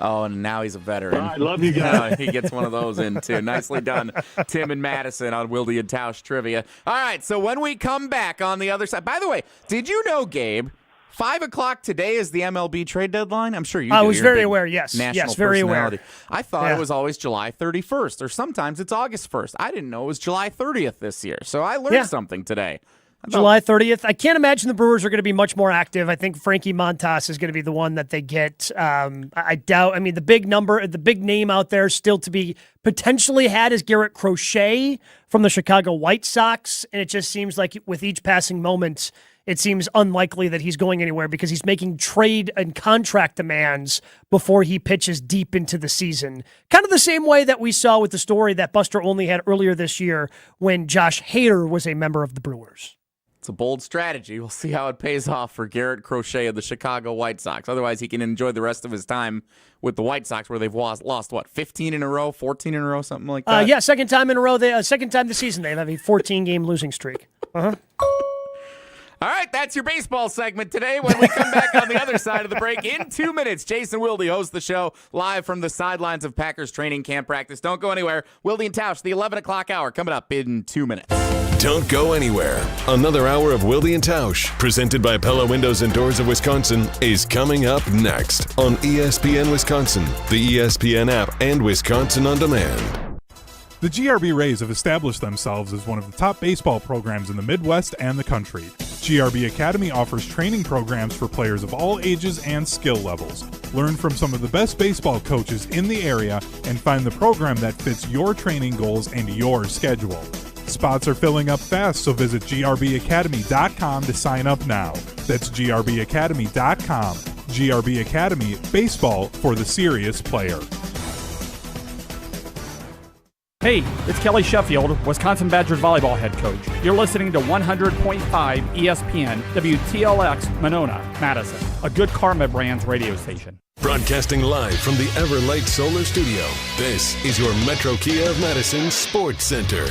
Oh, and now he's a veteran. I love you guys. He gets one of those in, too. Nicely done, Tim and Madison on Wilde and Tausch trivia. All right, so when we come back on the other side. By the way, did you know, Gabe, 5 o'clock today is the MLB trade deadline? I'm sure you do. I was You're a very big aware, yes. national Yes, very personality. aware. I thought it was always July 31st, or sometimes it's August 1st. I didn't know it was July 30th this year, so I learned something today. July 30th. I can't imagine the Brewers are going to be much more active. I think Frankie Montas is going to be the one that they get. I doubt. I mean, the big name out there still to be potentially had is Garrett Crochet from the Chicago White Sox. And it just seems like with each passing moment, it seems unlikely that he's going anywhere because he's making trade and contract demands before he pitches deep into the season. Kind of the same way that we saw with the story that Buster Olney had earlier this year when Josh Hader was a member of the Brewers. It's a bold strategy. We'll see how it pays off for Garrett Crochet of the Chicago White Sox. Otherwise, he can enjoy the rest of his time with the White Sox, where they've lost 15 in a row, 14 in a row, something like that? Yeah, second time in a row. Second time this season they have a 14-game losing streak. Uh-huh. All right, that's your baseball segment today. When we come back on the other side of the break in 2 minutes, Jason Wilde hosts the show live from the sidelines of Packers training camp practice. Don't go anywhere. Wilde and Tausch, the 11 o'clock hour, coming up in 2 minutes. Don't go anywhere. Another hour of Wilde and Tausch, presented by Pella Windows and Doors of Wisconsin, is coming up next on ESPN Wisconsin, the ESPN app, and Wisconsin On Demand. The GRB Rays have established themselves as one of the top baseball programs in the Midwest and the country. GRB Academy offers training programs for players of all ages and skill levels. Learn from some of the best baseball coaches in the area and find the program that fits your training goals and your schedule. Spots are filling up fast, so visit grbacademy.com to sign up now. That's grbacademy.com. GRB Academy, baseball for the serious player. Hey, it's Kelly Sheffield, Wisconsin Badgers volleyball head coach. You're listening to 100.5 ESPN, WTLX, Monona, Madison, a good Karma Brands radio station. Broadcasting live from the Everlight Solar Studio, this is your Metro Kia of Madison Sports Center.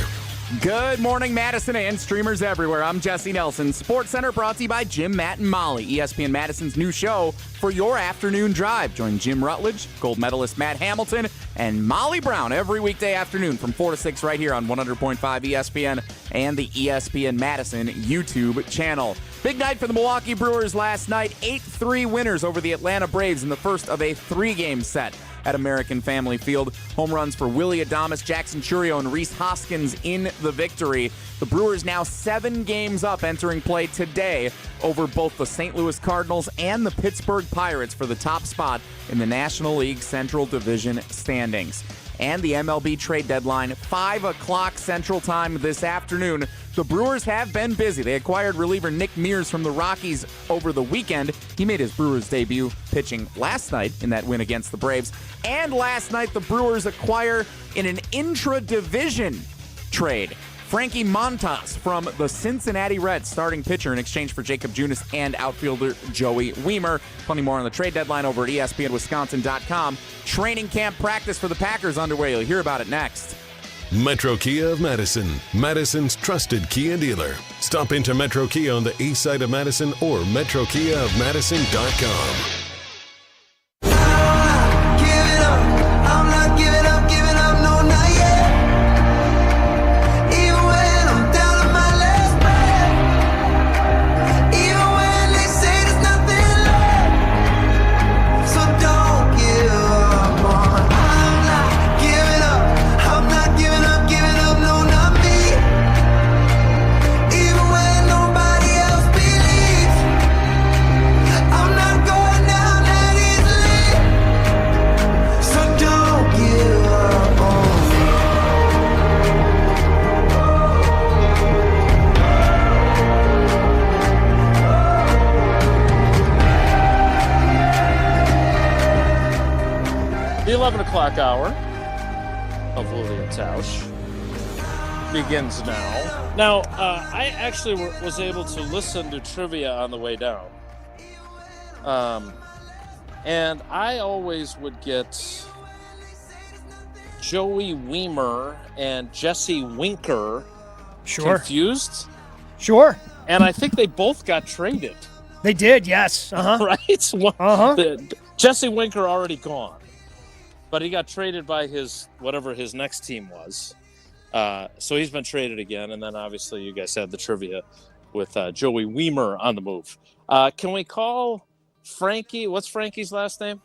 Good morning, Madison and streamers everywhere. I'm Jesse Nelson. Sports Center brought to you by Jim, Matt, and Molly, ESPN Madison's new show for your afternoon drive. Join Jim Rutledge, gold medalist Matt Hamilton, and Molly Brown every weekday afternoon from 4 to 6 right here on 100.5 ESPN and the ESPN Madison YouTube channel. Big night for the Milwaukee Brewers last night. 8-3 winners over the Atlanta Braves in the first of a 3-game set at American Family Field. Home runs for Willie Adames, Jackson Churio, and Rhys Hoskins in the victory. The Brewers now 7 games up entering play today over both the St. Louis Cardinals and the Pittsburgh Pirates for the top spot in the National League Central Division standings. And the MLB trade deadline, 5 o'clock Central Time this afternoon. The Brewers have been busy. They acquired reliever Nick Mears from the Rockies over the weekend. He made his Brewers debut pitching last night in that win against the Braves. And last night, the Brewers acquire in an intra-division trade Frankie Montas from the Cincinnati Reds, starting pitcher, in exchange for Jacob Junis and outfielder Joey Weimer. Plenty more on the trade deadline over at ESPNWisconsin.com. Training camp practice for the Packers underway. You'll hear about it next. Metro Kia of Madison, Madison's trusted Kia dealer. Stop into Metro Kia on the east side of Madison or MetroKiaofMadison.com. The 11 o'clock hour of Wilde and Tausch begins now. Now, I actually was able to listen to trivia on the way down. And I always would get Joey Weimer and Jesse Winker confused. Sure. And I think they both got traded. They did, yes. Right? Jesse Winker already gone. But he got traded by whatever his next team was. So he's been traded again. And then obviously you guys had the trivia with Joey Weimer on the move. Can we call Frankie? What's Frankie's last name?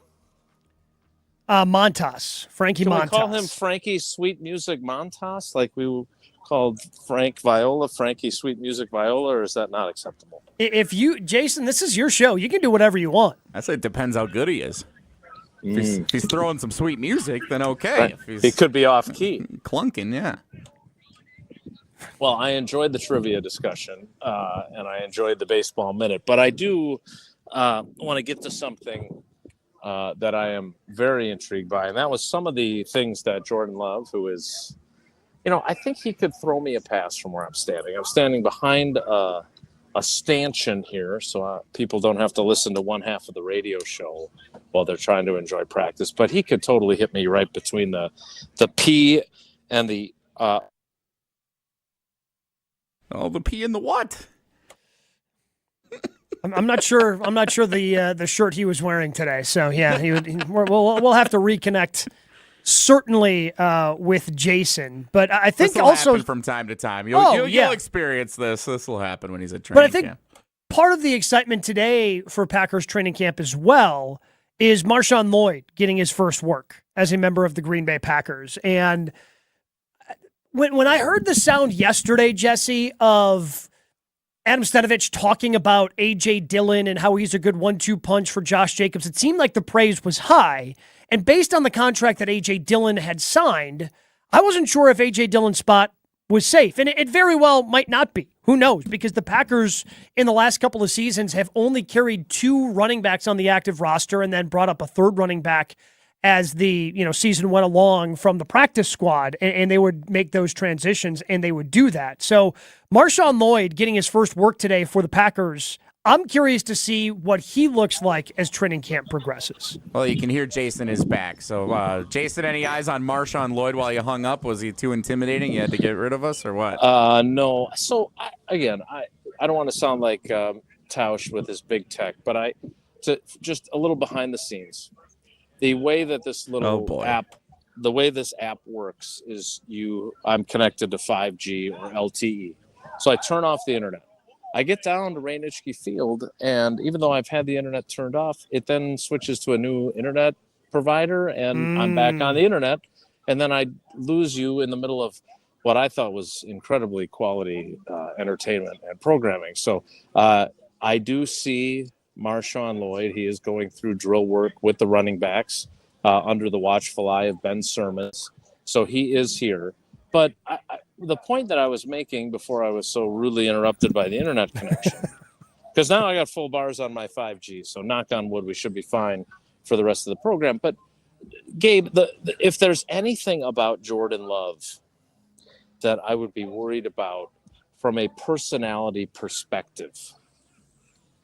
Montas. Frankie Montas. Can we call him Frankie Sweet Music Montas? Like we called Frank Viola, Frankie Sweet Music Viola, or is that not acceptable? If you, Jason, this is your show. You can do whatever you want. I say it depends how good he is. If he's throwing some sweet music, then okay. Right. He could be off key. Clunking, yeah. Well, I enjoyed the trivia discussion, and I enjoyed the baseball minute. But I do want to get to something that I am very intrigued by, and that was some of the things that Jordan Love, who is, I think he could throw me a pass from where I'm standing. I'm standing behind a stanchion here, so people don't have to listen to one half of the radio show while they're trying to enjoy practice. But he could totally hit me right between the P and the the P and the what? I'm not sure. I'm not sure the shirt he was wearing today. So yeah, we'll have to reconnect. Certainly with Jason, but I think this will also happen from time to time. You'll experience this. This will happen when he's at training camp. But I think part of the excitement today for Packers training camp as well is Marshawn Lloyd getting his first work as a member of the Green Bay Packers. And when I heard the sound yesterday, Jesse, of Adam Stenavich talking about A.J. Dillon and how he's a good 1-2 punch for Josh Jacobs, it seemed like the praise was high. And based on the contract that A.J. Dillon had signed, I wasn't sure if A.J. Dillon's spot was safe. And it very well might not be. Who knows? Because the Packers in the last couple of seasons have only carried 2 running backs on the active roster and then brought up a third running back as the season went along from the practice squad, and they would make those transitions, and they would do that. So Marshawn Lloyd getting his first work today for the Packers, I'm curious to see what he looks like as training camp progresses. Well, you can hear Jason is back. So, Jason, any eyes on Marshawn Lloyd while you hung up? Was he too intimidating? You had to get rid of us, or what? No. So, I don't want to sound like Tausch with his big tech, but just a little behind the scenes. The way that this little app works is I'm connected to 5G or LTE. So I turn off the internet. I get down to Rainichke Field, and even though I've had the internet turned off, it then switches to a new internet provider, and I'm back on the internet. And then I lose you in the middle of what I thought was incredibly quality entertainment and programming. So I do see Marshawn Lloyd. He is going through drill work with the running backs under the watchful eye of Ben Sermons. So he is here. But the point that I was making before I was so rudely interrupted by the internet connection, because now I got full bars on my 5G, so knock on wood, we should be fine for the rest of the program. But Gabe, if there's anything about Jordan Love that I would be worried about from a personality perspective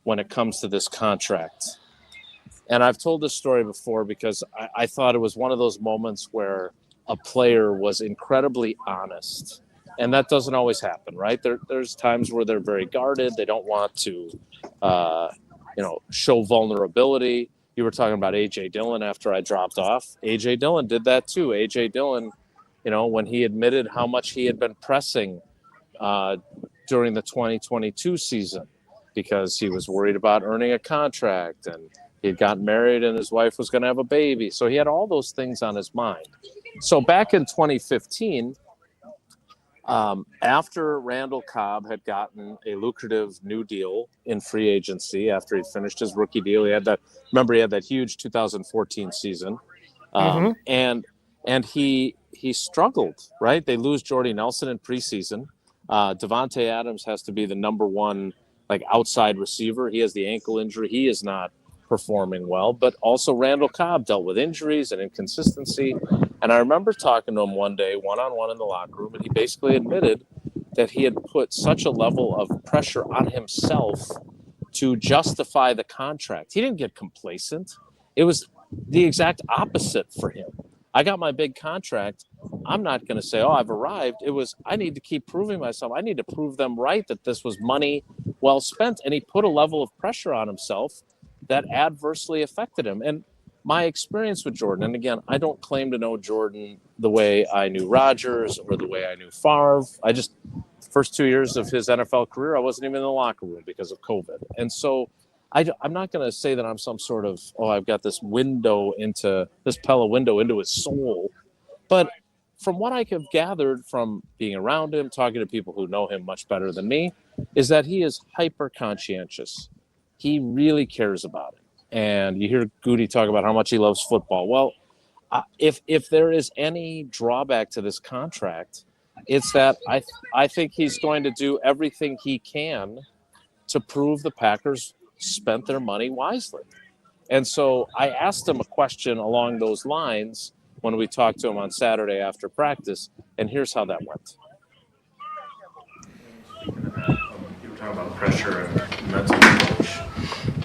when it comes to this contract, and I've told this story before because I thought it was one of those moments where a player was incredibly honest, and that doesn't always happen, right? There's times where they're very guarded. They don't want to, show vulnerability. You were talking about A.J. Dillon after I dropped off. A.J. Dillon did that too. A.J. Dillon, when he admitted how much he had been pressing during the 2022 season because he was worried about earning a contract, and he had gotten married and his wife was going to have a baby. So he had all those things on his mind. So back in 2015, after Randall Cobb had gotten a lucrative new deal in free agency after he finished his rookie deal, he had that huge 2014 season, and he struggled. Right, they lose Jordy Nelson in preseason. Devontae Adams has to be the number one outside receiver. He has the ankle injury. He is not performing well, but also Randall Cobb dealt with injuries and inconsistency. And I remember talking to him one day, one-on-one in the locker room, and he basically admitted that he had put such a level of pressure on himself to justify the contract. He didn't get complacent. It was the exact opposite for him. I got my big contract. I'm not going to say, oh, I've arrived. It was, I need to keep proving myself. I need to prove them right that this was money well spent. And he put a level of pressure on himself that adversely affected him. And my experience with Jordan, and again, I don't claim to know Jordan the way I knew Rodgers or the way I knew Favre. First 2 years of his NFL career, I wasn't even in the locker room because of COVID. And so I'm not going to say that I'm some sort of, I've got this Pella window into his soul. But from what I have gathered from being around him, talking to people who know him much better than me, is that he is hyper conscientious. He really cares about it. And you hear Goody talk about how much he loves football. Well, if there is any drawback to this contract, it's that I think he's going to do everything he can to prove the Packers spent their money wisely. And so I asked him a question along those lines when we talked to him on Saturday after practice, and here's how that went. You were talking about pressure and mental coach.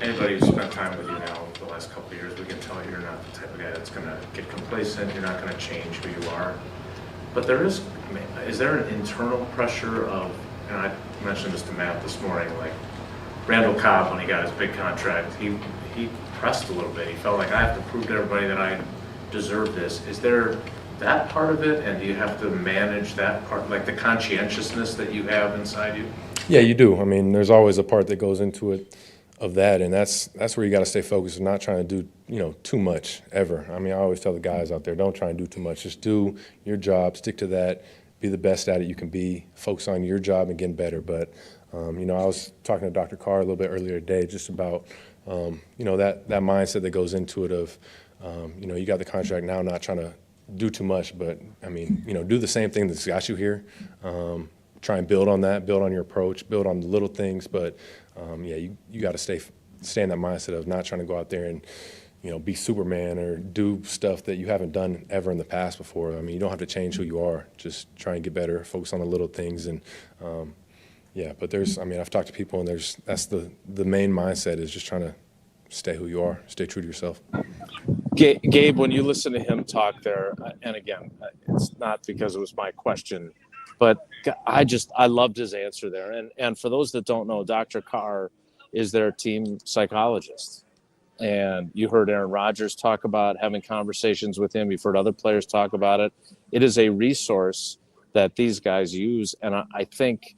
Anybody who's spent time with you now the last couple of years, we can tell you're not the type of guy that's going to get complacent. You're not going to change who you are. But is there an internal pressure of, and I mentioned this to Matt this morning, like Randall Cobb, when he got his big contract, he pressed a little bit. He felt like, I have to prove to everybody that I deserve this. Is there that part of it, and do you have to manage that part, like the conscientiousness that you have inside you? Yeah, you do. I mean, there's always a part that goes into it of that, and that's where you got to stay focused and not trying to do too much ever. I mean, I always tell the guys out there, don't try and do too much. Just do your job, stick to that, be the best at it you can be, focus on your job and getting better. But I was talking to Dr. Carr a little bit earlier today just about that mindset that goes into it of you got the contract now, not trying to do too much, but I mean, do the same thing that's got you here. Try and build on that, build on your approach, build on the little things, but you got to stay in that mindset of not trying to go out there and be Superman or do stuff that you haven't done ever in the past before. I mean, you don't have to change who you are. Just try and get better, focus on the little things, and but I've talked to people, and that's the main mindset is just trying to stay who you are, stay true to yourself. Gabe, when you listen to him talk there, and again, it's not because it was my question, but I loved his answer there. And for those that don't know, Dr. Carr is their team psychologist. And you heard Aaron Rodgers talk about having conversations with him. You've heard other players talk about it. It is a resource that these guys use. And I think,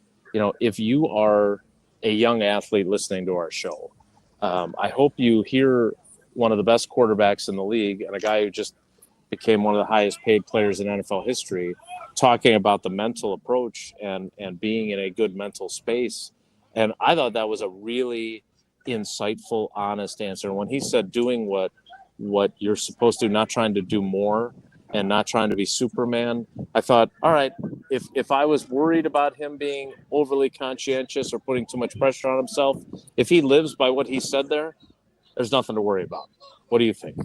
if you are a young athlete listening to our show, I hope you hear one of the best quarterbacks in the league and a guy who just became one of the highest paid players in NFL history talking about the mental approach and being in a good mental space. And I thought that was a really insightful, honest answer. When he said doing what you're supposed to, not trying to do more and not trying to be Superman, I thought, all right, if I was worried about him being overly conscientious or putting too much pressure on himself, if he lives by what he said there's nothing to worry about. What do you think?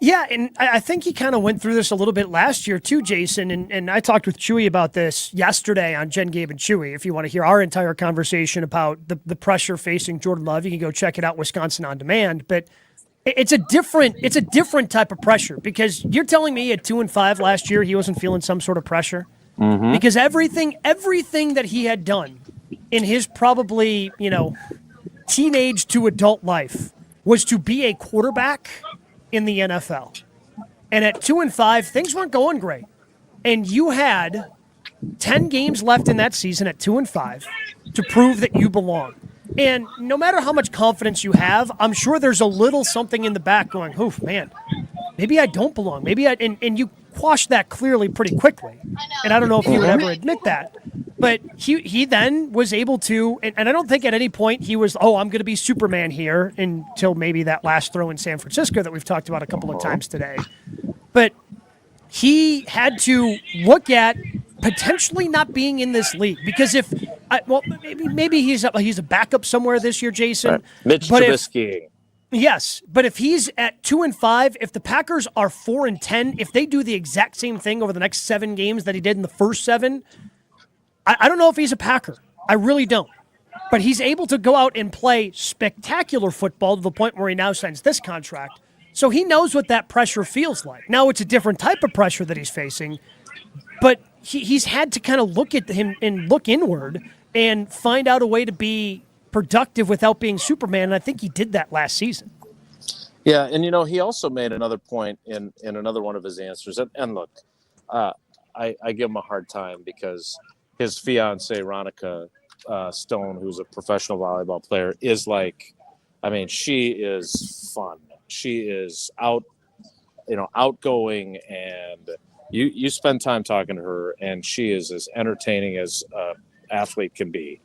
Yeah, and I think he kind of went through this a little bit last year too, Jason, and I talked with Chewy about this yesterday on Jen, Gabe, and Chewy. If you want to hear our entire conversation about the pressure facing Jordan Love, you can go check it out, Wisconsin On Demand. But it's a different type of pressure, because you're telling me at 2-5 last year he wasn't feeling some sort of pressure? Mm-hmm. Because everything that he had done in his probably, teenage to adult life was to be a quarterback in the NFL. And at 2-5, things weren't going great. And you had 10 games left in that season at 2-5 to prove that you belong. And no matter how much confidence you have, I'm sure there's a little something in the back going, oof, man, maybe I don't belong. And you quash that clearly pretty quickly. And I don't know if he would ever admit that. But he then was able to, and I don't think at any point he was, I'm going to be Superman here, until maybe that last throw in San Francisco that we've talked about a couple of times today. But he had to look at potentially not being in this league, because maybe he's a backup somewhere this year, Jason. Right. Mitch Trubisky. Yes, but if he's at 2-5, if the Packers are 4-10, if they do the exact same thing over the next 7 games that he did in the first 7, I don't know if he's a Packer. I really don't. But he's able to go out and play spectacular football to the point where he now signs this contract. So he knows what that pressure feels like. Now it's a different type of pressure that he's facing, but he's had to kind of look at him and look inward and find out a way to be productive without being Superman, and I think he did that last season. Yeah, and he also made another point in another one of his answers. And look, I give him a hard time because his fiance Ronica Stone, who's a professional volleyball player, is like, she is fun. She is outgoing, and you spend time talking to her, and she is as entertaining as an athlete can be.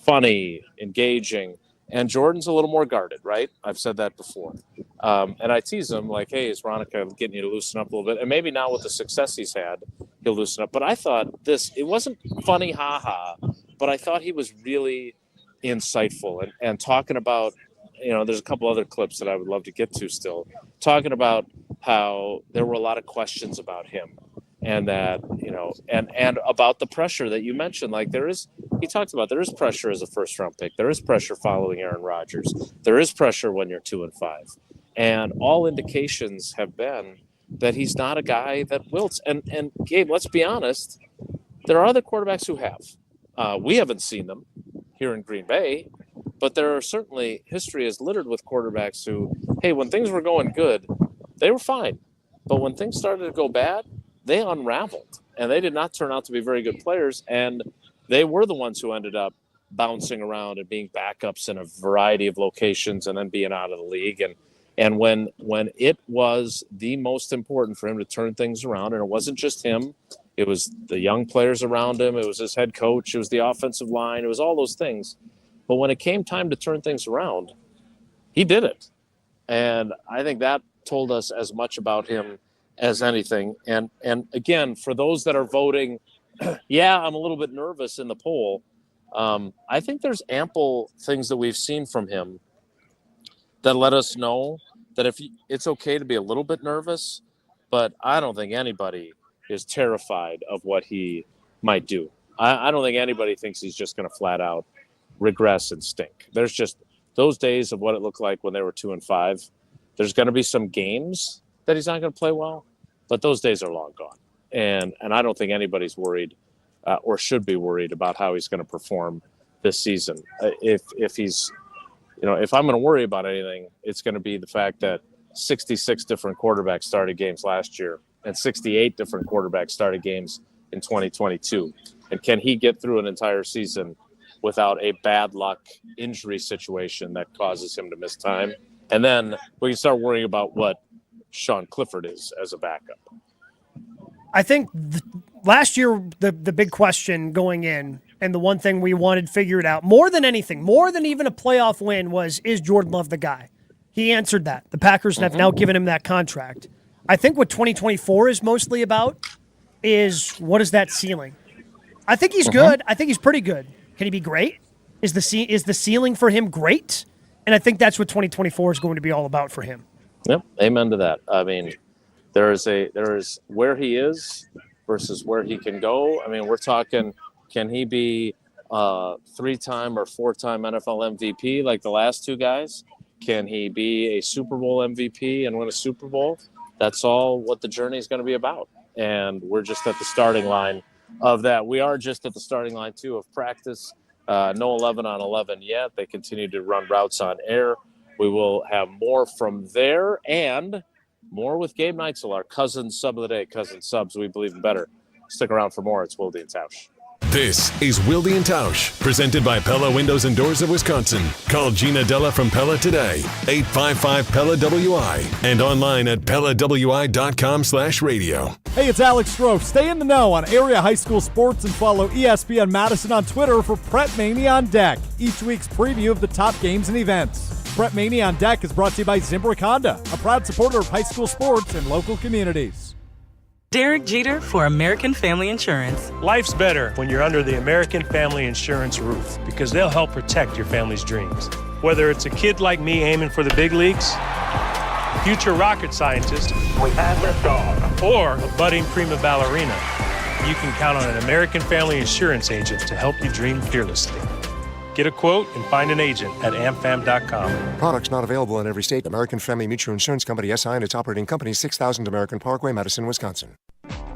Funny, engaging, and Jordan's a little more guarded, right? I've said that before. And I tease him like, hey, is Ronica getting you to loosen up a little bit? And maybe now with the success he's had, he'll loosen up. But I thought it wasn't funny, ha-ha, but I thought he was really insightful and talking about, there's a couple other clips that I would love to get to still, talking about how there were a lot of questions about him. And that, and about the pressure that you mentioned, he talked about there is pressure as a first round pick. There is pressure following Aaron Rodgers. There is pressure when you're 2-5. And all indications have been that he's not a guy that wilts. And Gabe, let's be honest, there are other quarterbacks who have. We haven't seen them here in Green Bay, but there are certainly, history is littered with quarterbacks who, hey, when things were going good, they were fine. But when things started to go bad, they unraveled, and they did not turn out to be very good players, and they were the ones who ended up bouncing around and being backups in a variety of locations and then being out of the league. And when it was the most important for him to turn things around, and it wasn't just him, it was the young players around him, it was his head coach, it was the offensive line, it was all those things. But when it came time to turn things around, he did it. And I think that told us as much about him as anything. And again, for those that are voting, yeah, I'm a little bit nervous in the poll. I think there's ample things that we've seen from him that let us know that it's okay to be a little bit nervous, but I don't think anybody is terrified of what he might do. I don't think anybody thinks he's just going to flat out regress and stink. There's just those days of what it looked like when they were 2-5. There's going to be some games that he's not going to play well, but those days are long gone. And I don't think anybody's worried or should be worried about how he's going to perform this season. If he's, if I'm going to worry about anything, it's going to be the fact that 66 different quarterbacks started games last year and 68 different quarterbacks started games in 2022. And can he get through an entire season without a bad luck injury situation that causes him to miss time? And then we can start worrying about what Sean Clifford is as a backup. I think last year, the big question going in, and the one thing we wanted figured out more than anything, more than even a playoff win, was, is Jordan Love the guy? He answered that. The Packers have now given him that contract. I think what 2024 is mostly about is, what is that ceiling? I think he's good. I think he's pretty good. Can he be great? Is the ceiling for him great? And I think that's what 2024 is going to be all about for him. Yep, amen to that. I mean, there is where he is versus where he can go. I mean, we're talking, can he be a 3-time or 4-time NFL MVP like the last two guys? Can he be a Super Bowl MVP and win a Super Bowl? That's all what the journey is going to be about. And we're just at the starting line of that. We are just at the starting line, too, of practice. No 11 on 11 yet. They continue to run routes on air. We will have more from there and more with Gabe Neitzel, our cousin sub of the day. Cousin subs, we believe in better. Stick around for more. It's Wilde and Tausch. This is Wilde and Tausch, presented by Pella Windows and Doors of Wisconsin. Call Gina Della from Pella today, 855-PELLA-WI, and online at PellaWI.com/radio. Hey, it's Alex Stroh. Stay in the know on area high school sports and follow ESPN Madison on Twitter for Prep Mania on Deck, each week's preview of the top games and events. Prep Mania on Deck is brought to you by Zimbrick Honda, a proud supporter of high school sports and local communities. Derek Jeter for American Family Insurance. Life's better when you're under the American Family Insurance roof because they'll help protect your family's dreams. Whether it's a kid like me aiming for the big leagues, future rocket scientist, or a budding prima ballerina, you can count on an American Family Insurance agent to help you dream fearlessly. Get a quote and find an agent at amfam.com. Products not available in every state. American Family Mutual Insurance Company, SI, and its operating company, 6000 American Parkway, Madison, Wisconsin.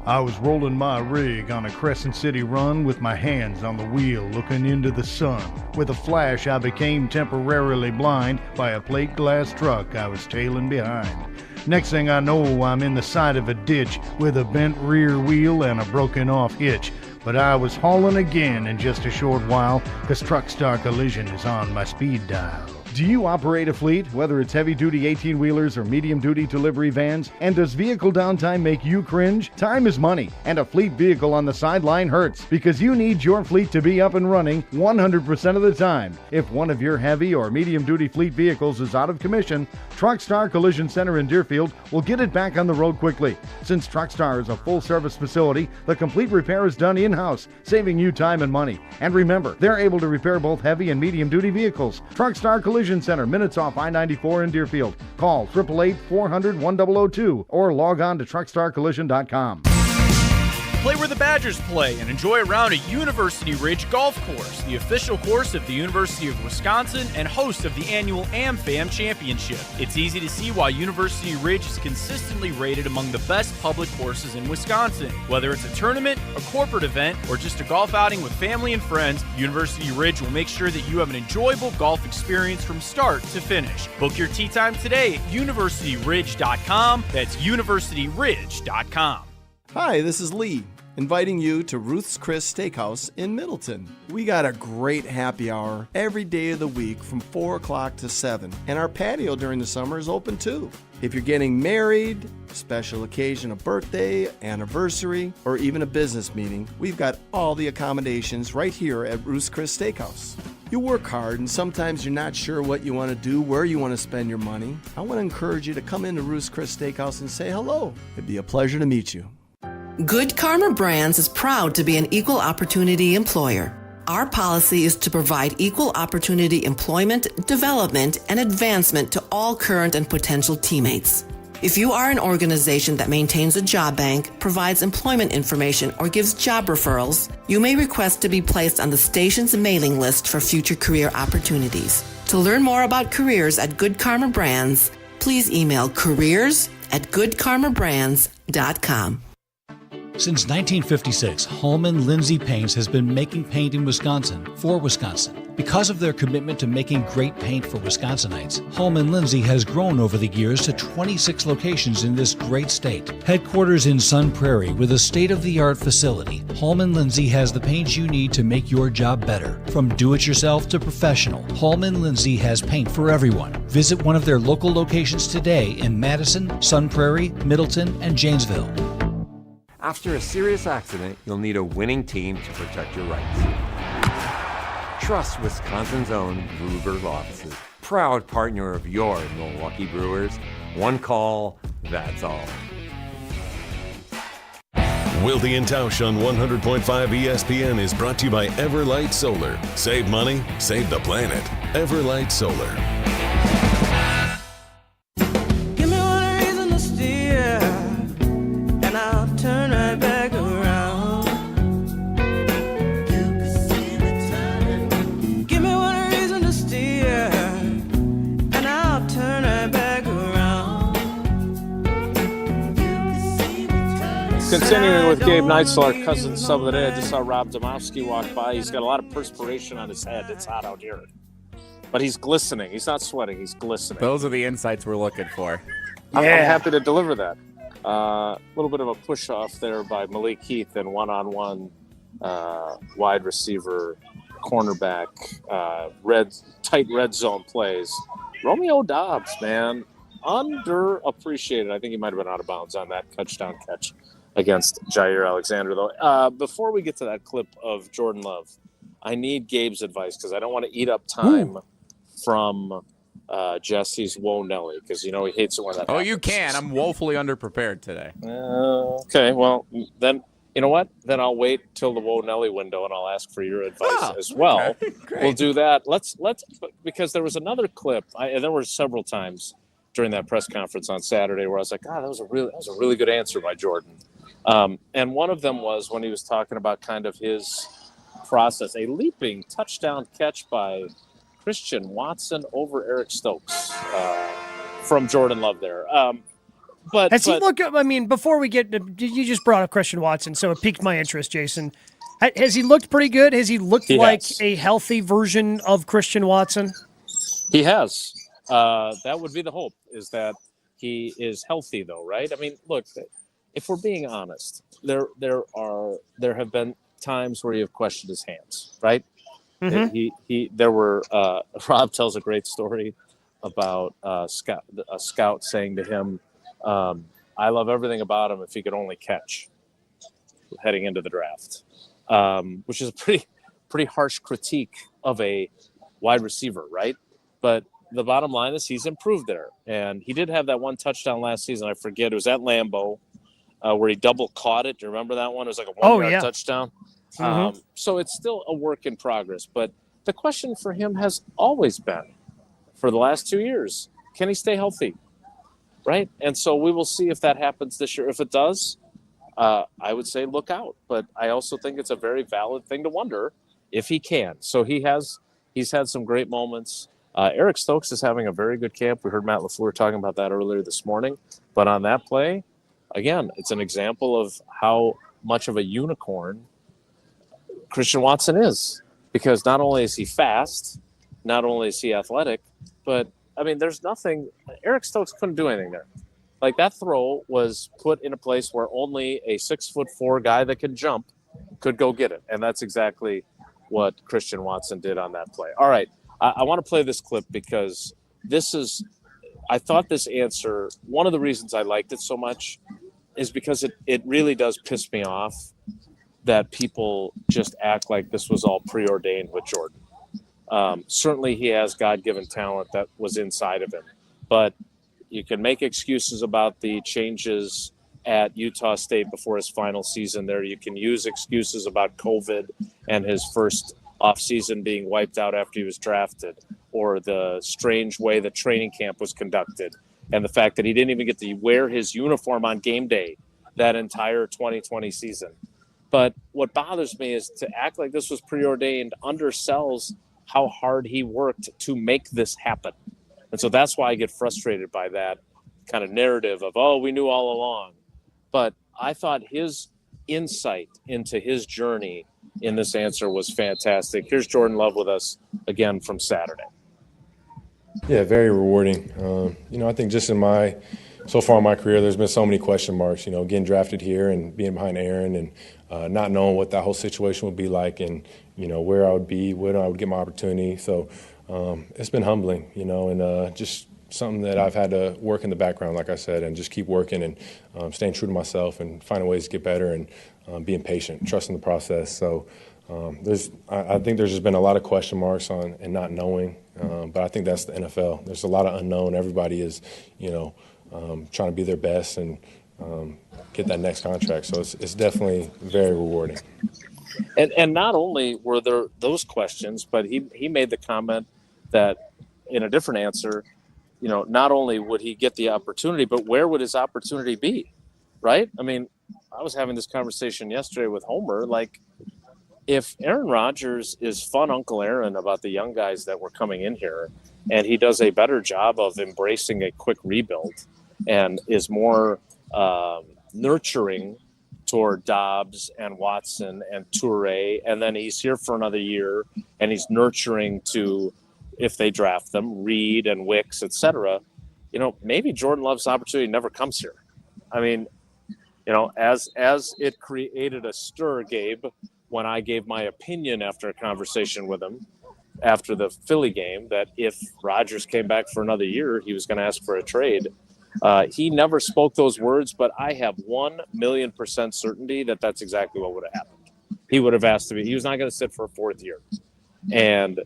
I was rolling my rig on a Crescent City run with my hands on the wheel looking into the sun. With a flash, I became temporarily blind by a plate glass truck I was tailing behind. Next thing I know, I'm in the side of a ditch with a bent rear wheel and a broken off hitch. But I was hauling again in just a short while, because Truck Star Collision is on my speed dial. Do you operate a fleet, whether it's heavy-duty 18-wheelers or medium-duty delivery vans? And does vehicle downtime make you cringe? Time is money, and a fleet vehicle on the sideline hurts, because you need your fleet to be up and running 100% of the time. If one of your heavy or medium-duty fleet vehicles is out of commission, Truck Star Collision Center in Deerfield will get it back on the road quickly. Since Truck Star is a full-service facility, the complete repair is done in-house, saving you time and money. And remember, they're able to repair both heavy and medium-duty vehicles. Truck Star Collision Center, minutes off I-94 in Deerfield. Call 888-400-1002 or log on to truckstarcollision.com. Play where the Badgers play and enjoy a round at University Ridge Golf Course, the official course of the University of Wisconsin and host of the annual AmFam Championship. It's easy to see why University Ridge is consistently rated among the best public courses in Wisconsin. Whether it's a tournament, a corporate event, or just a golf outing with family and friends, University Ridge will make sure that you have an enjoyable golf experience from start to finish. Book your tee time today at universityridge.com. That's universityridge.com. Hi, this is Lee, inviting you to Ruth's Chris Steakhouse in Middleton. We got a great happy hour every day of the week from 4 o'clock to 7, and our patio during the summer is open too. If you're getting married, special occasion, a birthday, anniversary, or even a business meeting, we've got all the accommodations right here at Ruth's Chris Steakhouse. You work hard and sometimes you're not sure what you want to do, where you want to spend your money. I want to encourage you to come into Ruth's Chris Steakhouse and say hello. It'd be a pleasure to meet you. Good Karma Brands is proud to be an equal opportunity employer. Our policy is to provide equal opportunity employment, development, and advancement to all current and potential teammates. If you are an organization that maintains a job bank, provides employment information, or gives job referrals, you may request to be placed on the station's mailing list for future career opportunities. To learn more about careers at Good Karma Brands, please email careers@goodkarmabrands.com. Since 1956, Holman Lindsay Paints has been making paint in Wisconsin for Wisconsin. Because of their commitment to making great paint for Wisconsinites, Holman Lindsay has grown over the years to 26 locations in this great state. Headquarters in Sun Prairie with a state-of-the-art facility, Holman Lindsay has the paint you need to make your job better. From do-it-yourself to professional, Holman Lindsay has paint for everyone. Visit one of their local locations today in Madison, Sun Prairie, Middleton, and Janesville. After a serious accident, you'll need a winning team to protect your rights. Trust Wisconsin's own Gruber Law Offices, proud partner of your Milwaukee Brewers. One call, that's all. Wilde and Tausch on 100.5 ESPN is brought to you by Everlight Solar. Save money, save the planet. Everlight Solar. Give me one reason to steer, and I'll turn right back around. You can see me turning. Give me one reason to steer, and I'll turn right back around. You can see me turning. Continuing with Gabe Neitzel, our cousin sub of the day. I just saw Rob Domowski walk by. He's got a lot of perspiration on his head. It's hot out here. But he's glistening. He's not sweating. He's glistening. Those are the insights we're looking for. I'm happy to deliver that. A little bit of a push-off there by Malik Heath and one-on-one wide receiver, cornerback, tight red zone plays. Romeo Doubs, man, underappreciated. I think he might have been out of bounds on that touchdown catch against Jair Alexander, though. Before we get to that clip of Jordan Love, I need Gabe's advice because I don't want to eat up time from Jesse's Whoa Nelly, because he hates it when that happens. You can. I'm woefully underprepared today. Okay, well, then you know what? Then I'll wait till the Whoa Nelly window, and I'll ask for your advice as well. Okay. We'll do that. Let's because there was another clip. There were several times during that press conference on Saturday where I was like, that was a really good answer by Jordan. And one of them was when he was talking about kind of his process, a leaping touchdown catch by Christian Watson over Eric Stokes from Jordan Love there. But has he looked? I mean, before we get, you just brought up Christian Watson, so it piqued my interest, Jason. Has he looked pretty good? Has he looked like a healthy version of Christian Watson? He has. That would be the hope, is that he is healthy, though, right? I mean, look, if we're being honest, there have been times where you have questioned his hands, right? Mm-hmm. Rob tells a great story about a scout saying to him, I love everything about him if he could only catch, heading into the draft, which is a pretty harsh critique of a wide receiver, right? But the bottom line is he's improved there. And he did have that one touchdown last season. I forget. It was at Lambeau where he double caught it. Do you remember that one? It was like a 1-yard touchdown. Mm-hmm. So it's still a work in progress. But the question for him has always been, for the last 2 years, can he stay healthy? Right? And so we will see if that happens this year. If it does, I would say look out. But I also think it's a very valid thing to wonder if he can. So he's had some great moments. Eric Stokes is having a very good camp. We heard Matt LaFleur talking about that earlier this morning. But on that play, again, it's an example of how much of a unicorn Christian Watson is. Because not only is he fast, not only is he athletic, but, I mean, there's nothing – Eric Stokes couldn't do anything there. Like, that throw was put in a place where only a 6'4" guy that can jump could go get it. And that's exactly what Christian Watson did on that play. All right. I want to play this clip because I thought this answer, one of the reasons I liked it so much is because it really does piss me off that people just act like this was all preordained with Jordan. Certainly he has God-given talent that was inside of him, but you can make excuses about the changes at Utah State before his final season there. You can use excuses about COVID and his first offseason being wiped out after he was drafted, or the strange way that training camp was conducted, and the fact that he didn't even get to wear his uniform on game day that entire 2020 season. But what bothers me is to act like this was preordained undersells how hard he worked to make this happen. And so that's why I get frustrated by that kind of narrative of, we knew all along. But I thought his insight into his journey in this answer was fantastic. Here's Jordan Love with us again from Saturday. Yeah, very rewarding. I think just so far in my career, there's been so many question marks, getting drafted here and being behind Aaron and not knowing what that whole situation would be like and, where I would be, when I would get my opportunity. So it's been humbling, and just something that I've had to work in the background, like I said, and just keep working and staying true to myself and finding ways to get better and being patient, trusting the process. So I think there's just been a lot of question marks on and not knowing, but I think that's the NFL. There's a lot of unknown. Everybody is, trying to be their best and get that next contract. So it's definitely very rewarding. And not only were there those questions, but he made the comment that in a different answer, not only would he get the opportunity, but where would his opportunity be, right? I mean, I was having this conversation yesterday with Homer. Like, if Aaron Rodgers is fun Uncle Aaron about the young guys that were coming in here, and he does a better job of embracing a quick rebuild and is more nurturing toward Dobbs and Watson and Toure, and then he's here for another year and he's nurturing to, if they draft them, Reed and Wicks, etc., maybe Jordan Love's opportunity never comes here. I mean, as it created a stir, Gabe, when I gave my opinion after a conversation with him after the Philly game, that if Rodgers came back for another year, he was going to ask for a trade. He never spoke those words, but I have 1,000,000% certainty that that's exactly what would have happened. He would have asked to be. He was not going to sit for a fourth year. And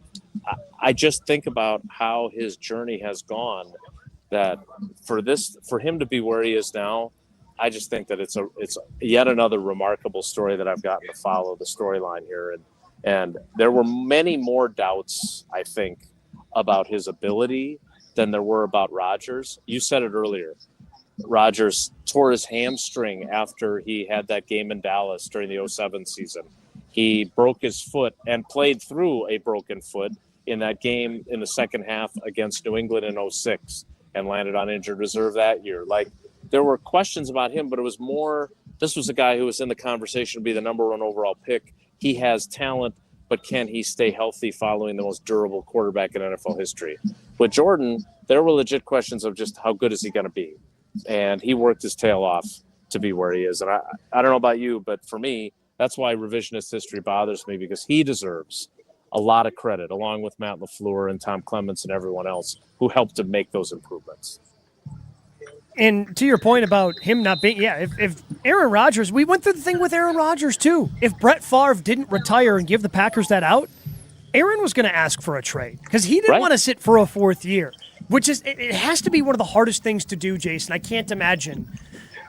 I just think about how his journey has gone, that for him to be where he is now, I just think that it's yet another remarkable story that I've gotten to follow the storyline here. And there were many more doubts, I think, about his ability than there were about Rodgers. You said it earlier. Rodgers tore his hamstring after he had that game in Dallas during the 2007 season. He broke his foot and played through a broken foot in that game in the second half against New England in 2006 and landed on injured reserve that year. Like, there were questions about him, but it was more, this was a guy who was in the conversation to be the number 1 overall pick. He has talent, but can he stay healthy following the most durable quarterback in NFL history? With Jordan, there were legit questions of just how good is he going to be? And he worked his tail off to be where he is. And I don't know about you, but for me, that's why revisionist history bothers me, because he deserves a lot of credit, along with Matt LaFleur and Tom Clements and everyone else who helped to make those improvements. And to your point about him not being, if Aaron Rodgers, we went through the thing with Aaron Rodgers too. If Brett Favre didn't retire and give the Packers that out, Aaron was going to ask for a trade because he didn't want to sit for a 4th year, which is, it has to be one of the hardest things to do, Jason. I can't imagine,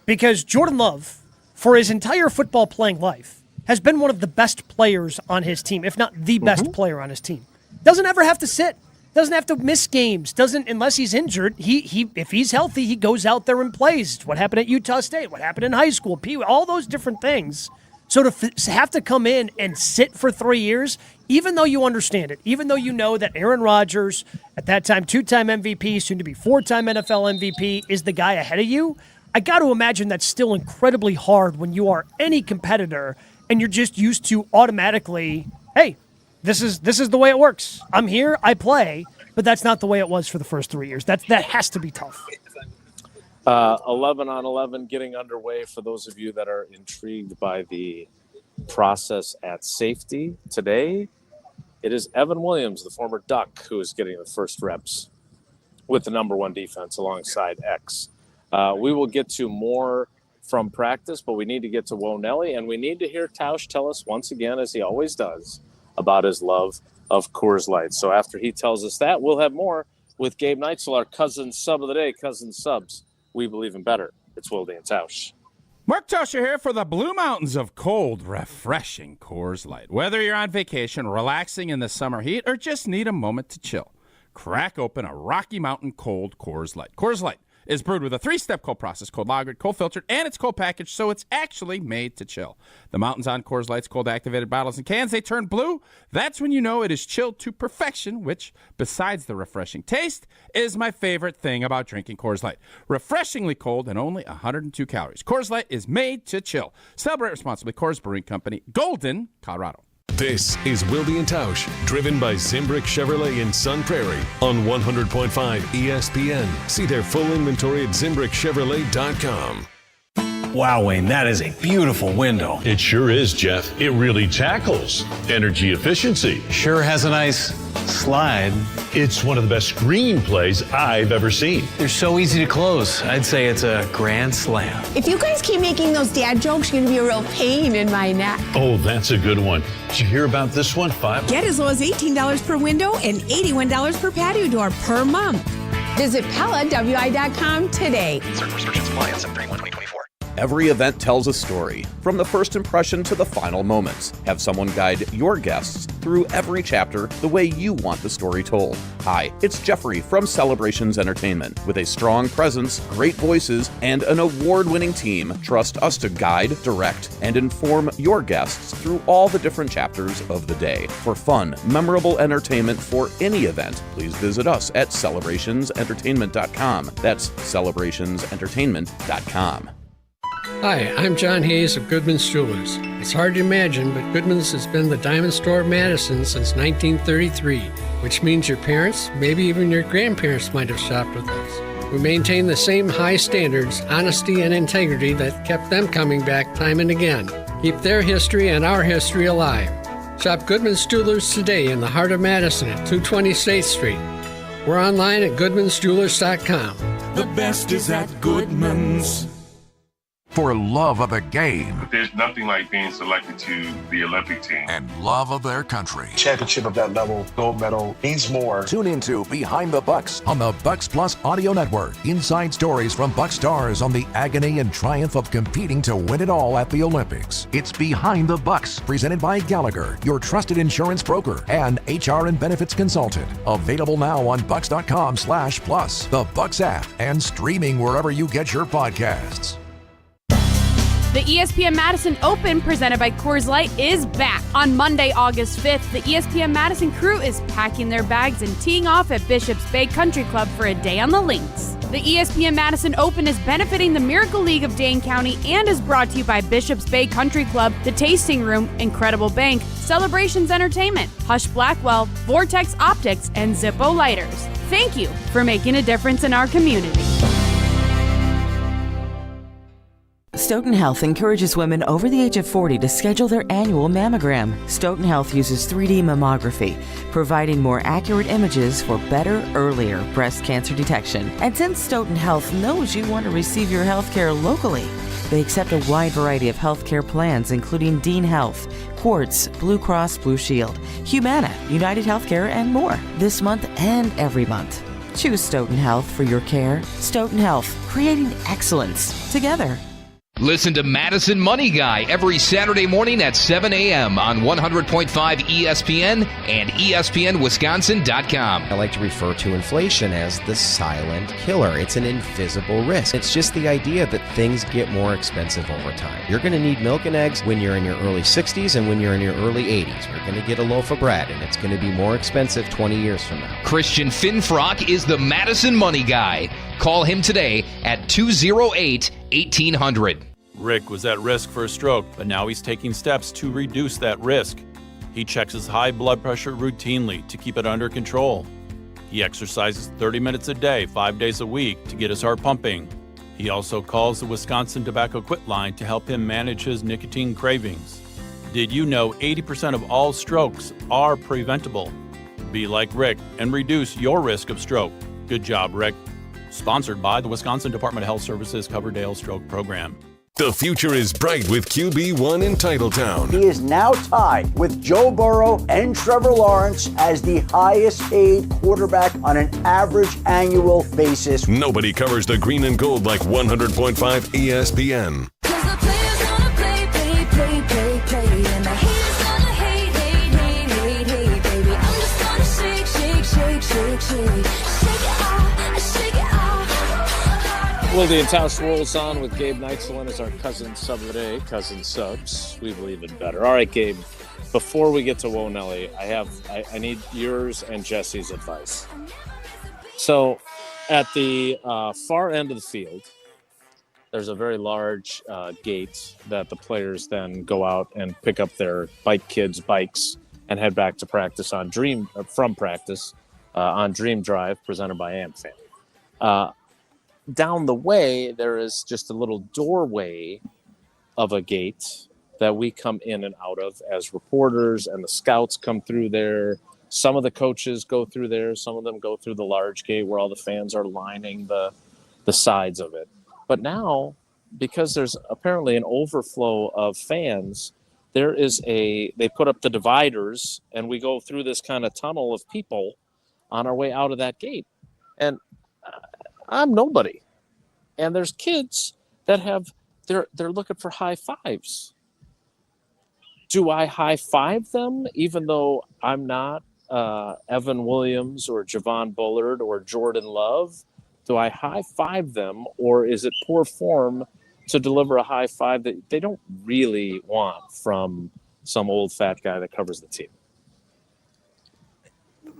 because Jordan Love, for his entire football playing life, has been one of the best players on his team, if not the best player on his team. Doesn't ever have to sit. Doesn't have to miss games. Doesn't, unless he's injured. He if he's healthy, he goes out there and plays. What happened at Utah State? What happened in high school? All those different things. So to have to come in and sit for 3 years, even though you understand it, even though you know that Aaron Rodgers, at that time 2-time MVP, soon to be 4-time NFL MVP, is the guy ahead of you, I got to imagine that's still incredibly hard when you are any competitor and you're just used to automatically, hey, this is the way it works. I'm here, I play, but that's not the way it was for the first 3 years. That has to be tough. 11 on 11 getting underway for those of you that are intrigued by the process at safety today. It is Evan Williams, the former Duck, who is getting the first reps with the number 1 defense alongside X. We will get to more from practice, but we need to get to Wonelli, and we need to hear Tausch tell us once again, as he always does, about his love of Coors Light. So after he tells us that, we'll have more with Gabe Neitzel, our cousin sub of the day. Cousin subs, we believe in better. It's Wilde and Tausch. Mark Tosher here for the Blue Mountains of cold, refreshing Coors Light. Whether you're on vacation, relaxing in the summer heat, or just need a moment to chill, crack open a Rocky Mountain cold Coors Light. Coors Light is brewed with a 3-step cold process, cold lagered, cold filtered, and it's cold packaged, so it's actually made to chill. The mountains on Coors Light's cold activated bottles and cans, they turn blue. That's when you know it is chilled to perfection, which, besides the refreshing taste, is my favorite thing about drinking Coors Light. Refreshingly cold and only 102 calories. Coors Light is made to chill. Celebrate responsibly. Coors Brewing Company, Golden, Colorado. This is Wilde and Tausch, driven by Zimbrick Chevrolet in Sun Prairie on 100.5 ESPN. See their full inventory at ZimbrickChevrolet.com. Wow, Wayne, that is a beautiful window. It sure is, Jeff. It really tackles energy efficiency. Sure has a nice slide. It's one of the best screenplays I've ever seen. They're so easy to close. I'd say it's a grand slam. If you guys keep making those dad jokes, you're going to be a real pain in my neck. Oh, that's a good one. Did you hear about this one? Get as low as $18 per window and $81 per patio door per month. Visit PellaWI.com today. Certain restrictions apply on 7/31/2024. Every event tells a story, from the first impression to the final moments. Have someone guide your guests through every chapter the way you want the story told. Hi, it's Jeffrey from Celebrations Entertainment. With a strong presence, great voices, and an award-winning team, trust us to guide, direct, and inform your guests through all the different chapters of the day. For fun, memorable entertainment for any event, please visit us at celebrationsentertainment.com. That's celebrationsentertainment.com. Hi, I'm John Hayes of Goodman's Jewelers. It's hard to imagine, but Goodman's has been the diamond store of Madison since 1933, which means your parents, maybe even your grandparents might have shopped with us. We maintain the same high standards, honesty, and integrity that kept them coming back time and again. Keep their history and our history alive. Shop Goodman's Jewelers today in the heart of Madison at 220 State Street. We're online at goodmansjewelers.com. The best is at Goodman's. for love of the game. There's nothing like being selected to the Olympic team. And love of their country. Championship of that level, gold medal, means more. Tune into Behind the Bucks on the Bucks Plus Audio Network. Inside stories from Bucks stars on the agony and triumph of competing to win it all at the Olympics. It's Behind the Bucks, presented by Gallagher, your trusted insurance broker and HR and benefits consultant. Available now on bucks.com/plus, the Bucks app, and streaming wherever you get your podcasts. The ESPN Madison Open, presented by Coors Light, is back. On Monday, August 5th, the ESPN Madison crew is packing their bags and teeing off at Bishop's Bay Country Club for a day on the links. The ESPN Madison Open is benefiting the Miracle League of Dane County and is brought to you by Bishop's Bay Country Club, The Tasting Room, Incredible Bank, Celebrations Entertainment, Hush Blackwell, Vortex Optics, and Zippo Lighters. Thank you for making a difference in our community. Stoughton Health encourages women over the age of 40 to schedule their annual mammogram. Stoughton Health uses 3D mammography, providing more accurate images for better, earlier breast cancer detection. And since Stoughton Health knows you want to receive your health care locally, they accept a wide variety of health care plans, including Dean Health, Quartz, Blue Cross Blue Shield, Humana, United Healthcare, and more. This month and every month. Choose Stoughton Health for your care. Stoughton Health, creating excellence together. Listen to Madison Money Guy every Saturday morning at 7 a.m. on 100.5 ESPN and ESPNWisconsin.com. I like to refer to inflation as the silent killer. It's an invisible risk. It's just the idea that things get more expensive over time. You're going to need milk and eggs when you're in your early 60s and when you're in your early 80s. You're going to get a loaf of bread, and it's going to be more expensive 20 years from now. Christian Finfrock is the Madison Money Guy. Call him today at 208-1800. Rick was at risk for a stroke, but now he's taking steps to reduce that risk. He checks his high blood pressure routinely to keep it under control. He exercises 30 minutes a day, 5 days a week to get his heart pumping. He also calls the Wisconsin Tobacco Quit line to help him manage his nicotine cravings. Did you know 80% of all strokes are preventable? Be like Rick and reduce your risk of stroke. Good job, Rick. Sponsored by the Wisconsin Department of Health Services Coverdale Stroke Program. The future is bright with QB1 in Titletown. He is now tied with Joe Burrow and Trevor Lawrence as the highest paid quarterback on an average annual basis. Nobody covers the green and gold like 100.5 ESPN. Wilde and Tausch rolls on with Gabe Neitzel as our cousin sub of the day. Cousin subs, we believe in better. All right, Gabe, before we get to Whoa Nelly, I need yours and Jesse's advice. So at the far end of the field, there's a very large gate that the players then go out and pick up their kids' bikes and head back to practice on Dream Drive, presented by AmFam. Down the way, there is just a little doorway of a gate that we come in and out of as reporters, and the scouts come through there. Some of the coaches go through there. Some of them go through the large gate where all the fans are lining the sides of it. But now, because there's apparently an overflow of fans, they put up the dividers, and we go through this kind of tunnel of people on our way out of that gate. And I'm nobody. And there's kids that they're looking for high fives. Do I high five them even though I'm not Evan Williams or Javon Bullard or Jordan Love? Do I high five them, or is it poor form to deliver a high five that they don't really want from some old fat guy that covers the team?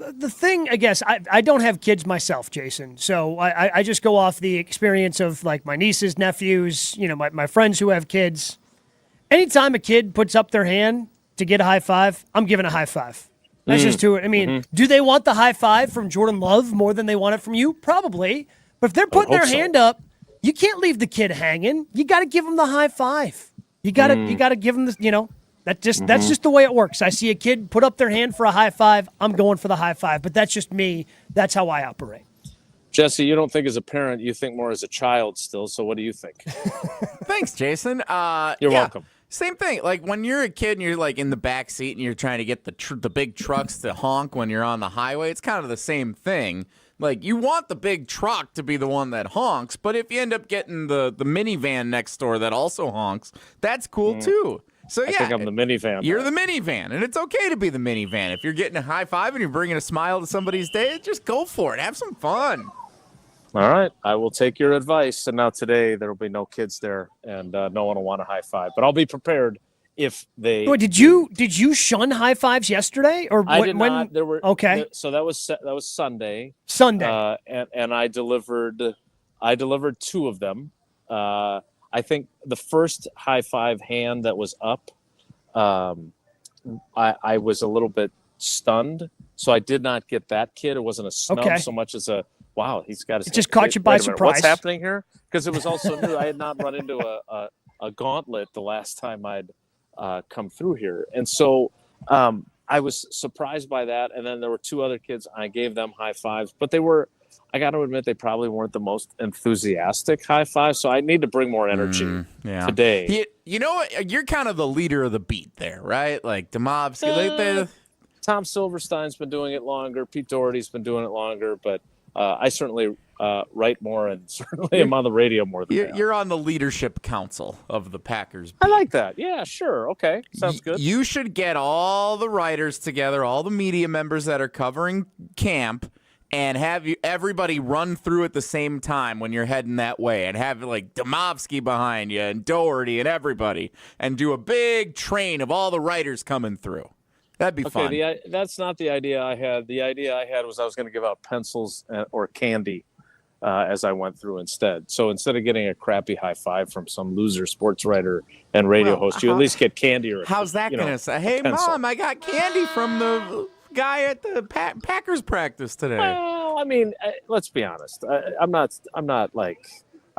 The thing, I guess, I don't have kids myself, Jason, so I just go off the experience of like my nieces, nephews, my friends who have kids. Anytime a kid puts up their hand to get a high five, I'm giving a high five. That's just to it. I mean, do they want the high five from Jordan Love more than they want it from you? Probably. But if they're putting their hand up, you can't leave the kid hanging. You got to give them the high five. You got to give them the, that's just the way it works. I see a kid put up their hand for a high five, I'm going for the high five. But that's just me. That's how I operate. Jesse, you don't think as a parent, you think more as a child still. So what do you think? Thanks, Jason. You're welcome. Same thing. Like when you're a kid and you're like in the back seat and you're trying to get the big trucks to honk when you're on the highway, it's kind of the same thing. Like you want the big truck to be the one that honks, but if you end up getting the minivan next door that also honks, that's cool too. So I think I'm the minivan. You're the minivan, and it's okay to be the minivan. If you're getting a high five and you're bringing a smile to somebody's day, just go for it. Have some fun. All right, I will take your advice. And now today there will be no kids there, and no one will want a high five. But I'll be prepared if they. Wait, did you shun high fives yesterday, or I did not. There were okay. So that was Sunday. Sunday, and I delivered 2 of them. I think the first high five hand that was up, I was a little bit stunned, so I did not get that kid. It wasn't a snub so much as a. Wow, he's got his. It just caught you by surprise. What's happening here? Because it was also new. I had not run into a gauntlet the last time I'd come through here, and so I was surprised by that. And then there were 2 other kids. I gave them high fives, but they were. I got to admit, they probably weren't the most enthusiastic high fives. So I need to bring more energy today. You know what? You're kind of the leader of the beat there, right? Like Domovsky. Tom Silverstein's been doing it longer. Pete Doherty's been doing it longer, but. I certainly write more and certainly am on the radio more than you're on the leadership council of the Packers. I like that. Yeah, sure. Okay. Sounds good. You should get all the writers together, all the media members that are covering camp, and have everybody run through at the same time when you're heading that way, and have like Domovsky behind you and Doherty and everybody, and do a big train of all the writers coming through. That'd be fun. That's not the idea I had. The idea I had was I was going to give out pencils or candy as I went through instead. So instead of getting a crappy high five from some loser sports writer and radio host, you at least get candy or how's that going to say? Hey, pencil. Mom, I got candy from the guy at the Packers practice today. Well, I mean, let's be honest. I'm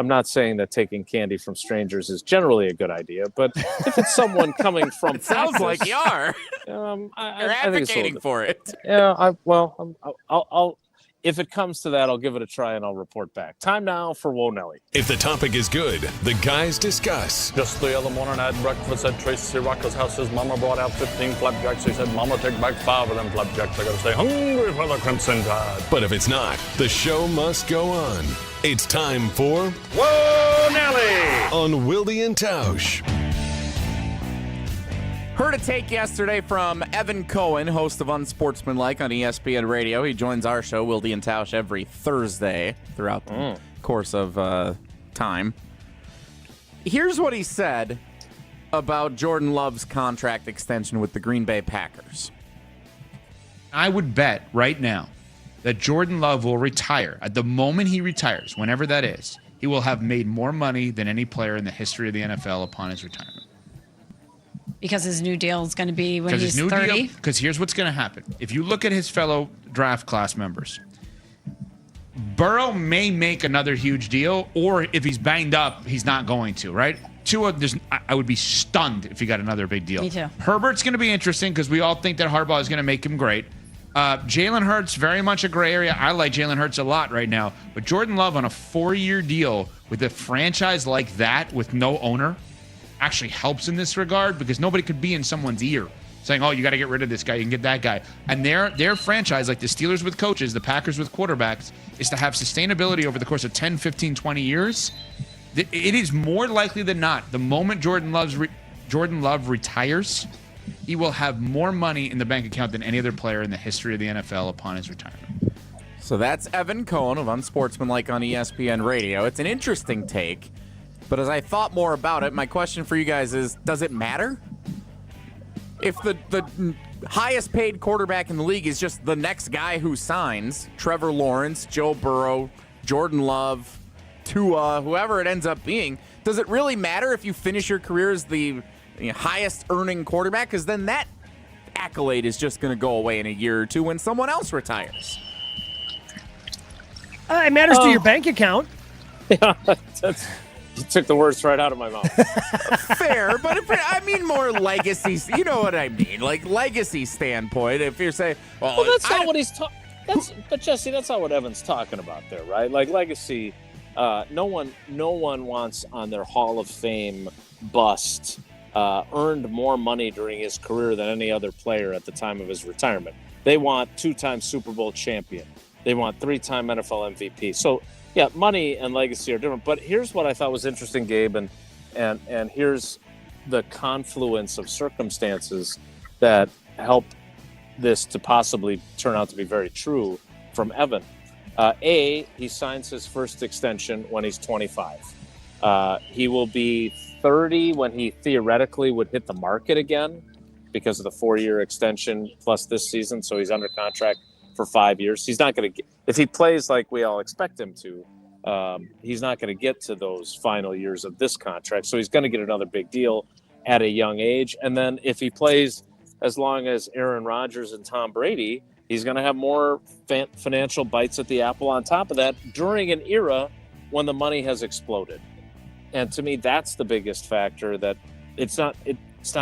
not saying that taking candy from strangers is generally a good idea, but if it's someone coming from it sounds practice, like you are. You're advocating for it. Yeah, I'll if it comes to that, I'll give it a try and I'll report back. Time now for Whoa Nelly. If the topic is good, the guys discuss. Just the other morning I had breakfast at Tracy Rocco's house. His mama brought out 15 flapjacks. He said, Mama, take back 5 of them flapjacks. I got to stay hungry for the Crimson Tide. But if it's not, the show must go on. It's time for Whoa Nelly on Wilde and Tausch. Heard a take yesterday from Evan Cohen, host of Unsportsmanlike on ESPN Radio. He joins our show, Wilde and Tausch, every Thursday throughout the course of time. Here's what he said about Jordan Love's contract extension with the Green Bay Packers. I would bet right now that Jordan Love will retire. At the moment he retires, whenever that is, he will have made more money than any player in the history of the NFL upon his retirement. Because his new deal is going to be when he's 30? Because here's what's going to happen. If you look at his fellow draft class members, Burrow may make another huge deal, or if he's banged up, he's not going to, right? Tua, I would be stunned if he got another big deal. Me too. Herbert's going to be interesting because we all think that Harbaugh is going to make him great. Jalen Hurts, very much a gray area. I like Jalen Hurts a lot right now. But Jordan Love on a 4-year deal with a franchise like that with no owner actually helps in this regard because nobody could be in someone's ear saying, oh, you got to get rid of this guy, you can get that guy. And their franchise, like the Steelers with coaches, the Packers with quarterbacks, is to have sustainability over the course of 10, 15, 20 years. It is more likely than not, the moment Jordan Love retires, he will have more money in the bank account than any other player in the history of the NFL upon his retirement. So that's Evan Cohen of Unsportsmanlike on ESPN Radio. It's an interesting take. But as I thought more about it, my question for you guys is, does it matter? If the highest paid quarterback in the league is just the next guy who signs, Trevor Lawrence, Joe Burrow, Jordan Love, Tua, whoever it ends up being, does it really matter if you finish your career as the highest earning quarterback? Because then that accolade is just going to go away in a year or two when someone else retires. It matters to your bank account. Yeah, you took the words right out of my mouth. Fair, but I mean more legacy. You know what I mean? Like legacy standpoint. If you're saying, well, that's not what he's talking. But Jesse, that's not what Evan's talking about there, right? Like legacy. No one wants on their Hall of Fame bust earned more money during his career than any other player at the time of his retirement. They want 2-time Super Bowl champion. They want 3-time NFL MVP. So yeah, money and legacy are different. But here's what I thought was interesting, Gabe, and here's the confluence of circumstances that help this to possibly turn out to be very true from Evan. He signs his first extension when he's 25. He will be 30 when he theoretically would hit the market again because of the 4-year extension plus this season. So he's under contract for 5 years. He's not going to get, if he plays like we all expect him to, he's not going to get to those final years of this contract. So he's going to get another big deal at a young age. And then if he plays as long as Aaron Rodgers and Tom Brady, he's going to have more financial bites at the apple on top of that during an era when the money has exploded. And to me, that's the biggest factor, that it's not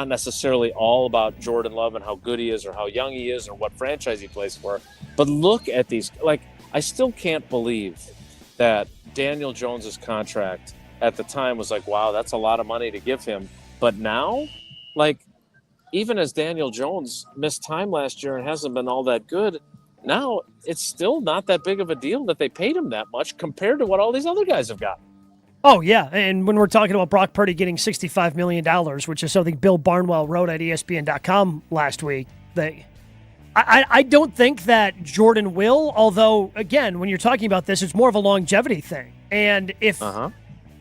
necessarily all about Jordan Love and how good he is or how young he is or what franchise he plays for. But look at these. Like, I still can't believe that Daniel Jones's contract at the time was like, wow, that's a lot of money to give him. But now, like, even as Daniel Jones missed time last year and hasn't been all that good, now it's still not that big of a deal that they paid him that much compared to what all these other guys have got. Oh, yeah. And when we're talking about Brock Purdy getting $65 million, which is something Bill Barnwell wrote at ESPN.com last week, I don't think that Jordan will, although, again, when you're talking about this, it's more of a longevity thing. And if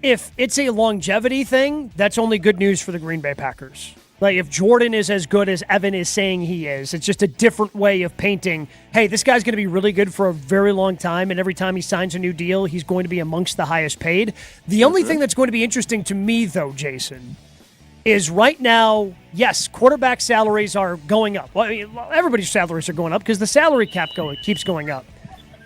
it's a longevity thing, that's only good news for the Green Bay Packers. Like, if Jordan is as good as Evan is saying he is, it's just a different way of painting, hey, this guy's going to be really good for a very long time, and every time he signs a new deal, he's going to be amongst the highest paid. The only thing that's going to be interesting to me, though, Jason, is right now, yes, quarterback salaries are going up. Well, I mean, everybody's salaries are going up because the salary cap keeps going up.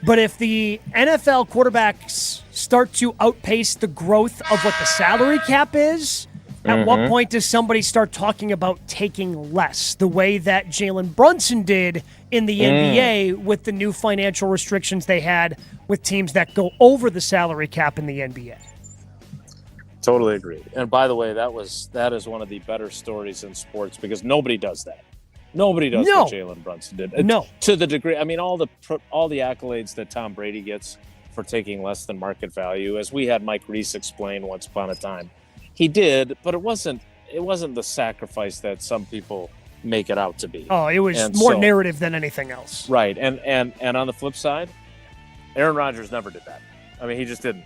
But if the NFL quarterbacks start to outpace the growth of what the salary cap is, at what point does somebody start talking about taking less, the way that Jalen Brunson did in the NBA with the new financial restrictions they had with teams that go over the salary cap in the NBA? Totally agreed. And by the way, that is one of the better stories in sports because nobody does that. Nobody does what Jalen Brunson did. No. To the degree, I mean, all the accolades that Tom Brady gets for taking less than market value, as we had Mike Reese explain once upon a time. He did, but it wasn't the sacrifice that some people make it out to be. Oh, it was more narrative than anything else. Right. And on the flip side, Aaron Rodgers never did that. I mean, he just didn't.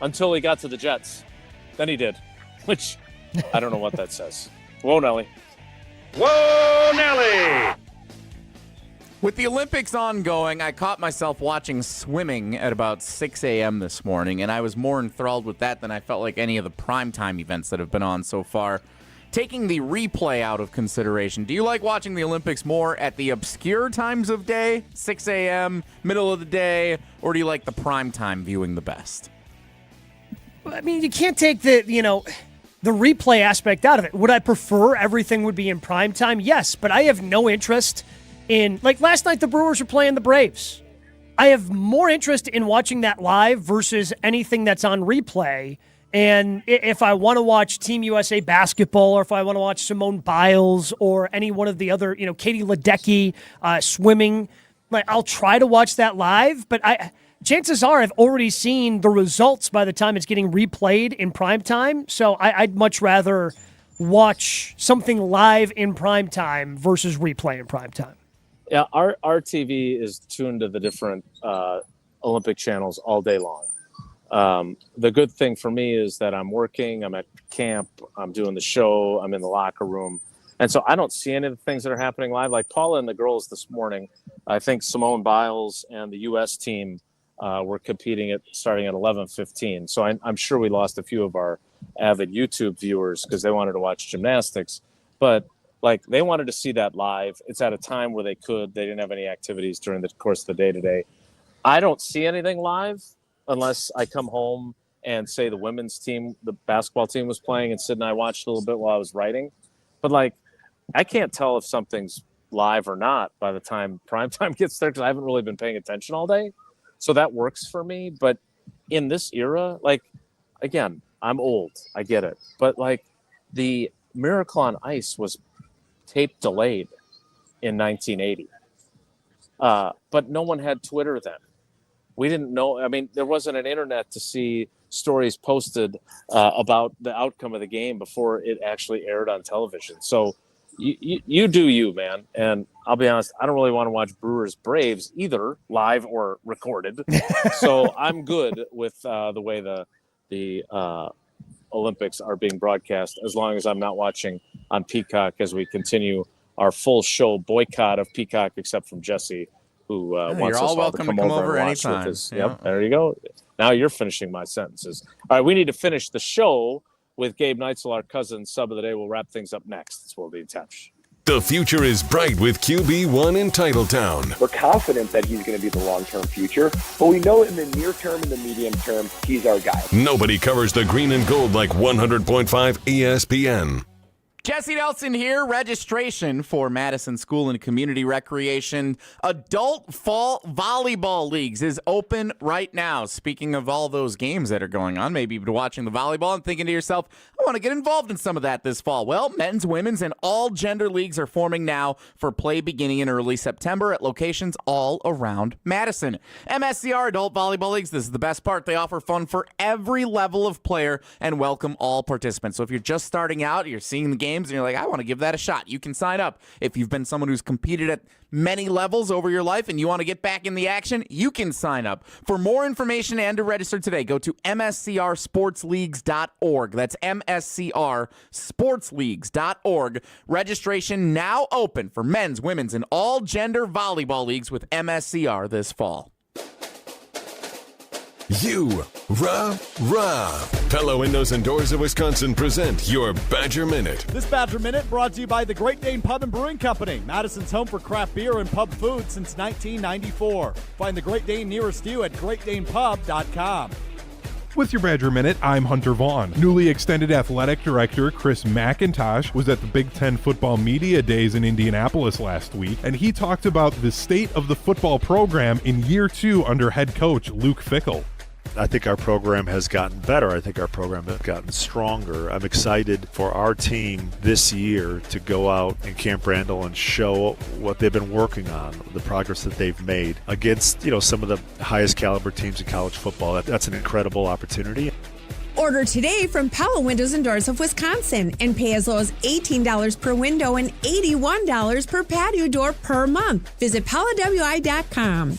Until he got to the Jets. Then he did, which I don't know what that says. Whoa, Nelly. Whoa, Nelly! With the Olympics ongoing, I caught myself watching swimming at about 6 a.m. this morning, and I was more enthralled with that than I felt like any of the primetime events that have been on so far. Taking the replay out of consideration, do you like watching the Olympics more at the obscure times of day, 6 a.m., middle of the day, or do you like the primetime viewing the best? I mean, you can't take the replay aspect out of it. Would I prefer everything would be in primetime? Yes, but I have no interest in, like last night the Brewers were playing the Braves. I have more interest in watching that live versus anything that's on replay. And if I want to watch Team USA basketball, or if I want to watch Simone Biles or any one of the other, Katie Ledecky swimming, like I'll try to watch that live. But chances are I've already seen the results by the time it's getting replayed in primetime. So I'd much rather watch something live in primetime versus replay in primetime. Yeah, our TV is tuned to the different Olympic channels all day long. The good thing for me is that I'm working, I'm at camp, I'm doing the show, I'm in the locker room. And so I don't see any of the things that are happening live. Like Paula and the girls this morning, I think Simone Biles and the U.S. team were competing starting at 11:15. So I'm sure we lost a few of our avid YouTube viewers because they wanted to watch gymnastics. But like they wanted to see that live. It's at a time where they didn't have any activities during the course of the day today. I don't see anything live unless I come home and say the women's team, the basketball team was playing and Sid and I watched a little bit while I was writing. But like, I can't tell if something's live or not by the time primetime gets there, because I haven't really been paying attention all day. So that works for me. But in this era, like, again, I'm old. I get it. But, like, the Miracle on Ice was tape delayed in 1980. But no one had Twitter then. We didn't know. I mean, there wasn't an internet to see stories posted about the outcome of the game before it actually aired on television. So you do you, man. And I'll be honest, I don't really want to watch Brewers Braves either, live or recorded. So I'm good with the way the Olympics are being broadcast, as long as I'm not watching on Peacock as we continue our full show boycott of Peacock, except from Jesse, who wants us all to come over and watch with his. Yeah. Yep, there you go. Now you're finishing my sentences. All right, we need to finish the show with Gabe Neitzel, our cousin, sub of the day. We'll wrap things up next. It's Wilde and Tausch. The future is bright with QB1 in Titletown. We're confident that he's going to be the long-term future, but we know in the near term and the medium term, he's our guy. Nobody covers the green and gold like 100.5 ESPN. Jesse Nelson here. Registration for Madison School and Community Recreation Adult Fall Volleyball Leagues is open right now. Speaking of all those games that are going on, maybe you've been watching the volleyball and thinking to yourself, I want to get involved in some of that this fall. Well, men's, women's, and all gender leagues are forming now for play beginning in early September at locations all around Madison. MSCR Adult Volleyball Leagues, this is the best part. They offer fun for every level of player and welcome all participants. So if you're just starting out, you're seeing the game, and you're like, I want to give that a shot, you can sign up. If you've been someone who's competed at many levels over your life and you want to get back in the action, you can sign up. For more information and to register today, go to mscrsportsleagues.org. That's mscrsportsleagues.org. Registration now open for men's, women's, and all gender volleyball leagues with MSCR this fall. Pella Windows and Doors of Wisconsin present your Badger Minute. This Badger Minute brought to you by the Great Dane Pub and Brewing Company, Madison's home for craft beer and pub food since 1994. Find the Great Dane nearest you at greatdanepub.com. With your Badger Minute, I'm Hunter Vaughn. Newly extended athletic director Chris McIntosh was at the Big Ten Football Media Days in Indianapolis last week, and he talked about the state of the football program in year 2 under head coach Luke Fickell. I think our program has gotten better. I think our program has gotten stronger. I'm excited for our team this year to go out in Camp Randall and show what they've been working on, the progress that they've made against, some of the highest caliber teams in college football. That's an incredible opportunity. Order today from Pella Windows and Doors of Wisconsin and pay as low as $18 per window and $81 per patio door per month. Visit PellaWI.com.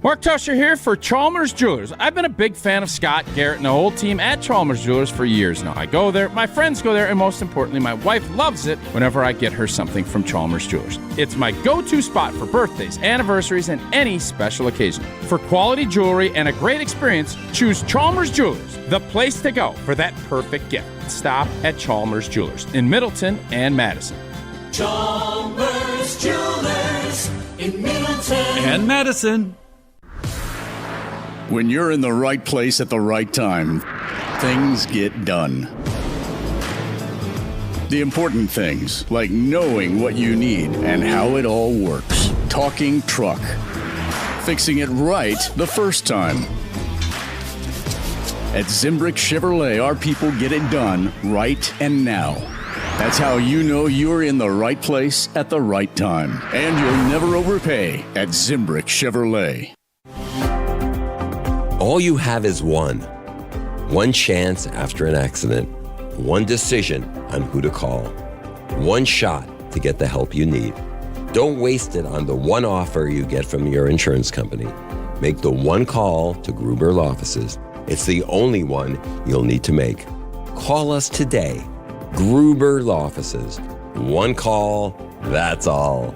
Mark Tusher here for Chalmers Jewelers. I've been a big fan of Scott, Garrett, and the whole team at Chalmers Jewelers for years now. I go there, my friends go there, and most importantly, my wife loves it whenever I get her something from Chalmers Jewelers. It's my go-to spot for birthdays, anniversaries, and any special occasion. For quality jewelry and a great experience, choose Chalmers Jewelers, the place to go for that perfect gift. Stop at Chalmers Jewelers in Middleton and Madison. Chalmers Jewelers in Middleton and Madison. When you're in the right place at the right time, things get done. The important things, like knowing what you need and how it all works. Talking truck. Fixing it right the first time. At Zimbrick Chevrolet, our people get it done right and now. That's how you know you're in the right place at the right time. And you'll never overpay at Zimbrick Chevrolet. All you have is one chance after an accident, one decision on who to call, one shot to get the help you need. Don't waste it on the one offer you get from your insurance company. Make the one call to Gruber Law Offices. It's the only one you'll need to make. Call us today. Gruber Law Offices. One call, that's all.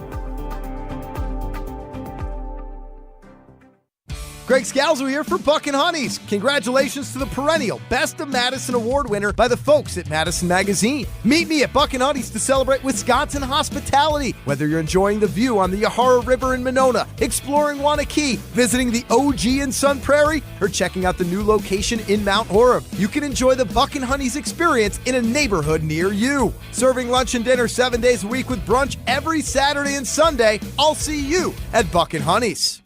Greg Scalzo here for Buck and Honey's. Congratulations to the perennial Best of Madison Award winner by the folks at Madison Magazine. Meet me at Buck and Honey's to celebrate Wisconsin hospitality. Whether you're enjoying the view on the Yahara River in Monona, exploring Wanakee, visiting the OG in Sun Prairie, or checking out the new location in Mount Horeb, you can enjoy the Buck and Honey's experience in a neighborhood near you. Serving lunch and dinner 7 days a week with brunch every Saturday and Sunday. I'll see you at Buck and Honey's.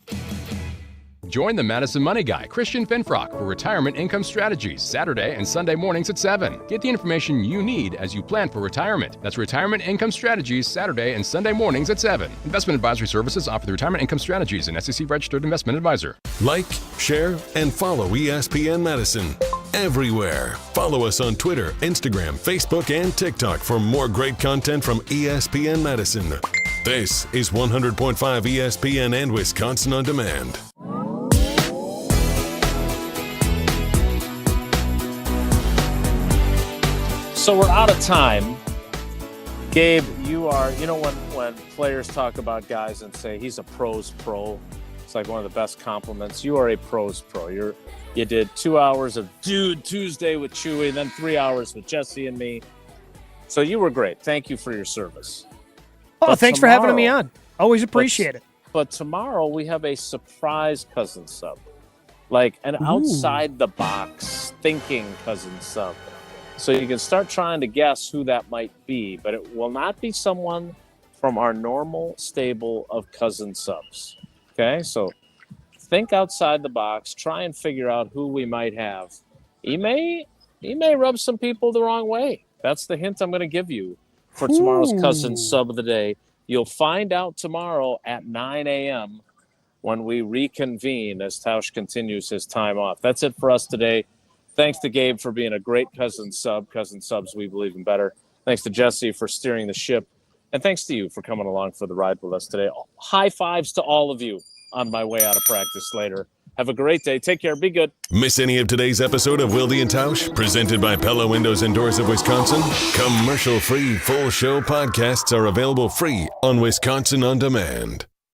Join the Madison Money Guy, Christian Finfrock, for Retirement Income Strategies, Saturday and Sunday mornings at 7. Get the information you need as you plan for retirement. That's Retirement Income Strategies, Saturday and Sunday mornings at 7. Investment advisory services offer the Retirement Income Strategies, an SEC-registered investment advisor. Like, share, and follow ESPN Madison everywhere. Follow us on Twitter, Instagram, Facebook, and TikTok for more great content from ESPN Madison. This is 100.5 ESPN and Wisconsin On Demand. So we're out of time. Gabe, you are, when players talk about guys and say he's a pro's pro, it's like one of the best compliments. You are a pro's pro. You did 2 hours of Dude Tuesday with Chewy, and then 3 hours with Jesse and me. So you were great. Thank you for your service. Oh, thanks for having me on. Always appreciate it. But tomorrow we have a surprise cousin sub, like an outside the box thinking cousin sub. So you can start trying to guess who that might be, but it will not be someone from our normal stable of cousin subs. Okay, so think outside the box. Try and figure out who we might have. He may rub some people the wrong way. That's the hint I'm going to give you for tomorrow's cousin sub of the day. You'll find out tomorrow at 9 a.m. when we reconvene as Tausch continues his time off. That's it for us today. Thanks to Gabe for being a great cousin sub. Cousin subs, we believe in better. Thanks to Jesse for steering the ship. And thanks to you for coming along for the ride with us today. High fives to all of you on my way out of practice later. Have a great day. Take care. Be good. Miss any of today's episode of Wilde and Tausch, presented by Pella Windows and Doors of Wisconsin? Commercial-free full show podcasts are available free on Wisconsin On Demand.